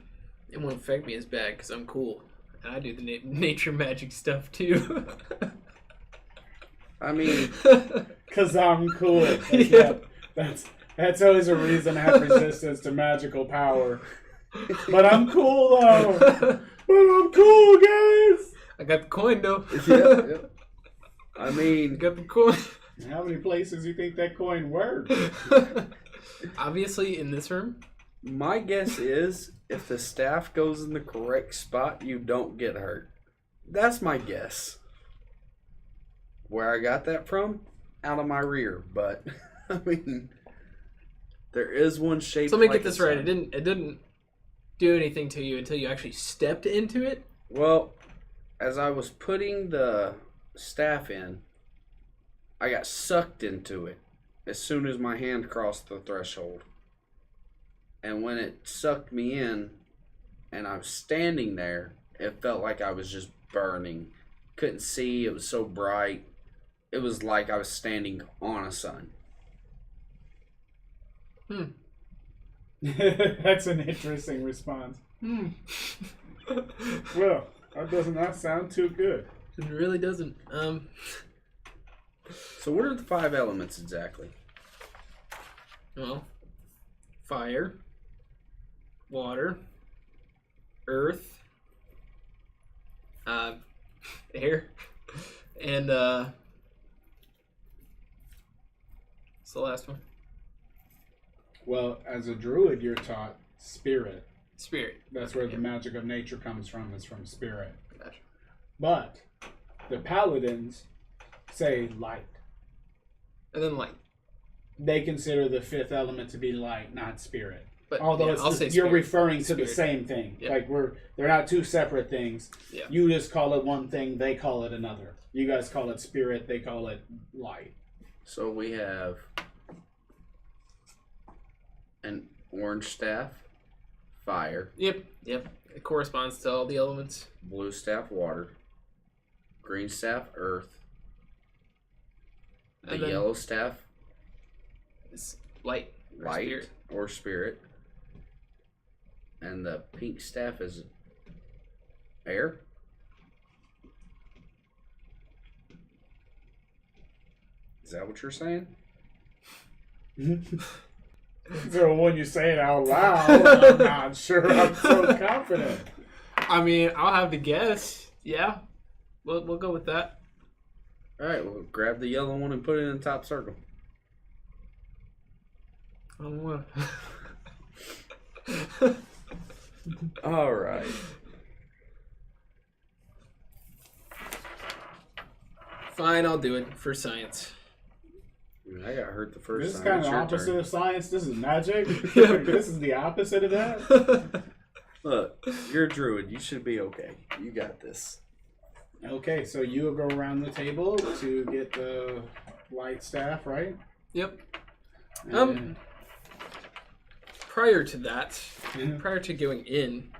it won't affect me as bad because I'm cool. And I do the nature magic stuff too. I mean, Because I'm cool. Yeah. That's always a reason I have resistance to magical power. But I'm cool, though. But I'm cool, guys. I got the coin though. yeah. I I mean, got the coin. How many places do you think that coin works? Obviously in this room. my guess is if the staff goes in the correct spot, you don't get hurt. That's my guess. Where I got that from? Out of my rear, but I mean, there is one shape. So let me like get this a right. sun. It didn't do anything to you until you actually stepped into it. Well, as I was putting the staff in, I got sucked into it as soon as my hand crossed the threshold. And when it sucked me in and I was standing there, it felt like I was just burning. Couldn't see, it was so bright. It was like I was standing on a sun. That's an interesting response. Well, that does not sound too good. It really doesn't. So what are the 5 elements exactly? Well, fire, water, earth, air, and the last one? Well, as a druid, you're taught spirit. Spirit. That's where the magic of nature comes from, is from spirit. Gotcha. But the paladins say light. And then light. They consider the fifth element to be light, not spirit. But Although yeah, I'll say you're spirit. referring to Spirit. the same thing. Yeah. Like they're not two separate things. Yeah. You just call it one thing, they call it another. You guys call it spirit, they call it light. So we have an orange staff, fire. Yep. It corresponds to all the elements. Blue staff, water. Green staff, earth. The And then- yellow staff, It's light. Or light spirit. or spirit. And the pink staff is air. Is that what you're saying? So when you say it out loud, I'm not sure I'm so confident. I mean, I'll have to guess. Yeah. We'll go with that. Alright, well, grab the yellow one and put it in the top circle. I don't want Alright. Fine, I'll do it for science. I mean, I got hurt the first This is time. kind of It's the your opposite turn. of science. This is magic. This is the opposite of that. Look, you're a druid. You should be okay. You got this. Okay, so you will go around the table to get the light staff, right? Yep. And- Prior to that, Yeah. prior to going in,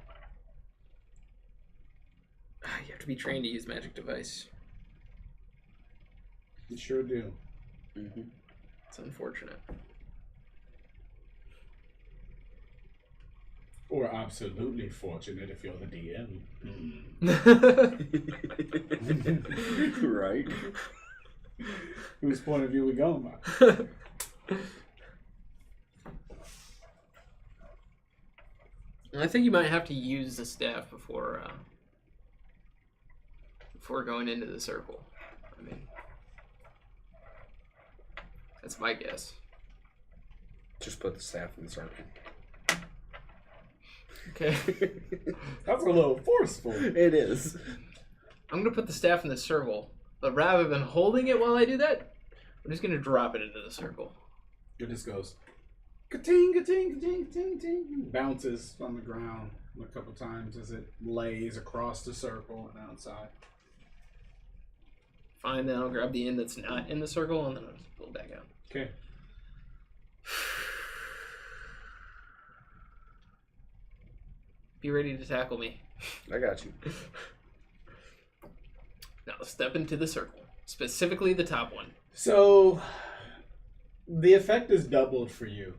you have to be trained to use magic device. You sure do. Mm-hmm. It's unfortunate. Or absolutely fortunate if you're the DM. Right. Whose point of view we going by? I think you might have to use the staff before going into the circle. I mean, that's my guess. Just put the staff in the circle. Okay. That's a little forceful. It is. I'm going to put the staff in the circle, but rather than holding it while I do that, I'm just going to drop it into the circle. It just goes ka-ting, ka-ting, ka-ting, ka-ting, ka-ting. Bounces on the ground a couple times as it lays across the circle and outside. Fine, then I'll grab the end that's not in the circle and then I'll just pull it back out. Okay. Be ready to tackle me. I got you. Now step into the circle, specifically the top one. So, the effect is doubled for you.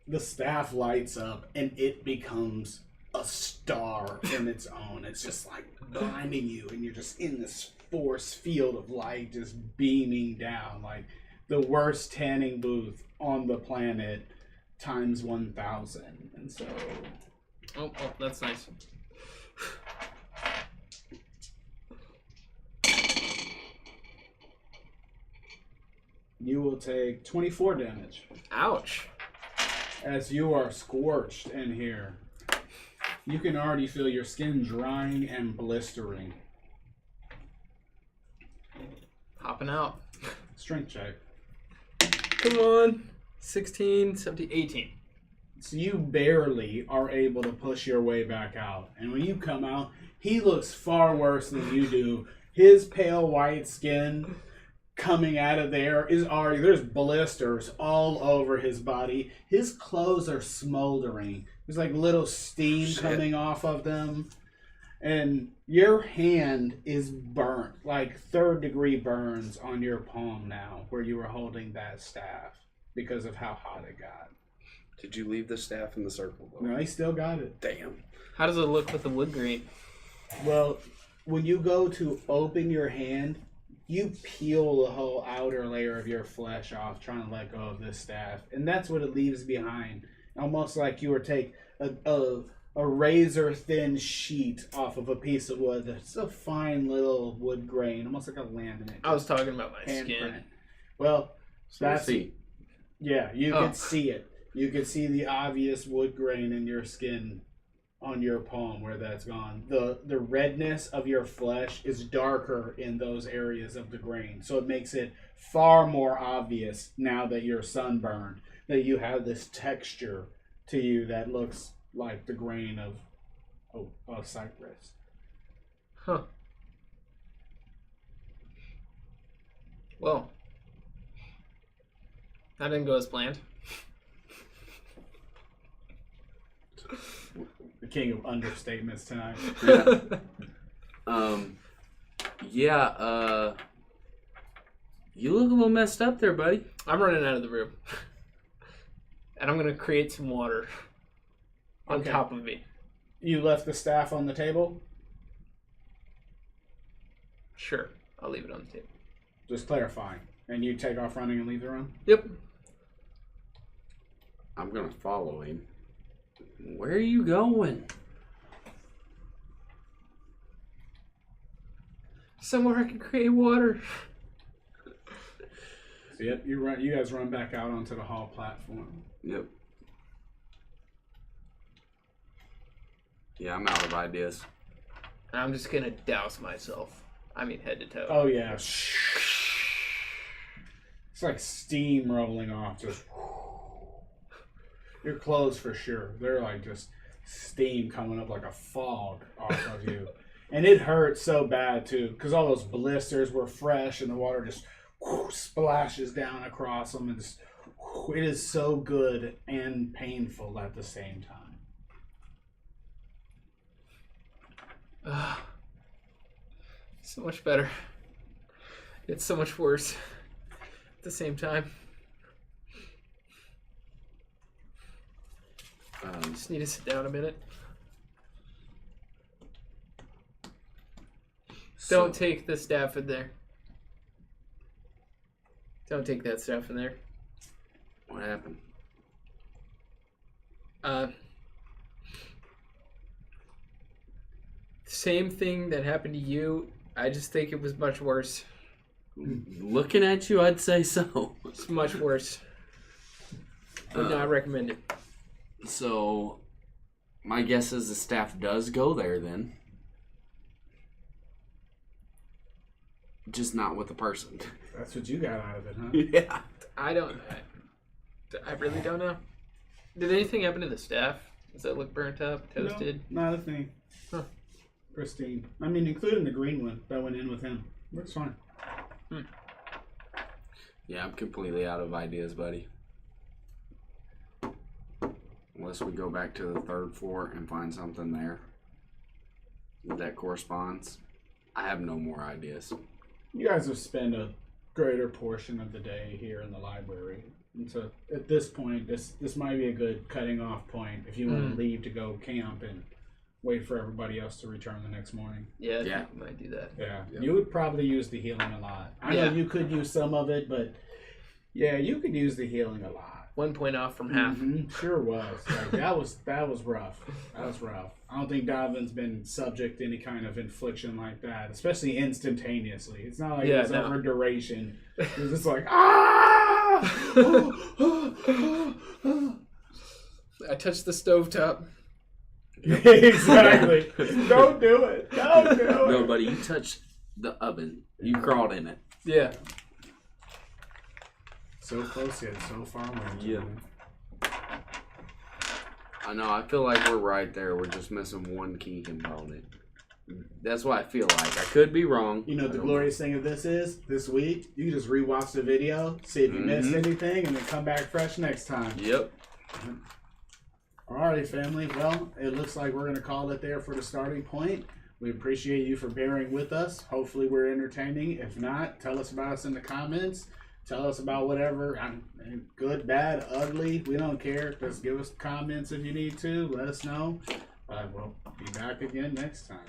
The staff lights up and it becomes a star in its own. It's just like blinding you, and you're just in this force field of light just beaming down like the worst tanning booth on the planet times 1,000. And so, Oh, that's nice. you will take 24 damage Ouch. as you are scorched in here. You can already feel your skin drying and blistering. Hopping out. Strength check. Come on. 16, 17, 18. So you barely are able to push your way back out. And when you come out, he looks far worse than you do. His pale white skin coming out of there is already, there's blisters all over his body. His clothes are smoldering. There's like little steam coming off of them. And your hand is burnt, like 3rd-degree burns on your palm now, where you were holding that staff because of how hot it got. Did you leave the staff in the circle, though? No, he still got it. Damn. How does it look with the wood grain? Well, when you go to open your hand, you peel the whole outer layer of your flesh off trying to let go of this staff. And that's what it leaves behind. Almost like you were take a razor thin sheet off of a piece of wood. It's a fine little wood grain, almost like a laminate. I was talking about my handprint. skin. Well, That's see. Yeah, you could see it. You could see the obvious wood grain in your skin on your palm where that's gone. The redness of your flesh is darker in those areas of the grain. So it makes it far more obvious now that you're sunburned that you have this texture to you that looks like the grain of cypress. Huh. Well, that didn't go as planned. The king of understatements tonight. Yeah. You look a little messed up there, buddy. I'm running out of the room. And I'm going to create some water on top of me. You left the staff on the table? Sure. I'll leave it on the table. Just clarifying. And you take off running and leave the room? Yep. I'm going to follow him. Where are you going? Somewhere I can create water. So yep, you guys run back out onto the hall platform. Yep. Yeah, I'm out of ideas. I'm just going to douse myself. I mean, head to toe. Oh, yeah. It's like steam rolling off. Just your clothes for sure. They're like just steam coming up like a fog off of you. And it hurts so bad, too, because all those blisters were fresh and the water just splashes down across them. And just, it is so good and painful at the same time. So much better. It's so much worse at the same time. Just need to sit down a minute. Don't take the staff in there. Don't take that stuff in there. What happened? Same thing that happened to you. I just think it was much worse. Looking at you, I'd say so. It's much worse. Would not recommend it. So, my guess is the staff does go there then. Just not with the person. That's what you got out of it, huh? Yeah. I really don't know. Did anything happen to the staff? Does that look burnt up, toasted? No, not a thing. Huh. Pristine. I mean, including the green one that went in with him. Looks fine. Yeah, I'm completely out of ideas, buddy. Unless we go back to the third floor and find something there that corresponds. I have no more ideas. You guys have spent a greater portion of the day here in the library. And so at this point, this might be a good cutting off point if you want to leave to go camp and wait for everybody else to return the next morning. Yeah, I think we might do that. Yeah. Yep. You would probably use the healing a lot. I know you could use some of it, but yeah, you could use the healing a lot. 1 point off from half. Mm-hmm. Sure was. Like, that was rough. That was rough. I don't think Donovan's been subject to any kind of infliction like that, especially instantaneously. It's not like it's over duration. It's just like, ah! I touched the stovetop. Exactly. Don't do it. Don't do it. No, buddy, you touched the oven. You crawled in it. Yeah. So close yet so far away. Yeah. I know. I feel like we're right there. We're just missing one key component. That's what I feel like. I could be wrong. You know what the glorious thing of this is? This week, you can just rewatch the video, see if you missed anything, and then come back fresh next time. Yep. Alrighty, family. Well, it looks like we're going to call it there for the starting point. We appreciate you for bearing with us. Hopefully we're entertaining. If not, tell us about us in the comments. Tell us about whatever, good, bad, ugly. We don't care. Just give us comments if you need to. Let us know. We'll be back again next time.